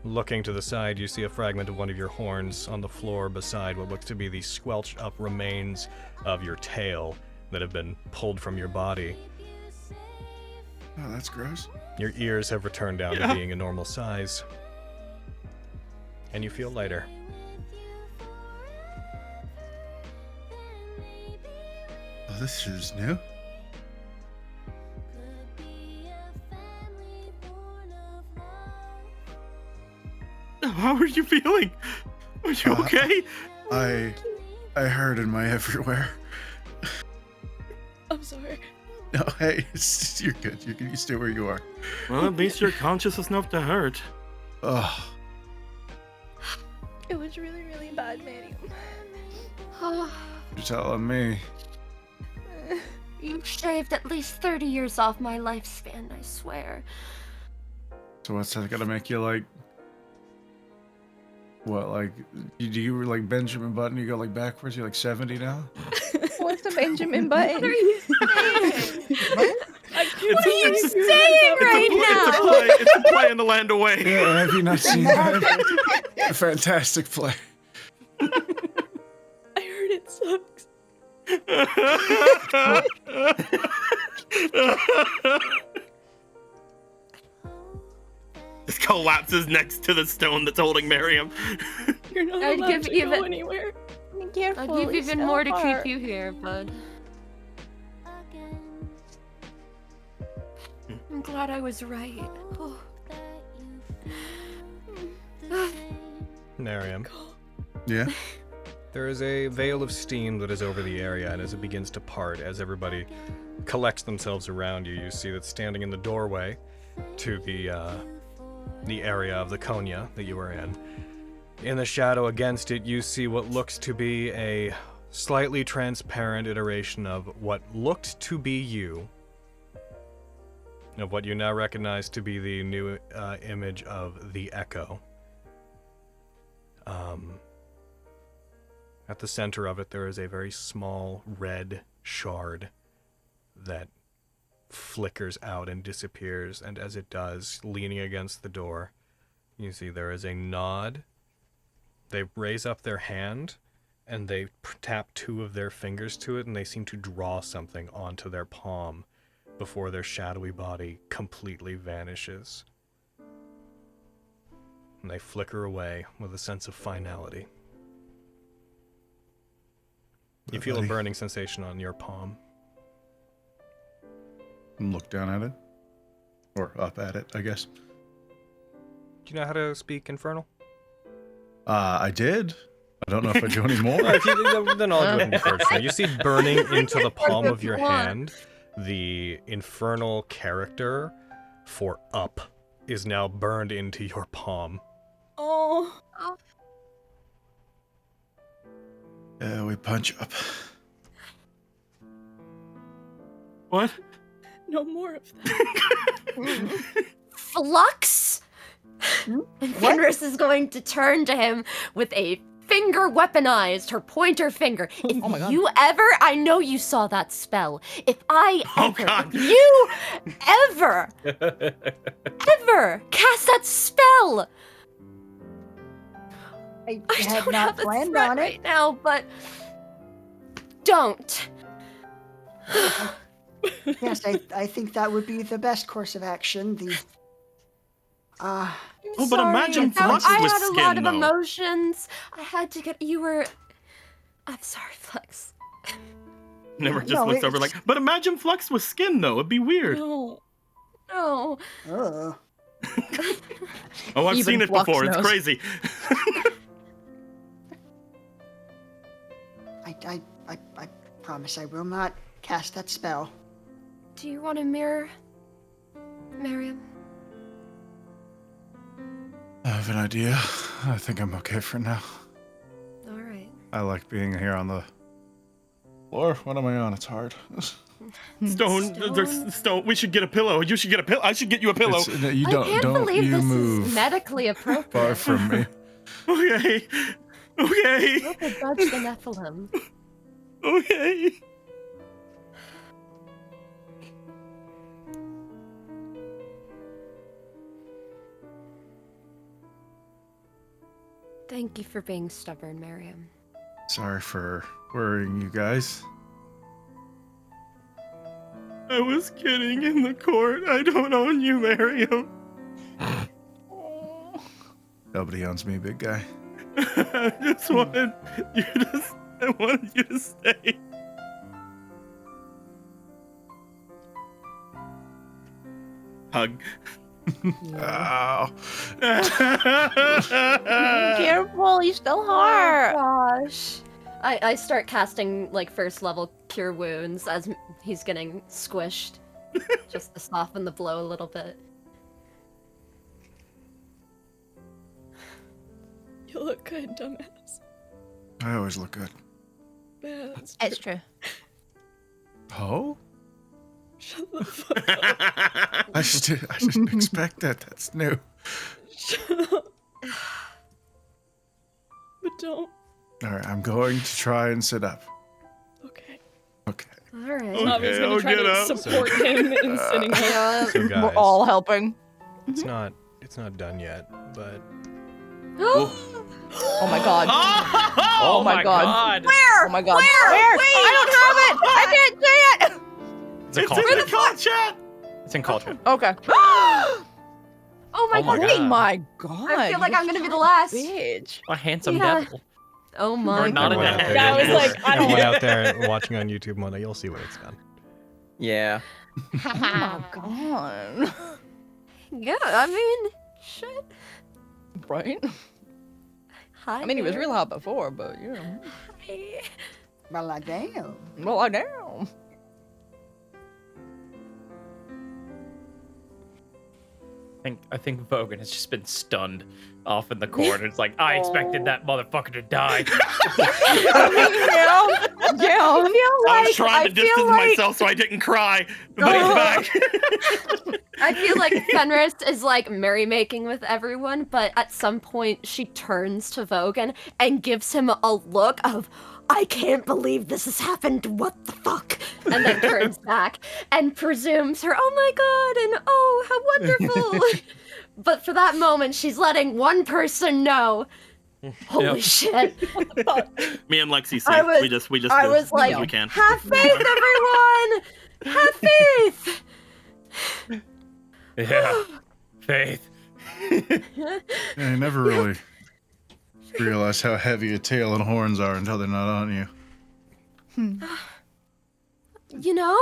Looking to the side, you see a fragment of one of your horns on the floor beside what looks to be the squelched up remains of your tail that have been pulled from your body. Oh, that's gross. Your ears have returned down to being a normal size. And you feel lighter. Oh, this is new. How are you feeling? Are you okay? I hurt in my everywhere. I'm sorry. No, hey, you're good. You stay where you are. Well, at least you're conscious enough to hurt. Oh, It was really, really bad, Miriam. you're telling me. You've shaved at least 30 years off my lifespan, I swear. So what's that gonna make you like? What, like, do you were like Benjamin Button? You go like backwards? You're like 70 now? What's the Benjamin Button? What are you saying? What are you saying right now? It's a play in the land away. Yeah, have you not seen that? A fantastic play. I heard it sucks. Just collapses next to the stone that's holding Miriam. You're not I'd allowed give to even- go anywhere. Careful. I'd give it's even so more to hard. keep you here, bud. I'm glad I was right. Oh. Miriam, Yeah. there is a veil of steam that is over the area, and as it begins to part, as everybody collects themselves around you, you see that standing in the doorway to the area of the Konya that you are in the shadow against it, you see what looks to be a slightly transparent iteration of what looked to be you, of what you now recognize to be the new image of the Echo. At the center of it, there is a very small red shard that flickers out and disappears, and as it does, leaning against the door, you see there is a nod. They raise up their hand, and they tap 2 of their fingers to it, and they seem to draw something onto their palm before their shadowy body completely vanishes. And they flicker away with a sense of finality. You feel a burning sensation on your palm. And look down at it. Or up at it, I guess. Do you know how to speak Infernal? I did. I don't know if I do anymore. Well, if you, then I'll do it in first. So you see burning into the palm of your hand, the infernal character for up is now burned into your palm. Oh. Yeah, we punch up. What? No more of that. Flux? And Fenris is going to turn to him with a finger weaponized, her pointer finger. If Oh my God. you ever, I know you saw that spell. If I Oh ever, God. if you ever cast that spell, I I had don't not have a planned threat on it. right now, but don't. Yes, I think that would be the best course of action. Oh, but imagine That- Flux I with had a lot skin, of though. emotions. I had to get. You were. I'm sorry, Flux. Never just No, looks over it's- like, but imagine Flux with skin, though. It'd be weird. No. No. Oh. Oh, I've Even seen it Flux before. It's knows. crazy. I promise I will not cast that spell. Do you want a mirror, Miriam? I have an idea. I think I'm okay for now. All right. I like being here on the floor. What am I on? It's hard. Stone, there's stone. We should get a pillow. You should get a pillow. I should get you a pillow. You I can't don't believe you this move is medically appropriate. far from me. Okay. Okay. Look at Judge the Nephilim. Okay. Thank you for being stubborn, Miriam. Sorry for worrying you guys. I was kidding in the court. I don't own you, Miriam. Nobody owns me, big guy. I just wanted you to. I wanted you to stay. Hug. Ow. Careful, you still hurt. Gosh. I start casting like first level cure wounds as he's getting squished, just to soften the blow a little bit. You look good, dumbass. I always look good. Yeah, that's It's true. Oh? Shut the fuck up. I didn't expect that. That's new. Shut up. But don't. Alright, I'm going to try and sit up. Okay. Okay. All right. Okay, Navi's gonna I'll try get to up. support him in sitting up. So guys, We're all helping. it's not done yet, but Oh my god. Oh, my God. Where? Oh my god. Where? Wait! I don't have it! I can't see it! It's a It's call in chat. the call chat. It's in call chat. Okay. Oh my Oh my god. God. Oh my god. I feel like you I'm gonna be the last. Bitch. A handsome Yeah. devil. Oh my Or not god. in a head. That was like, I Everyone don't out there watching on YouTube Monday, you'll see when it's done. Yeah. Oh my god. Yeah, I mean, shit. Right? Hi. I mean, he was there. real hot before, but you know. Hi. Well, like, damn. Well, I know. I think Vogan has just been stunned off in the corner. It's like, I expected that motherfucker to die. Yeah. I was trying to distance myself so I didn't cry, but he's back. I feel like Fenris is like merrymaking with everyone, but at some point she turns to Vogan and gives him a look of, I can't believe this has happened, what the fuck? And then turns back and presumes her, oh my god, and oh, how wonderful. But for that moment, she's letting one person know. Holy shit. Me and Lexi I was- we just I do was as like, we can. have faith, everyone! Have faith! Yeah. Faith. I never really realize how heavy a tail and horns are until they're not on you. You know,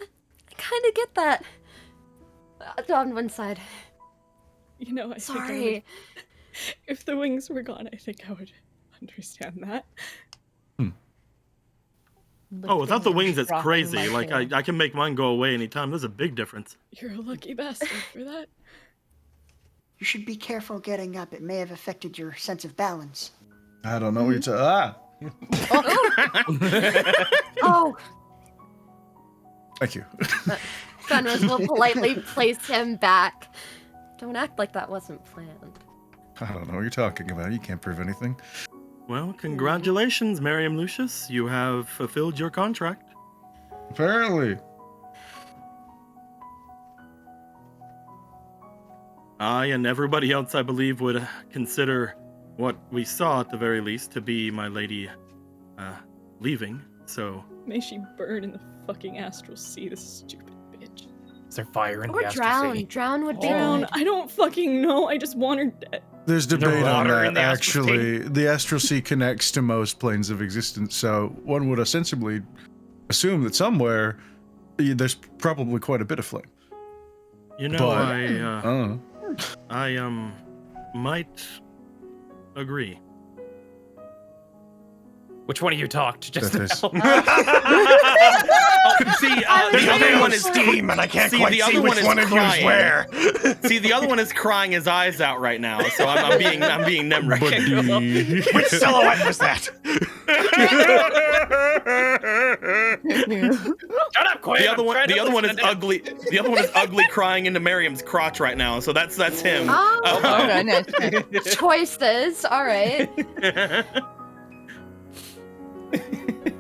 I kind of get that. On one side. You know, I think I Sorry. would, if the wings were gone, I think I would understand that. Oh, without the wings, it's Rocking crazy. my Like, tail. I can make mine go away anytime. There's a big difference. You're a lucky bastard for that. You should be careful getting up. It may have affected your sense of balance. I don't know what you're Oh, Thank you. Fenris will politely place him back. Don't act like that wasn't planned. I don't know what you're talking about. You can't prove anything. Well, congratulations, Miriam Lucius. You have fulfilled your contract. Apparently. I and everybody else, I believe, would consider what we saw, at the very least, to be my lady leaving. So, May she burn in the fucking astral sea, this stupid bitch. Is there fire in Or the Astral drown. Sea? Drown would be Drown. good. I don't fucking know. I just want her dead. There's debate on water in that, the Astral Sea. actually. The Astral Sea connects to most planes of existence, so one would ostensibly assume that somewhere there's probably quite a bit of flame. you know, But- I might agree. Which one of you talked just That is- now? See, the other one is steam, and I can't see, quite the see other which one is one of you is crying. where. See, the other one is crying his eyes out right now, so I'm being Nemric. Buddy. Which silhouette was that? Shut up, Quinn. The other I'm one, trying to the other one is listen to ugly. The other one is ugly, crying into Miriam's crotch right now. So that's him. Oh, Okay, nice. choices. All right.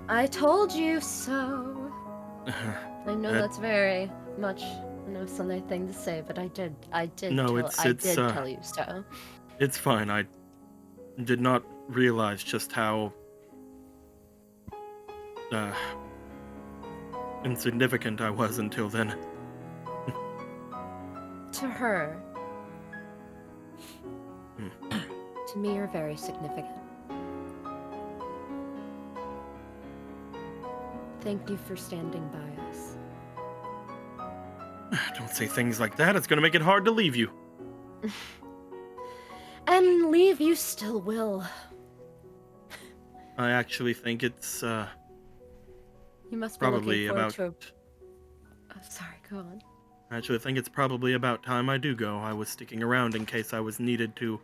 I told you so. I know that's very much a silly thing to say, but I did No, tell you so. It's fine. I did not realize just how insignificant I was until then. To her. To me, you're very significant. Thank you for standing by us. Don't say things like that. It's gonna make it hard to leave you. And leave you still will. I actually think it's You must be probably looking forward about. to a... Oh, sorry, go on. I actually think it's probably about time I do go. I was sticking around in case I was needed to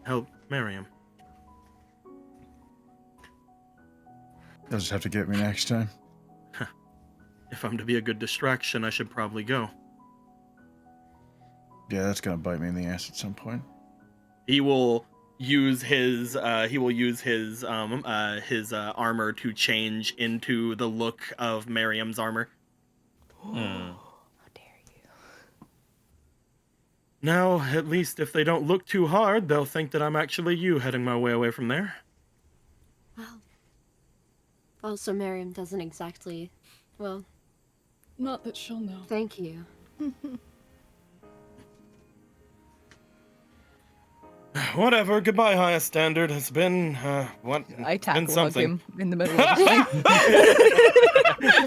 help Miriam. You'll just have to get me next time. If I'm to be a good distraction, I should probably go. Yeah, that's gonna bite me in the ass at some point. He will use his armor to change into the look of Miriam's armor. How dare you? Now, at least if they don't look too hard, they'll think that I'm actually you heading my way away from there. Well, also Miriam doesn't exactly... Well, Not that she'll know. thank you. Whatever. Goodbye, highest standard. It's been what? I Been tackle hug something. him in the middle of the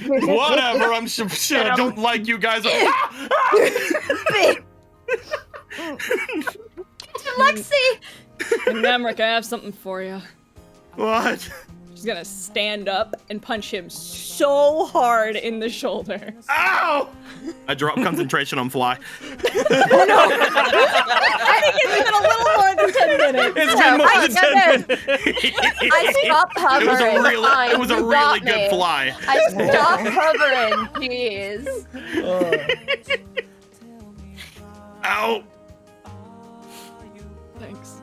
thing. Whatever. I'm sure I don't like you guys. Lexi! Nemric, I have something for you. What? She's gonna stand up and punch him so hard in the shoulder. Ow! I drop concentration on fly. I think it's been a little more than 10 minutes. It's been more than 10 minutes. I stopped hovering. It was a really good fly. I stopped hovering. Jeez. Ow! Thanks.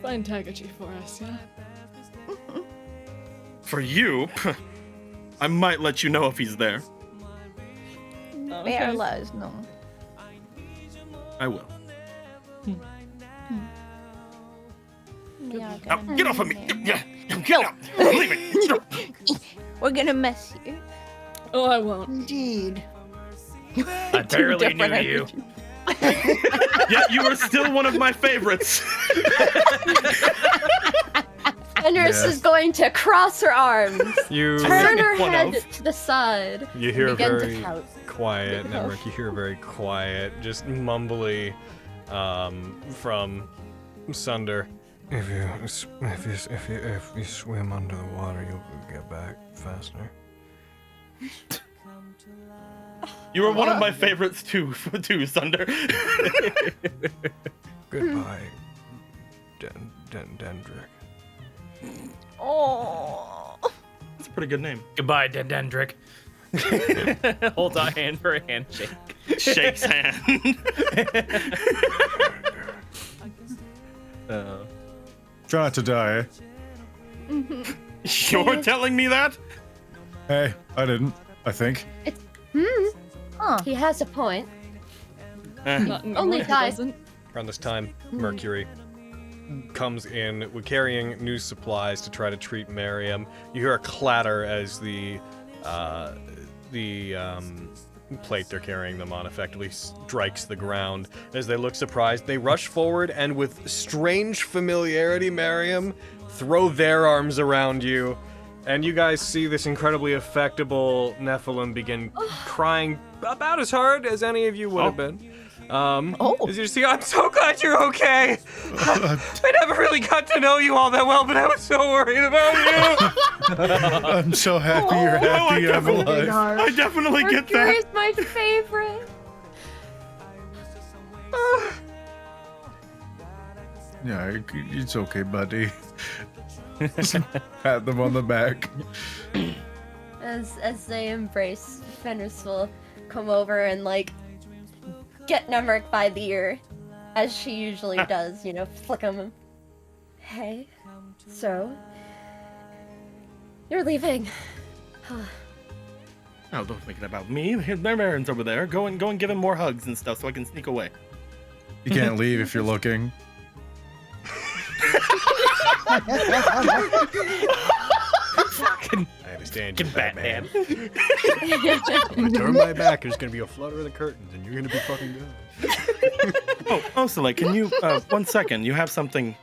Find Tagachi for us, yeah? For you, I might let you know if he's there. Bear lies, no. I will. Yeah, Ow, get off of me! Get out! I'm leaving! We're gonna mess you. Oh, I won't. Indeed. I barely knew different you. Yet you are still one of my favorites. Fenris is going to cross her arms, You turn her One head of. to the side, you hear begin to very pout. quiet, Nemric. You hear very quiet, just mumbly, from Sunder. If you swim under the water, you'll get back faster. You were one of my favorites too, Sunder. Goodbye, Dendrick. Oh. That's a pretty good name. Goodbye, Dendrick. Hold our hand for a handshake. Shakes hand. Try not to die, eh? You're telling me that? Hey, I didn't, I think. He has a point. Not anymore, Only he die. doesn't. Around this time, Mercury comes in with carrying new supplies to try to treat Miriam. You hear a clatter as the plate they're carrying them on effectively strikes the ground. As they look surprised, they rush forward and with strange familiarity, Miriam, throw their arms around you. And you guys see this incredibly affectable Nephilim begin crying about as hard as any of you would have been. As you see, I'm so glad you're okay. I never really got to know you all that well, but I was so worried about you. I'm so happy you're happy I'm alive. I definitely get that. Mercury's my favorite. Yeah, it's okay, buddy. Just pat them on the back. As they embrace, Fenris will come over and like get Nemric by the ear, as she usually does, you know, flick him. Hey, so you're leaving. Oh, don't make it about me. Their errands over there. Go and give him more hugs and stuff so I can sneak away. You can't leave if you're looking. I understand you, Batman. I turn my back, there's gonna be a flutter of the curtains, and you're gonna be fucking good. Oh, Soleil, can you 1 second? You have something.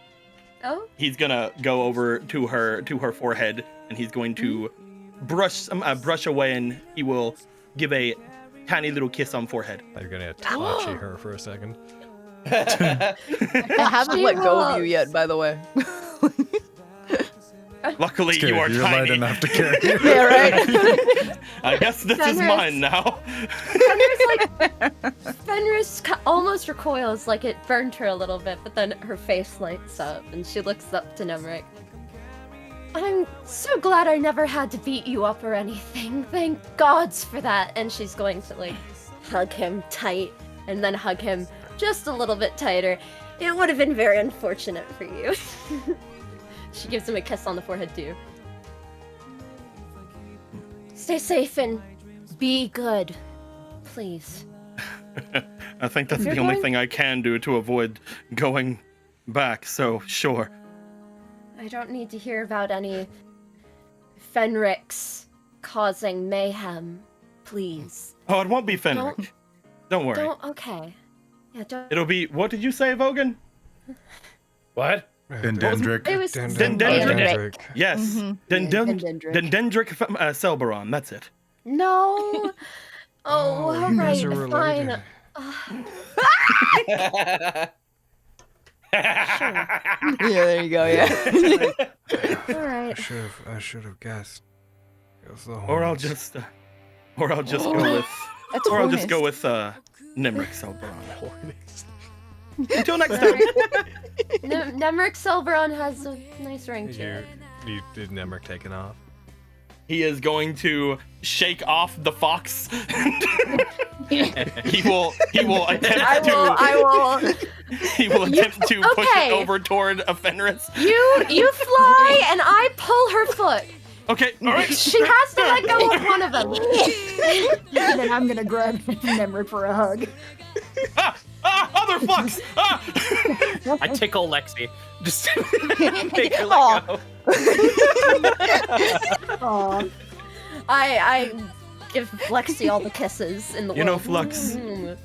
Oh, He's gonna go over to her forehead, and he's going to brush away, and he will give a tiny little kiss on forehead. I thought you were gonna Tachi her for a second. I haven't let go of you yet, by the way. Luckily, It's good, you are you're tiny. light enough to carry it. Yeah, right? I guess this is Fenris. mine now. Fenris almost recoils, like it burned her a little bit, but then her face lights up, and she looks up to Nemric. I'm so glad I never had to beat you up or anything. Thank gods for that. And she's going to like hug him tight, and then hug him just a little bit tighter. It would have been very unfortunate for you. She gives him a kiss on the forehead too. Stay safe and be good, please. I think that's You're the only going- thing I can do to avoid going back, so sure. I don't need to hear about any Fenrix causing mayhem, please. Oh, it won't be Fenric. Don't worry. Okay. Yeah, don't... It'll be, what did you say, Vogan? What? Dendrick. It was Dendrick. Yes. Dendrick. Dendrick Selberon, that's it. No. Oh, all you guys right, are fine. related. Yeah, there you go. Yeah. All right. I should have guessed. It was the Or I'll horns. just go with That's or I'll just go honest. with Nimric Selberon. Until next time. Nemric Silveron has a nice ring to it. Did Nemric taken off? He is going to shake off the fox. he will attempt he will attempt to push okay. it over toward a Fenris. You fly and I pull her foot. Okay, all right. She has to let go of one of them. And then I'm gonna grab Nemric for a hug. Other fox! Ah! I tickle Lexi. Just make her Aw. let go. Aw. I give Lexi all the kisses in the world. You know, Flux.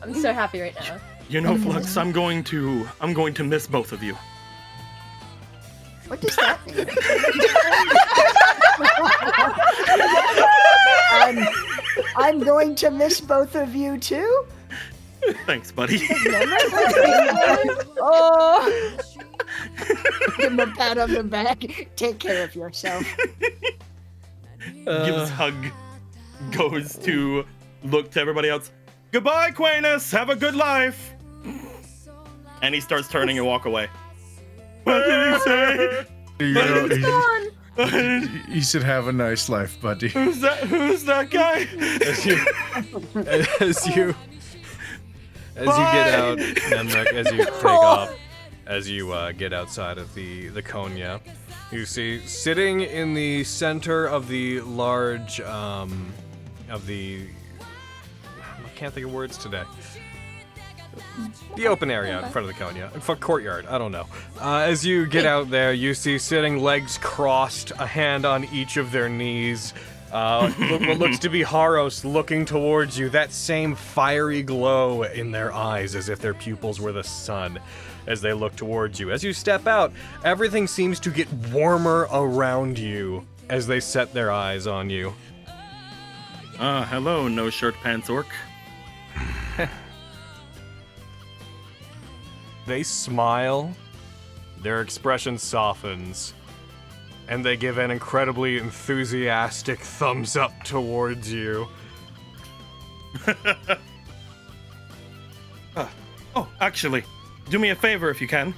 I'm so happy right now. You know, Flux, I'm going to miss both of you. What does that mean? I'm going to miss both of you too. Thanks, buddy. Oh. Give him a pat on the back. Take care of yourself. Gives hug. Goes to look to everybody else. Goodbye, Quainus. Have a good life. And he starts turning and walk away. What did he say? You know, Gone. he said, "Have a nice life, buddy." Who's that guy? As you get out, Nemric, as you take off, as you get outside of the Konya, you see sitting in the center of the large I can't think of words today. The open area in front of the Konya, in front courtyard. I don't know. As you get out there, you see sitting, legs crossed, a hand on each of their knees. What looks to be Haros looking towards you, that same fiery glow in their eyes as if their pupils were the sun as they look towards you. As you step out, everything seems to get warmer around you as they set their eyes on you. Hello, no shirt pants orc. They smile, their expression softens, and they give an incredibly enthusiastic thumbs up towards you. Oh, actually, do me a favor if you can.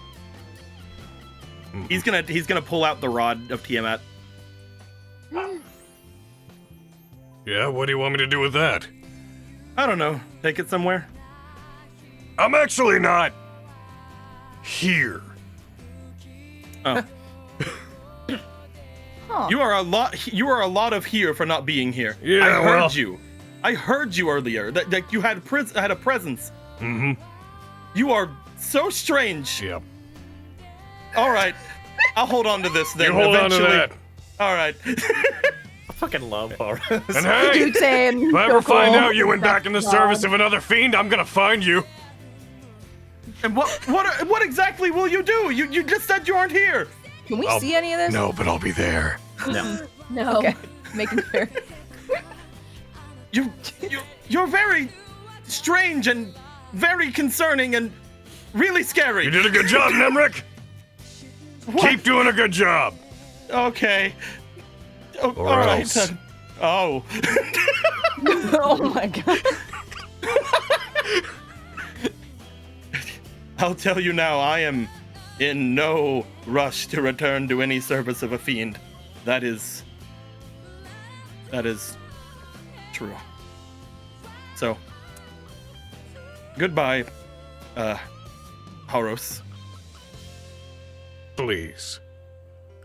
He's gonna pull out the rod of Tiamat. Yeah, what do you want me to do with that? I don't know. Take it somewhere. I'm actually not here. Oh. Huh. You are a lot of here for not being here. Yeah, I heard well. you. I heard you earlier. That you had a presence. Mm-hmm. You are so strange. Yep. All right. I'll hold on to this then. You hold on to eventually. that. All right. I fucking love horror. And hey, Dude saying, if I ever "Go find for it." out you went back in the service of another fiend, I'm gonna find you. And what exactly will you do? You just said you aren't here. Can we see any of this? No, but I'll be there. No. No. Okay, making sure. You're very strange and very concerning and really scary. You did a good job, Nemric. Keep doing a good job. Okay. Oh, Or all right. else. Then. Oh. Oh my god. I'll tell you now, I am in no rush to return to any service of a fiend. That is true. So, goodbye, Haros. Please,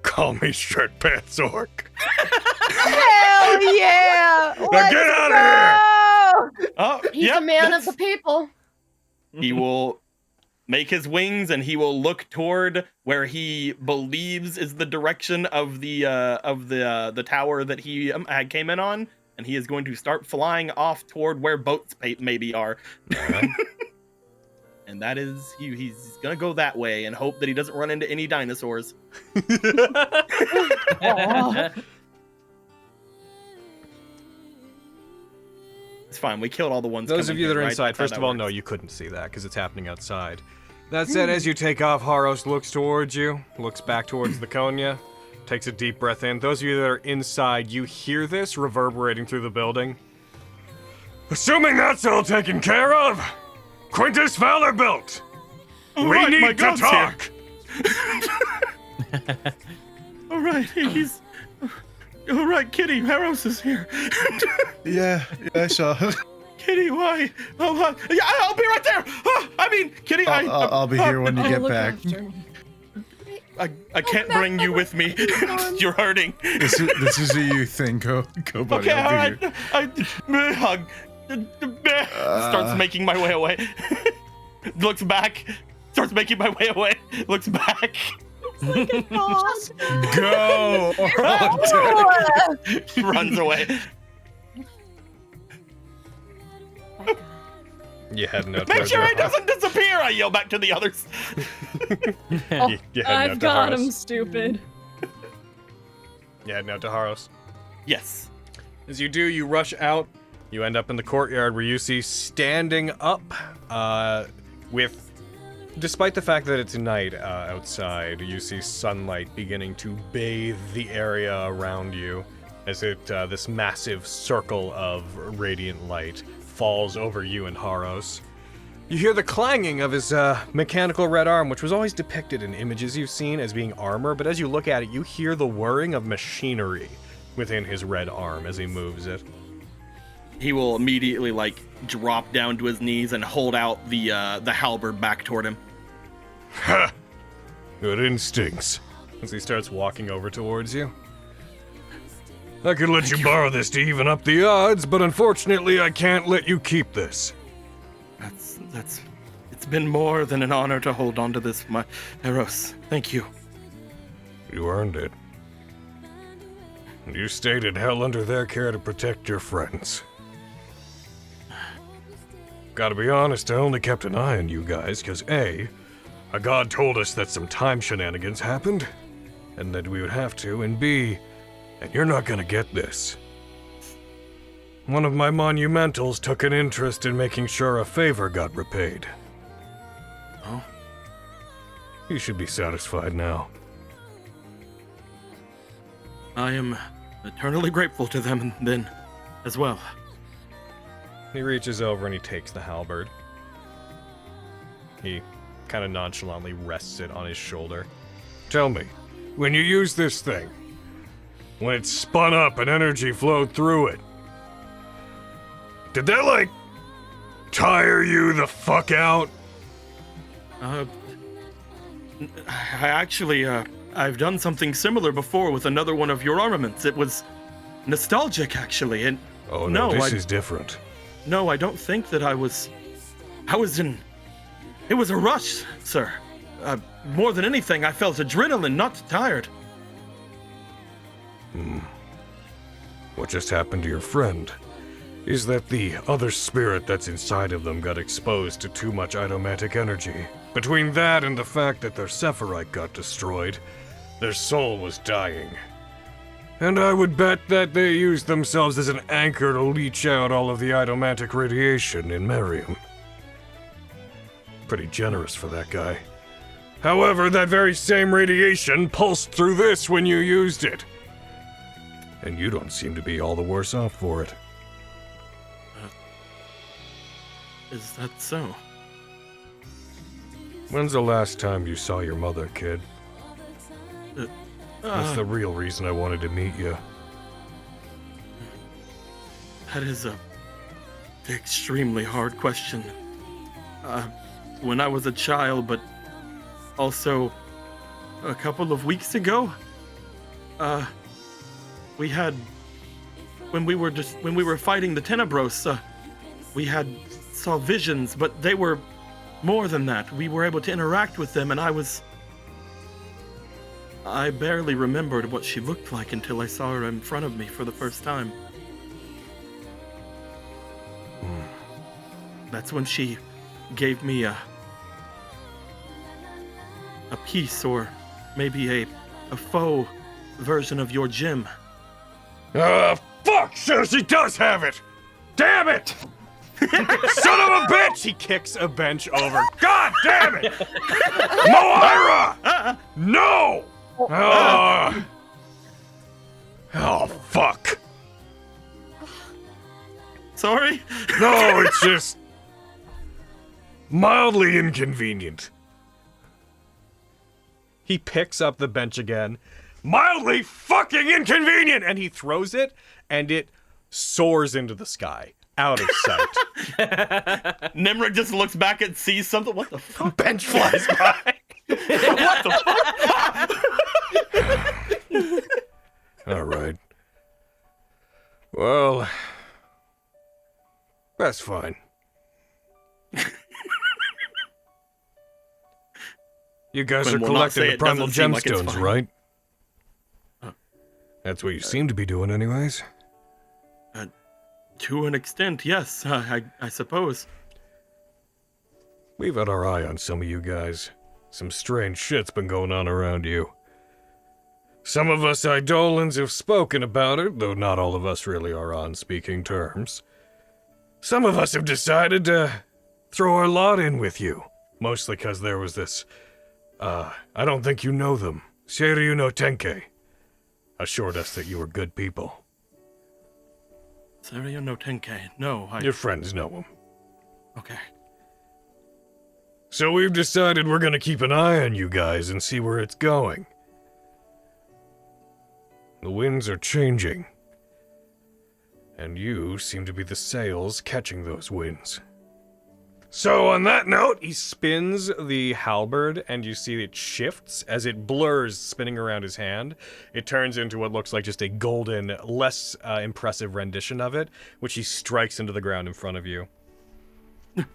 call me Shirt Pants Orc. Hell yeah! Now Let's get out of here! go! Oh, He's yep, a man that's- of the people. He will make his wings and he will look toward where he believes is the direction of the tower that he came in on, and he is going to start flying off toward where boats maybe are. and that is he's gonna go that way and hope that he doesn't run into any dinosaurs. It's fine. We killed all the ones. Those of you that are right? inside, That's how first that of all, works. no, you couldn't see that because it's happening outside. That said, as you take off, Haros looks towards you, looks back towards the Konya, takes a deep breath in. Those of you that are inside, you hear this reverberating through the building. Assuming that's all taken care of, Quintus Vanderbilt, we right, my need to god's talk. All right, he's. All right, Kitty, Haros is here. Yeah, I saw. Kitty, why? Oh, yeah, I'll be right there. Kitty, I'll be here when you I'll get look back. after him. I can't bring you with me. You're hurting. This is a you thing. Go, buddy. Okay, all I'll be right. here. Hug. Starts making my way away. Looks back. Starts making my way away. Looks back. Go! Runs away. You head no Make towards sure your he doesn't disappear! I yell back to the others. You head I've out to got Haros. him, stupid. You head out to Haros. Yes. As you do, you rush out. You end up in the courtyard where you see standing up with... Despite the fact that it's night outside, you see sunlight beginning to bathe the area around you as this massive circle of radiant light falls over you and Haros. You hear the clanging of his mechanical red arm, which was always depicted in images you've seen as being armor, but as you look at it, you hear the whirring of machinery within his red arm as he moves it. He will immediately, drop down to his knees and hold out the halberd back toward him. Ha! Good instincts. As he starts walking over towards you. I could let you borrow this to even up the odds, but unfortunately I can't let you keep this. It's been more than an honor to hold on to this, my Haros. Thank you. You earned it. You stated hell under their care to protect your friends. Gotta be honest, I only kept an eye on you guys, because A god told us that some time shenanigans happened, and that we would have to, and B, and you're not gonna get this. One of my monumentals took an interest in making sure a favor got repaid. Oh? You should be satisfied now. I am eternally grateful to them then, as well. He reaches over and he takes the halberd. He kind of nonchalantly rests it on his shoulder. Tell me, when you use this thing, when it spun up and energy flowed through it, did that, tire you the fuck out? I actually, I've done something similar before with another one of your armaments. It was nostalgic, actually, and... Oh no, this is different. No, I don't think that I was in... It was a rush, sir. More than anything, I felt adrenaline, not tired. What just happened to your friend? Is that the other spirit that's inside of them got exposed to too much idomantic energy? Between that and the fact that their Sephirite got destroyed, their soul was dying. And I would bet that they used themselves as an anchor to leach out all of the idomantic radiation in Merium. Pretty generous for that guy. However, that very same radiation pulsed through this when you used it. And you don't seem to be all the worse off for it. Is that so? When's the last time you saw your mother, kid? That's the real reason I wanted to meet you. That is a extremely hard question. When I was a child, but also a couple of weeks ago, we had, when we were fighting the Tenebros, we saw visions, but they were more than that. We were able to interact with them, and I barely remembered what she looked like until I saw her in front of me for the first time. That's when she gave me a a piece or maybe a faux version of your gym. Fuck! So she does have it! Damn it! Son of a bitch! He kicks a bench over. God damn it! Moira! No! Oh, fuck. Sorry? No, it's just mildly inconvenient. He picks up the bench again. Mildly fucking inconvenient! And he throws it, and it soars into the sky. Out of sight. Nimrod just looks back and sees something. What the fuck? Bench flies by. What the fuck? All right. Well, that's fine. You guys Quinn are will not say collecting the it primal doesn't seem like it's gemstones, fine. right? That's what you seem to be doing anyways. To an extent, yes, I suppose. We've had our eye on some of you guys. Some strange shit's been going on around you. Some of us Eidolans have spoken about it, though not all of us really are on speaking terms. Some of us have decided to throw our lot in with you. Mostly because there was this, I don't think you know them. Seiryu no Tenkei. Assured us that you were good people. Seiryu no Tenkei. No, Your friends know him. Okay. So we've decided we're gonna keep an eye on you guys and see where it's going. The winds are changing. And you seem to be the sails catching those winds. So on that note, he spins the halberd and you see it shifts as it blurs spinning around his hand. It turns into what looks like just a golden, less impressive rendition of it, which he strikes into the ground in front of you. It's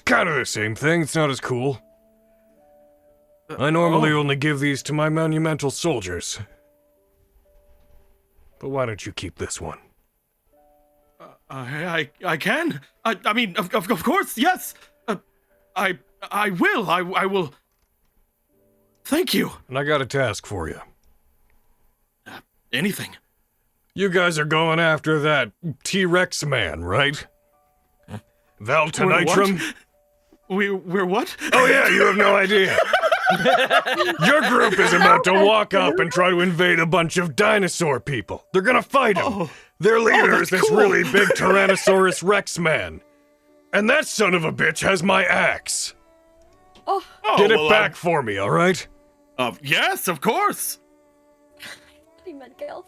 kind of the same thing, it's not as cool. I normally only give these to my monumental soldiers. But why don't you keep this one? I can. I mean, of course, yes. I will. I will. Thank you. And I got a task for you. Anything. You guys are going after that T-Rex man, right? Valtenitrum? We're what? Oh yeah, you have no idea. Your group is about to walk up and try to invade a bunch of dinosaur people. They're gonna fight him. Their leader is this really big Tyrannosaurus Rex man. And that son of a bitch has my axe. Get it back for me, alright? Yes, of course. He meant Galvis.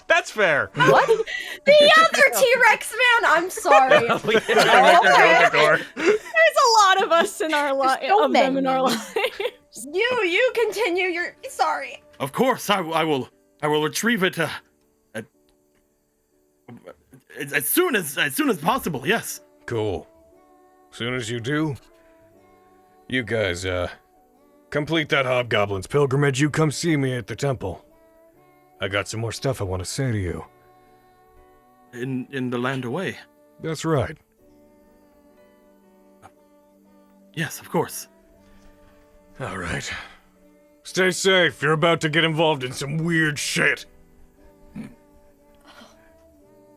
That's fair. What? The other T-Rex man. I'm sorry. There's a lot of us in our lives. so Them in many. our lives. You continue. You're sorry. Of course, I will retrieve it. As soon as possible. Yes. Cool. As soon as you do, you guys, complete that Hobgoblin's pilgrimage, you come see me at the temple. I got some more stuff I want to say to you. In the land away. That's right. Yes, of course. All right. Stay safe. You're about to get involved in some weird shit.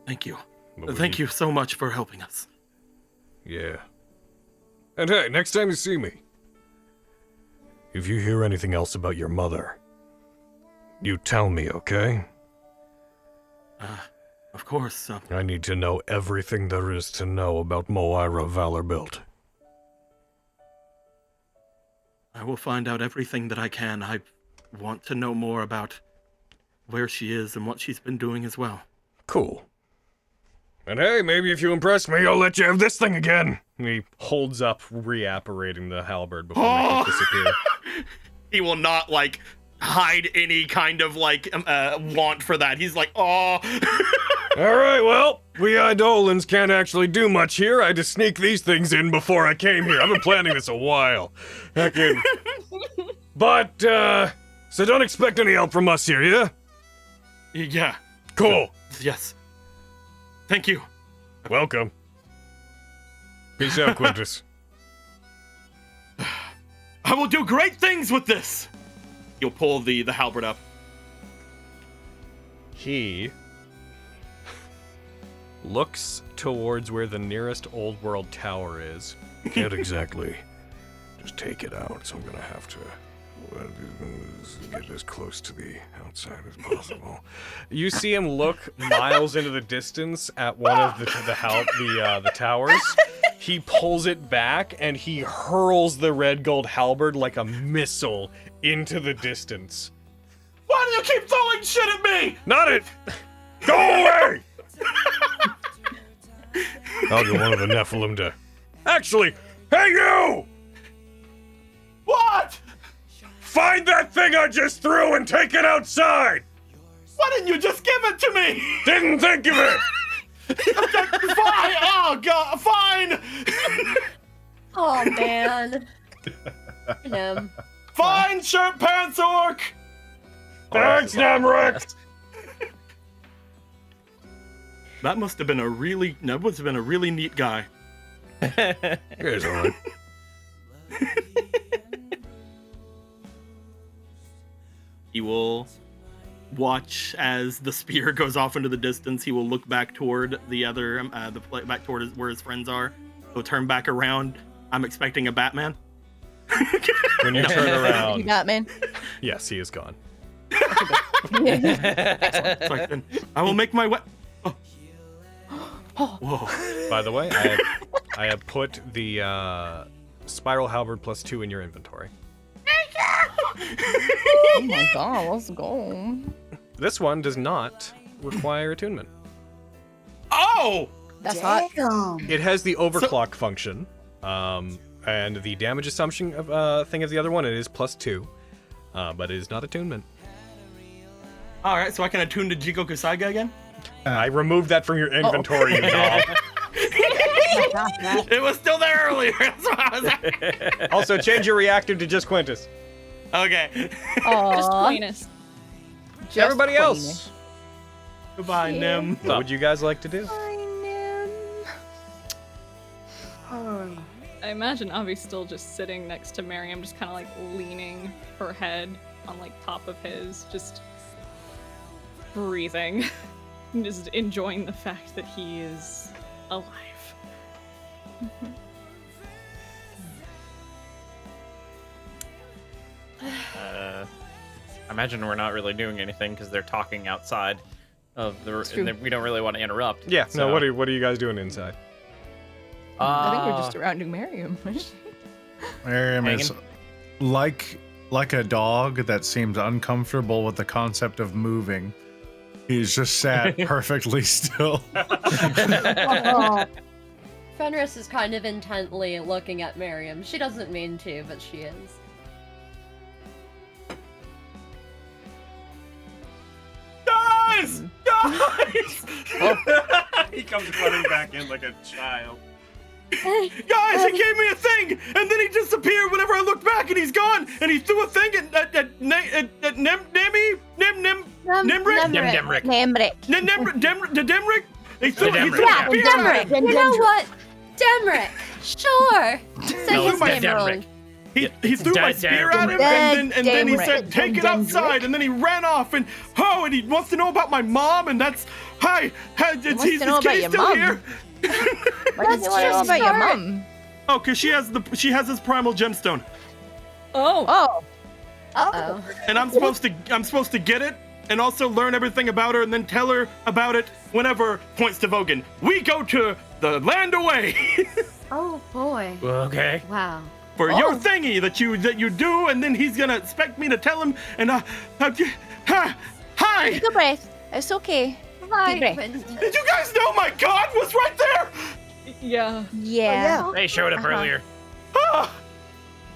Thank you. Thank you so much for helping us. Yeah. And hey, next time you see me, if you hear anything else about your mother, you tell me, okay? Of course. I need to know everything there is to know about Moira Valorbilt. I will find out everything that I can. I want to know more about where she is and what she's been doing as well. Cool. And hey, maybe if you impress me, I'll let you have this thing again. And he holds up, reapparating the halberd before making it disappear. He will not, hide any kind of, want for that. He's like, oh. Alright, well, we Eidolans can't actually do much here. I had to sneak these things in before I came here. I've been planning this a while. Heckin'. But, so don't expect any help from us here, yeah? Yeah. Cool. Yes. Thank you. Welcome. Peace out, Quintus. I will do great things with this. You'll pull the halberd up. He looks towards where the nearest old world tower is. Can't exactly just take it out, so I'm gonna have to get as close to the outside as possible. You see him look miles into the distance at one of the towers. He pulls it back and he hurls the red gold halberd like a missile into the distance. Why do you keep throwing shit at me? Not it! Go away! I'll get one of the Nephilim to... Actually, hey you! What? Find that thing I just threw and take it outside! Why didn't you just give it to me? Didn't think of it! Fine! Oh, God, fine! Oh, man. Him. Fine, shirt pants orc! Thanks, Nemric! That must have been a really neat guy. Here's alright. He will watch as the spear goes off into the distance. He will look back toward the other, back toward where his friends are. He'll turn back around. I'm expecting a Batman. When you turn around... Batman. Yes, he is gone. Excellent. Sorry, then I will make my way. Oh. Whoa. By the way, I have put the Spiral Halberd +2 in your inventory. Oh my god, let's go. This one does not require attunement. Oh! That's hot. It has the overclock function, and the damage assumption of thing of the other one, it is +2, but it is not attunement. All right, so I can attune to Jigoku Saiga again? I removed that from your inventory, you knob. It was still there earlier. That's what I was Also, change your reactive to just Quintus. Okay. Just Quintus. Everybody else. Goodbye, Nim. What would you guys like to do? I imagine Avi's still just sitting next to Miriam, just kind of like leaning her head on like top of his, just breathing, and just enjoying the fact that he is alive. I imagine we're not really doing anything because they're talking outside of the, and we don't really want to interrupt. Yeah. So. No. What are you guys doing inside? I think we're just surrounding Miriam. Miriam is like a dog that seems uncomfortable with the concept of moving. He's just sat perfectly still. Fenris is kind of intently looking at Miriam. She doesn't mean to, but she is. Guys! Guys! He comes running back in like a child. Guys, he gave me a thing, and then he disappeared whenever I looked back, and he's gone, and he threw a thing at Nemric. He threw a spear at him. You know what? Demric. Sure. Say No, his it's name Demric. wrong. He threw my spear at him, and then he said, "Take it outside," and then he ran off, and he wants to know about my mom, and that's he's still here. Why does he want to know about your mom? Oh, cause she has his primal gemstone. Oh. Uh-oh. And I'm supposed to get it and also learn everything about her and then tell her about it whenever, points to Vogan, we go to the land away. Oh boy. Okay. Wow. For your thingy that you do, and then he's gonna expect me to tell him, and hi. Take a breath. It's okay. Hi, Deep breath. Quintus. Did you guys know my god was right there? Yeah. Yeah. They showed up earlier. Ah,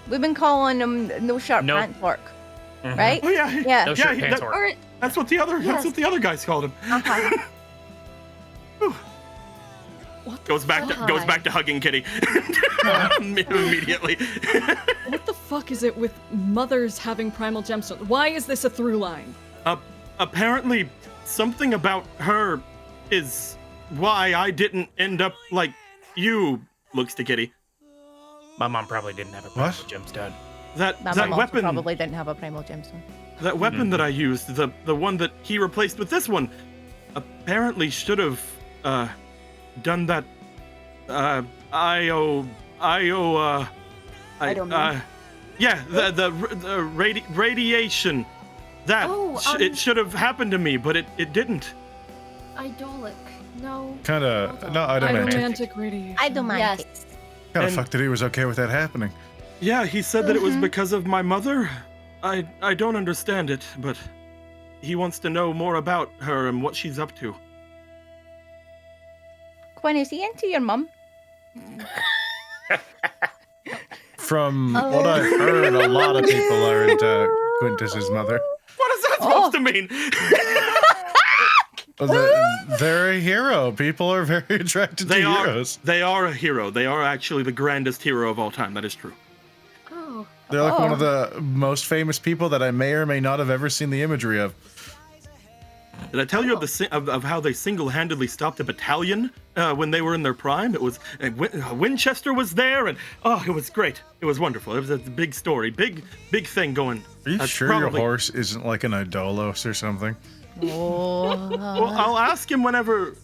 We've been calling him no sharp Nope. pants work. Mhm. Right? oh yeah, Yeah. No shirt pants work. Or, that's what the other guys called him. Goes back to hugging Kitty immediately. What the fuck is it with mothers having primal gemstones? Why is this a through line? Apparently, something about her is why I didn't end up like you looks to Kitty. My mom probably didn't have a What? gemstone. My That mom weapon, probably didn't have a primal gemstone. that weapon that I used, the one that he replaced with this one, apparently should have done that. The radiation. That it should have happened to me, but it didn't. Idolic. No. Kind of, no, Adamantine. Romantic radiation. Yes. Kind of And- fucked that he was okay with that happening. Yeah, he said that it was because of my mother. I don't understand it, but he wants to know more about her and what she's up to. Gwen, is he into your mum? From what I've heard, a lot of people are into Quintus's mother. What is that supposed to mean? They're a hero. People are very attracted to heroes. They are a hero. They are actually the grandest hero of all time. That is true. Oh. They're like one of the most famous people that I may or may not have ever seen the imagery of. Did I tell you of how they single-handedly stopped a battalion when they were in their prime? It was Winchester was there, and it was great. It was wonderful. It was a big story, big thing going. Are you sure your horse isn't like an Idolos or something? Oh. Well, I'll ask him whenever.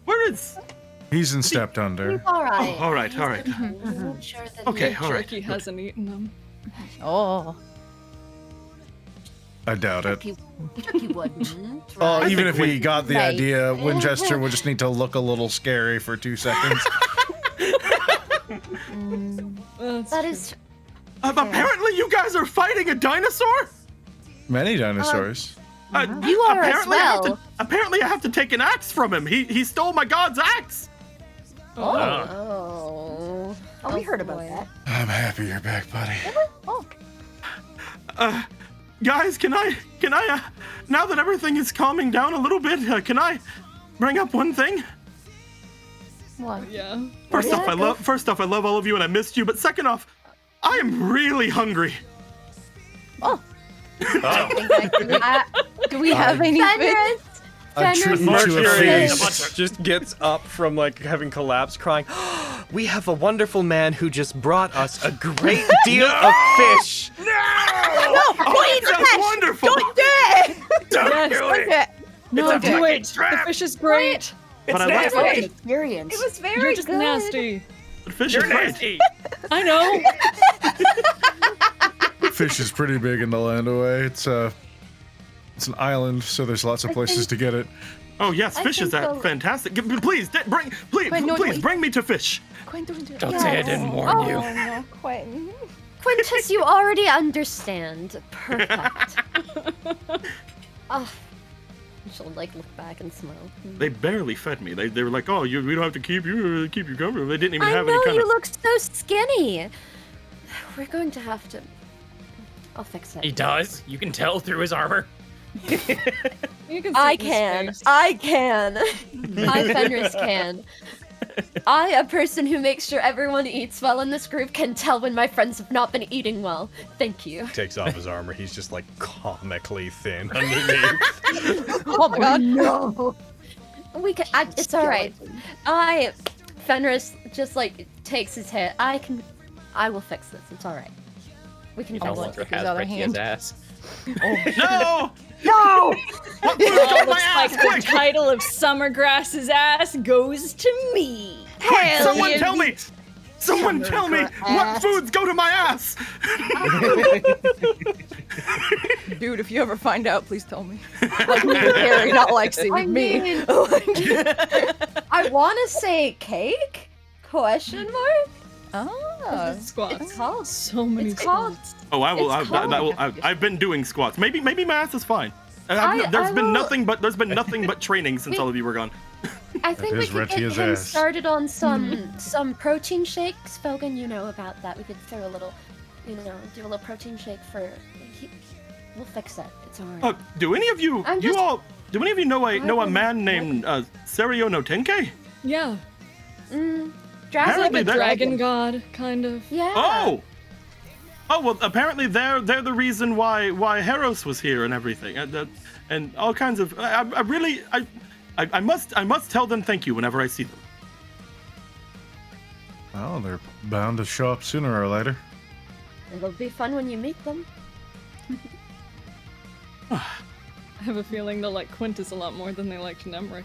Where is? He's in Stepped Under. All right. Oh, all right. Sure that Okay, The all right. jerky hasn't eaten them. Oh. I doubt it. you wouldn't. Oh, right? even if he got the Right. idea, Winchester would just need to look a little scary for 2 seconds. That is. Apparently, you guys are fighting a dinosaur. Many dinosaurs. You are as well. Apparently, I have to take an axe from him. He stole my god's axe. Oh. Oh, we heard about that. I'm happy you're back, buddy. Guys, can I? Now that everything is calming down a little bit, can I bring up one thing? What? Yeah. First off, I love all of you, and I missed you. But second off, I am really hungry. Oh. Do we have any food? I treat you to a Mercury feast. just gets up from like having collapsed, crying. We have a wonderful man who just brought us a great deal of fish. No! Oh, that's wonderful. Don't do it! Yes. Don't do it! No, do it. The fish is great. But I That's like an experience. It was very You're just good. nasty. the fish is great. I know. Fish is pretty big in the land away. It's an island, so there's lots of places to get it. Oh yes, I fish is think that so. fantastic. Please Wait. bring me to fish. Quinn, don't do it. Don't say I didn't warn you. Oh, no, Quinn. Quintus, you already understand. Perfect. Oh. She'll like look back and smile. They barely fed me. They were like, oh, we don't have to keep you comfortable. They didn't even I have know any kind you of. look so skinny. We're going to have to. I'll fix it. He does. You can tell through his armor. You can I see his can. face. I can. I, Fenris, can. I, a person who makes sure everyone eats well in this group, can tell when my friends have not been eating well. Thank you. Takes off his armor. He's just like comically thin underneath. Oh my god. No. We can. It's all right. Fenris just like takes his hit. I will fix this. It's all right. We can He fix no well, it. longer take his has other Ricky's hand. ass. No! No! What food's Oh, got my looks ass? like the Quick! title of Summergrass's ass goes to me. Quick! Someone yeah. tell me! Someone tell me what foods go to my ass! Dude, if you ever find out, please tell me. Like me and Carrie, not like seeing I me. mean- I want to say cake? Question mark? Ah. Squats. It's called. So many It's called. squats. Oh, I will. It's called- I've been doing squats. Maybe math is fine. I There's been will- nothing but training since all of you were gone. I think we is could get Retia's him ass. started on some protein shakes. Fogan, you know about that. We could throw a little, do a little protein shake for. We'll fix it. It's alright. Do any of you I'm you just- all do any of you know a man named Serio no Tenkei? Yeah. Dragon. Apparently A that- dragon god, kind of. Yeah. Oh well, apparently they're the reason why Heros was here and everything, and all kinds of. I must tell them thank you whenever I see them. Oh, they're bound to show up sooner or later. It'll be fun when you meet them. I have a feeling they'll like Quintus a lot more than they liked Nemric.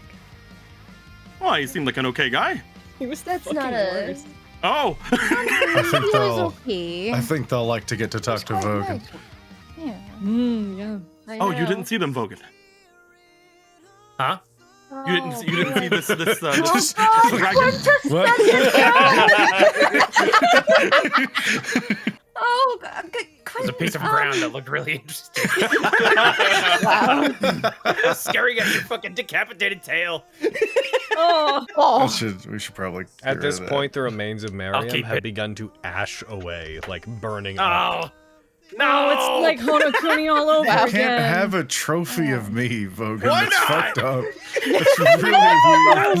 Oh, you seem like an okay guy. He was That's fucking not a. worst. Oh. Okay. I think they'll like to get to talk to Vogan. Yeah. Yeah. I Oh, you know. didn't see them, Vogan. Huh? You didn't see this dragon. What? Oh, There's a piece of ground that looked really interesting. Scary got your fucking decapitated tail. Oh. We should probably At get this rid of point, the remains of Miriam keep have it. begun to ash away, like burning Oh. up. No, it's like Honokuni all over that. again. Can't have a trophy of me, Vogan. Why That's not? fucked up. That's really weird.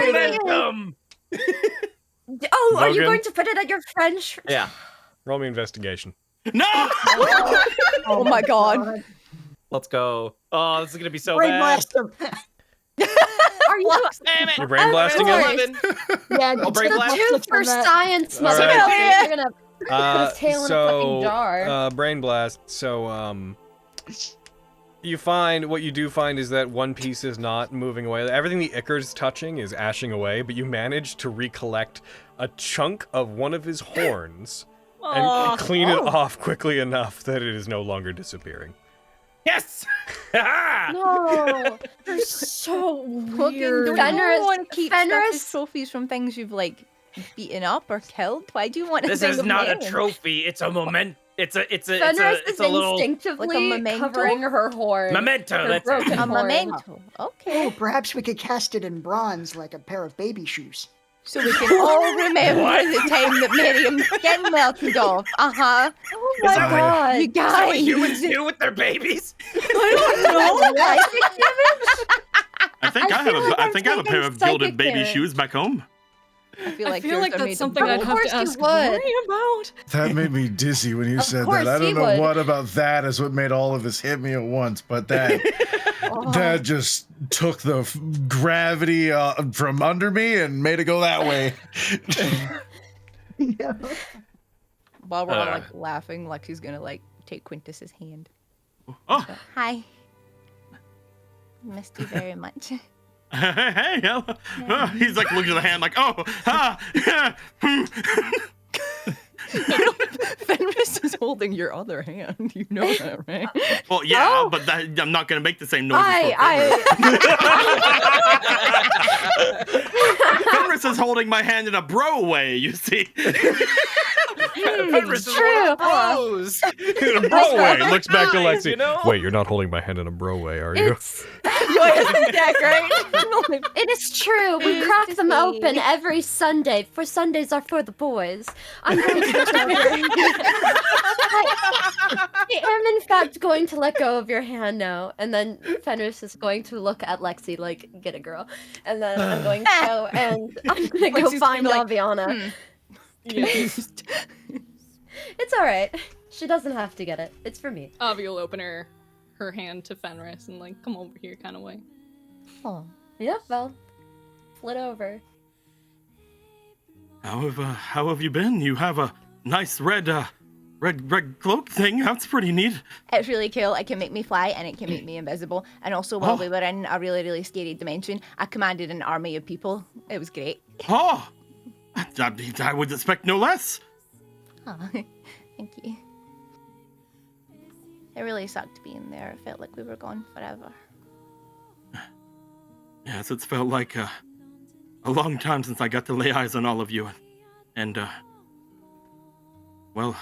Momentum. Oh, are you Logan? going to put it at your French? Yeah. Roll me investigation. No! Oh my god. Let's go. Oh, this is gonna be so Brain bad. blast him. Are you? Damn it. You're brain blasting course. him? Yeah, I'll it's brain the blast. Two for science, All right. motherfucker. You're gonna put his tail in a fucking So, jar. brain blast. So, you find, what you do find is that one piece is not moving away. Everything the Icar's touching is ashing away, but you manage to recollect a chunk of one of his horns and clean it off quickly enough that it is no longer disappearing. Yes. No, you're so Fucking weird. don't Fenris, you want to keep stuff Fenris, as trophies from things you've like beaten up or killed? Why do you want to This think is of not a names? trophy. It's a moment. It's a Fenris is little instinctively like a memento? covering her horn. memento. Her That's broken it. A horn. memento. Okay. Oh, perhaps we could cast it in bronze like a pair of baby shoes. So we can all remember the time that Miriam getting melted off. Uh-huh. Oh my that what- god. You Is that what guys. humans do with their babies? I think I feel like I I'm think I have a pair taking of gilded psychic baby damage. shoes back home. I feel I like, feel yours like are that's made something of I'd gold. have to course you ask would. Rory about. That made me dizzy when you Of said course that. I don't he know would. what about that is what made all of this hit me at once, but that that just took the gravity from under me and made it go that way. While we're all like laughing, Lexi's gonna like take Quintus's hand. Oh, So, hi. Missed you very much. hey, hello. He's like looking at the hand like, oh, Fenris is holding your other hand. You know that, right? Well, yeah, Oh. but I'm not gonna make the same noises. Fenris is holding my hand in a bro way, you see. Fenris is true. one of those. In a bro way. Looks back to Guys, Lexi. you know? Wait, you're not holding my hand in a bro way, are you? It's, right? it is true. We crack them open every Sunday, for Sundays are for the boys. I'm going to I am in fact going to let go of your hand now, and then Fenris is going to look at Lexi like, get it, girl. And then I'm going to go and I'm gonna go Lexi's find gonna be Aviana. Confused. It's alright. She doesn't have to get it. It's for me. Avi will open her hand to Fenris and like come over here kind of way. Oh. Yeah, well, flit over. How have you been? You have a nice red cloak thing. That's pretty neat. It's really cool. It can make me fly and it can make me invisible. And also, while we were in a really, really scary dimension, I commanded an army of people. It was great. Oh, I would expect no less. Oh, thank you. It really sucked being there. It felt like we were gone forever. Yes, it's felt like a long time since I got to lay eyes on all of you. And well,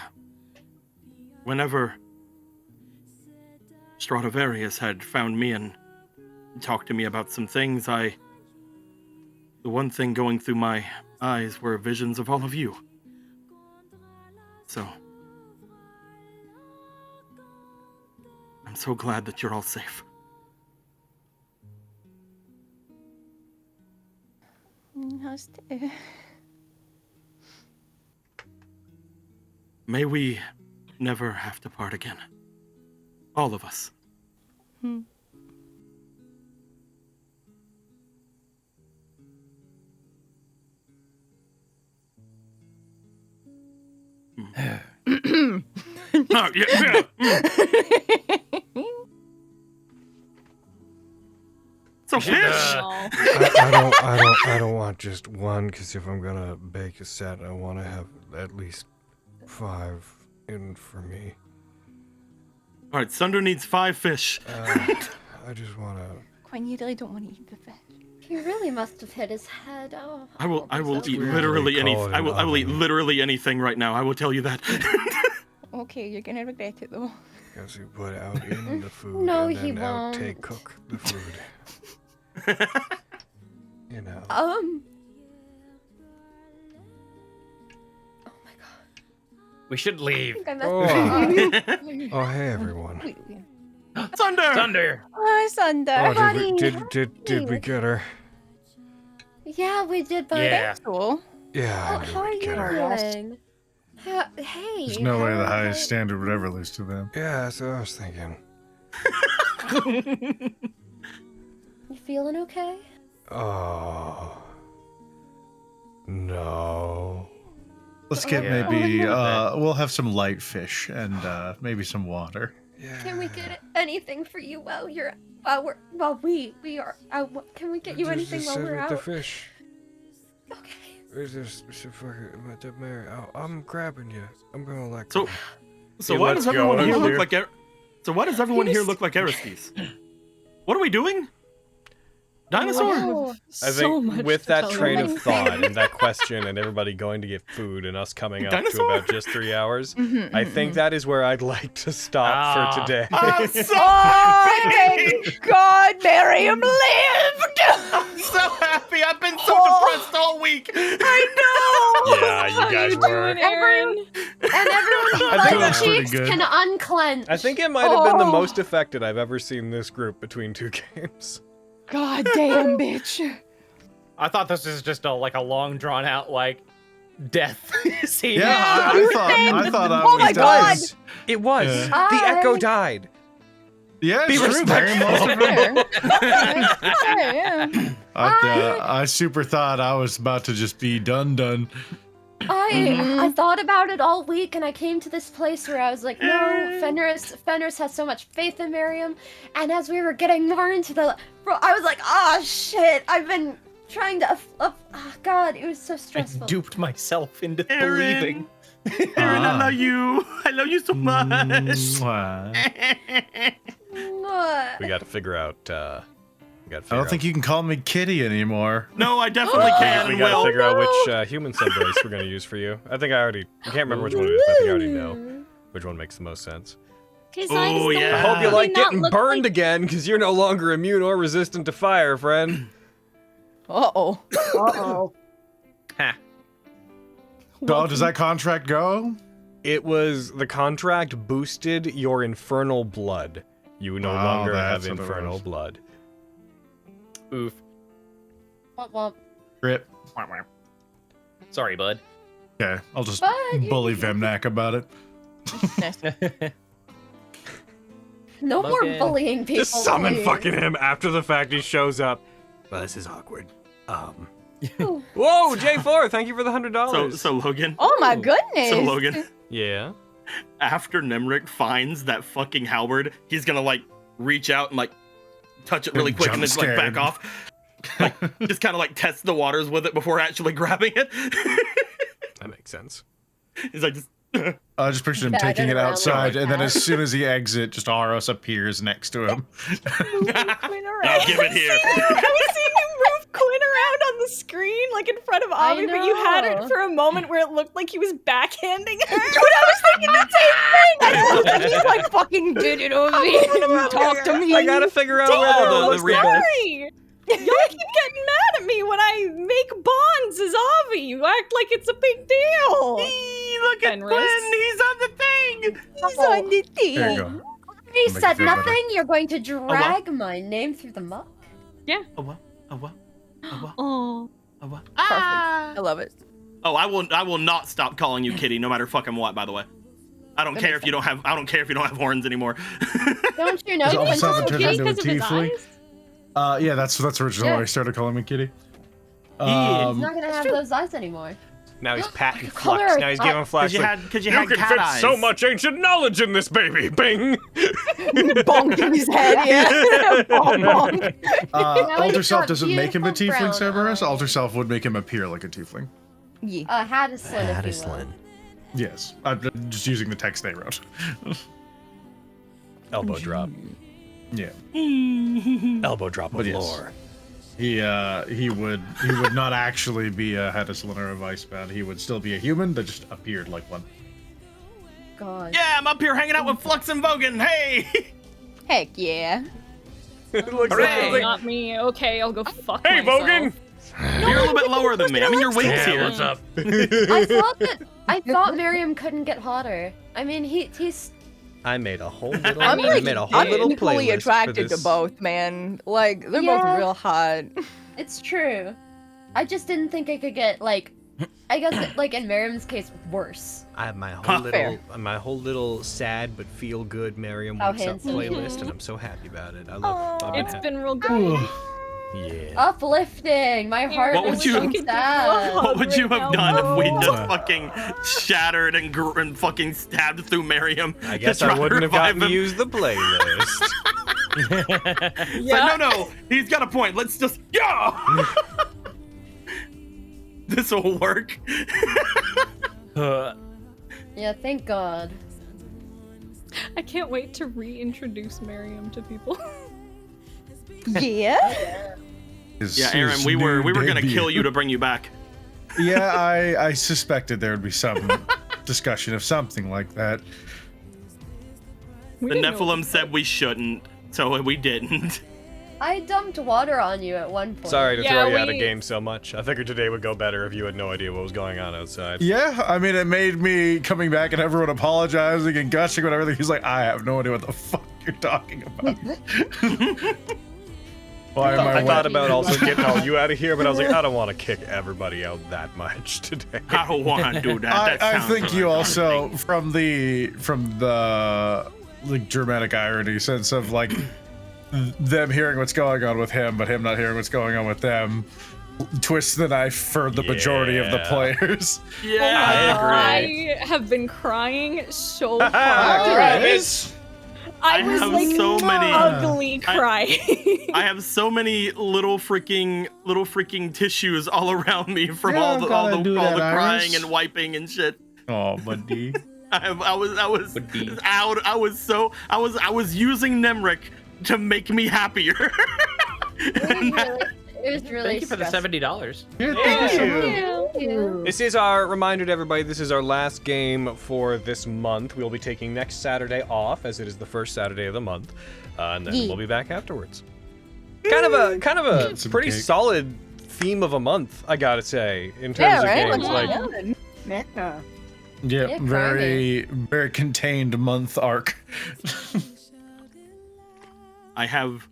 whenever Stradivarius had found me and talked to me about some things, the one thing going through my eyes were visions of all of you. So, I'm so glad that you're all safe. How's the... May we never have to part again. All of us. Oh, yeah. So fish. I don't want just one, because if I'm gonna bake a set, I want to have at least 5 in for me. All right, Sunder needs 5 fish. I just want to. Quinn, you really don't want to eat the fish. He really must have hit his head. Oh, I will eat weird. literally They call anything. it I will eat oven. literally anything right now. I will tell you that. Okay, you're gonna regret it though. Because you put out in the food No, and he then won't. outtake cook the food. You know. Oh my god. We should leave. I think I messed up. Oh, hey everyone. Sunder. Thunder. Oh, Sunder. Oh, buddy, did we get her? Yeah, we did, buddy. Yeah. Cool. Yeah, How are we you get her. doing? Hey. There's no way the how- highest standard would ever lose to them. Yeah, that's what I was thinking. You feeling okay? Oh. No. Let's get Yeah. maybe, we'll have some light fish and maybe some water. Yeah. Can we get anything for you while we are out? Can we get you anything while we're The out? fish. Okay. Is this Mary? I'm grabbing you. I'm gonna like. So Hey, why let's does everyone go, here dear. look like? So why does everyone here look like Aristes? What are we doing? Dinosaur. Oh, I So think much with to that tell train you. of thought and that question and everybody going to get food and us coming up to Dinosaur? about just 3 hours, I think that is where I'd like to stop Ah. for today. I'm so Oh, thank God, Miriam lived! I'm so happy. I've been so depressed all week. Yeah, you guys were. Aaron? and everyone's I think butt that's pretty cheeks good. can unclench. I think it might have been the Oh. most affected I've ever seen this group between 2 games. God damn, bitch. I thought this was just a long drawn out death scene. Yeah, I thought I Oh was my God. done. It was. Yeah. The Echo died. Yeah, Be it's true. Mary must have been. Yeah. I super thought I was about to just be done. I thought about it all week, and I came to this place where I was like, no, Fenris has so much faith in Miriam. And as we were getting more into I was like, oh shit, I've been trying to, oh god, it was so I stressful. duped myself into Aaron. believing. Aaron, I love you. I love you so much. Mwah. We got to figure out. I don't think you can call me Kitty anymore. No, I definitely can. We and got to will. figure out which human sub-race we're going to use for you. I think I can't remember which one it is, but I think I already know which one makes the most sense. Oh, yeah. I hope you like not getting look burned like- again, because you're no longer immune or resistant to fire, friend. Uh-oh. Uh-oh. Ha. Oh, does that contract go? It was the contract boosted your infernal blood. You no Oh, longer have that's what it infernal was. blood. Oof. Womp womp. Rip. Sorry, bud. Okay, I'll just Bud, you- bully Vemnak about it. No more Muggin. bullying people. Just summon please. fucking him after the fact he shows up. Well, this is awkward. Ooh. Whoa, J4, thank you for the $100. So Logan. Oh my goodness. So Logan. Yeah. After Nemric finds that fucking halberd, he's gonna reach out and touch it really quick and then Jump back scared. off. Just kind of test the waters with it before actually grabbing it. That makes sense. He's like, just, I just pictured him Bagging taking it around outside, like and then that. as soon as he exits, just Aros appears next to him. now give it here. I was seeing you move Quinn around on the screen, in front of I Avi, but you had know. it for a moment where it looked like he was backhanding her. Dude, I was thinking the same thing. I looked and he's like, fucking did it over me. Talk to me. I gotta figure out where Oh, the rebate. sorry. Y'all keep getting mad at me when I make bonds as Avi. You act like it's a big deal. Look at Fenris. Quinn. He's on the thing. He's on the thing. There you go. He Make said it feel better. nothing. You're going to drag my name through the muck. A what? A what? A what? Oh. A what? Perfect. I love it. Oh, I will not stop calling you Kitty, no matter fucking what. By the way, I don't care if you don't have. I don't care if you don't have horns anymore. Don't you know? Does all of a Quinn sudden told turn Kitty into a because of his tiefling? eyes? Yeah, that's originally Yeah. why I started calling me Kitty. He's not gonna have those eyes anymore. Now he's patting color Flux. I Now he's thought- giving Flux. Because you You had can cat fit eyes. so much ancient knowledge in this baby. Bing. Bonking his head, yeah. Bonk, bonk. Now he's Alter Self got doesn't make him a beautiful tiefling, brown Cerberus. eyes. Alter Self would make him appear like a tiefling. Yeah. Haddislin, if you will. Yes, I'm just using the text they wrote. Elbow drop. Yeah, Elbow drop of but yes, lore. he would not actually be a Haddislin or a Vicebound. He would still be a human that just appeared like one. God. Yeah, I'm up here hanging out with Flux and Vogan. Hey! Heck yeah. It looks Okay, like not me. Okay, I'll go fuck Hey, myself. Vogan! You're a little bit lower than me. I mean, your weight's here. What's up? I thought Miriam couldn't get hotter. I mean, he's. I made a whole little. I'm I made a whole little technically playlist attracted for to this. both, man. Like, they're Yeah. both real hot. It's true. I just didn't think I could get like. I guess like in Miriam's case, worse. I have my whole Fair. little sad but feel good Merriam How Wakes Up handsome. playlist, and I'm so happy about it. I love it. It's been real good. Yeah. Uplifting. My heart What is would so you- sad. What would you have done if we Oh. just fucking shattered and fucking stabbed through Miriam? I to guess try I to wouldn't have revive gotten to him? use the playlist. It's like, no, he's got a point. Let's just yeah. This will work. Yeah, thank God. I can't wait to reintroduce Miriam to people. Yeah? Yeah, Aaron, we were gonna debut. kill you to bring you back. Yeah, I suspected there would be some discussion of something like that. We The didn't know Nephilim said we shouldn't, so we didn't. I dumped water on you at one point. Sorry to Yeah, throw you out of we- game so much. I figured today would go better if you had no idea what was going on outside. Yeah, I mean, it made me coming back and everyone apologizing and gushing and everything. He's like, I have no idea what the fuck you're talking about. Why am I I thought wet? about also getting all you out of here, but I was like, I don't want to kick everybody out that much today. I don't want to do that. That I sounds think like you a also thing. from the like dramatic irony sense of like them hearing what's going on with him, but him not hearing what's going on with them. Twist the knife for the majority of the Yeah. players. Yeah, I have been crying so hard. Alright. I I was have like so many- ugly crying. I have so many little freaking tissues all around me from Yeah, all the gotta do that, crying Iris. and wiping and shit. Oh, buddy. I was out. I was using Nemric to make me happier. It was really Thank you for the stressful. $70. Yeah, thank you so much. Thank you. This is our reminder to everybody. This is our last game for this month. We'll be taking next Saturday off, as it is the first Saturday of the month, and then we'll be back afterwards. Kind of a Some pretty cake. solid theme of a month, I gotta say, in terms Yeah, of right? games. Like, Yeah. Yeah, Yeah, very contained month arc. I have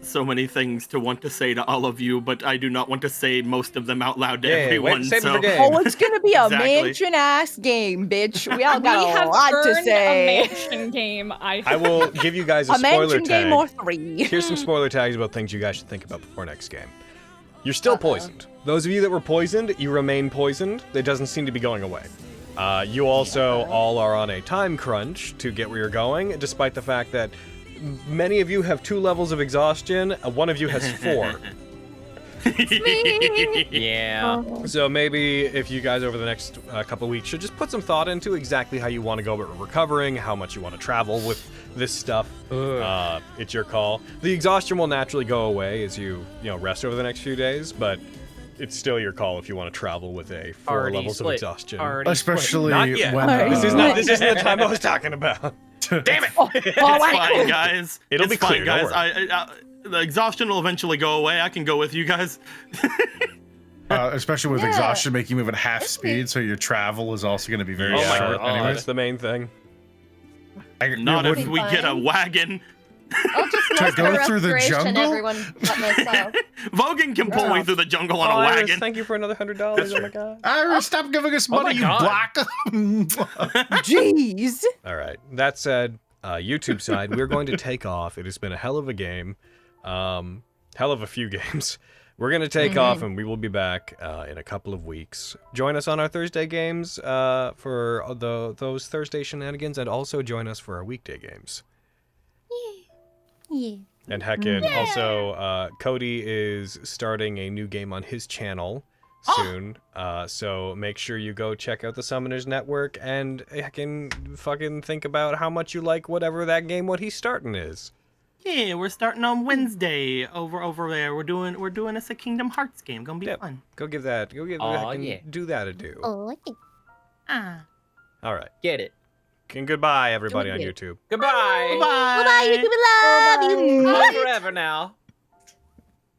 so many things to want to say to all of you, but I do not want to say most of them out loud to Yeah, everyone. wait, save it so for game. Oh, it's gonna be a Exactly. mansion ass game, bitch. We all We got a have lot to earned a say. mansion game. I will give you guys a A spoiler mansion tag. game or three. Here's some spoiler tags about things you guys should think about before next game. You're still poisoned. Those of you that were poisoned, you remain poisoned. It doesn't seem to be going away. You also all are on a time crunch to get where you're going, despite the fact that many of you have 2 levels of exhaustion, one of you has 4. Yeah. So maybe if you guys over the next couple weeks should just put some thought into exactly how you want to go about recovering, how much you want to travel with this stuff. It's your call. The exhaustion will naturally go away as you rest over the next few days, but it's still your call if you want to travel with a 4 Already levels of split. exhaustion. Already split. Especially Not yet. when This isn't the time I was talking about. Damn it! It's fine, guys. It'll It's be clear, fine, don't guys. The exhaustion will eventually go away. I can go with you guys. especially with Yeah. exhaustion making you move at half speed, so your travel is also going to be very Yeah, short. Anyways, that's the main thing. Not if be we get a fine. wagon. I'll just To muster go through the restoration, jungle? everyone but myself. Vogan can pull me through the jungle on a Iris, wagon. thank you for another $100. Oh my god. Iris, stop giving us Oh my money, you God. black. Jeez. All right. That said, YouTube side, we're going to take off. It has been a hell of a game, hell of a few games. We're going to take off, and we will be back in a couple of weeks. Join us on our Thursday games for those Thursday shenanigans, and also join us for our weekday games. Yeah. And heckin', also, Cody is starting a new game on his channel soon. So make sure you go check out the Summoners Network and heckin' fucking think about how much you like whatever that game, what he's starting is. Yeah, we're starting on Wednesday over there. We're doing us a Kingdom Hearts game. Gonna be fun. Go give that do that a do. Oh, Ah. All right. Get it. And goodbye, everybody on Don't YouTube. Goodbye. Bye. Bye-bye, YouTube. We love you. Bye forever now.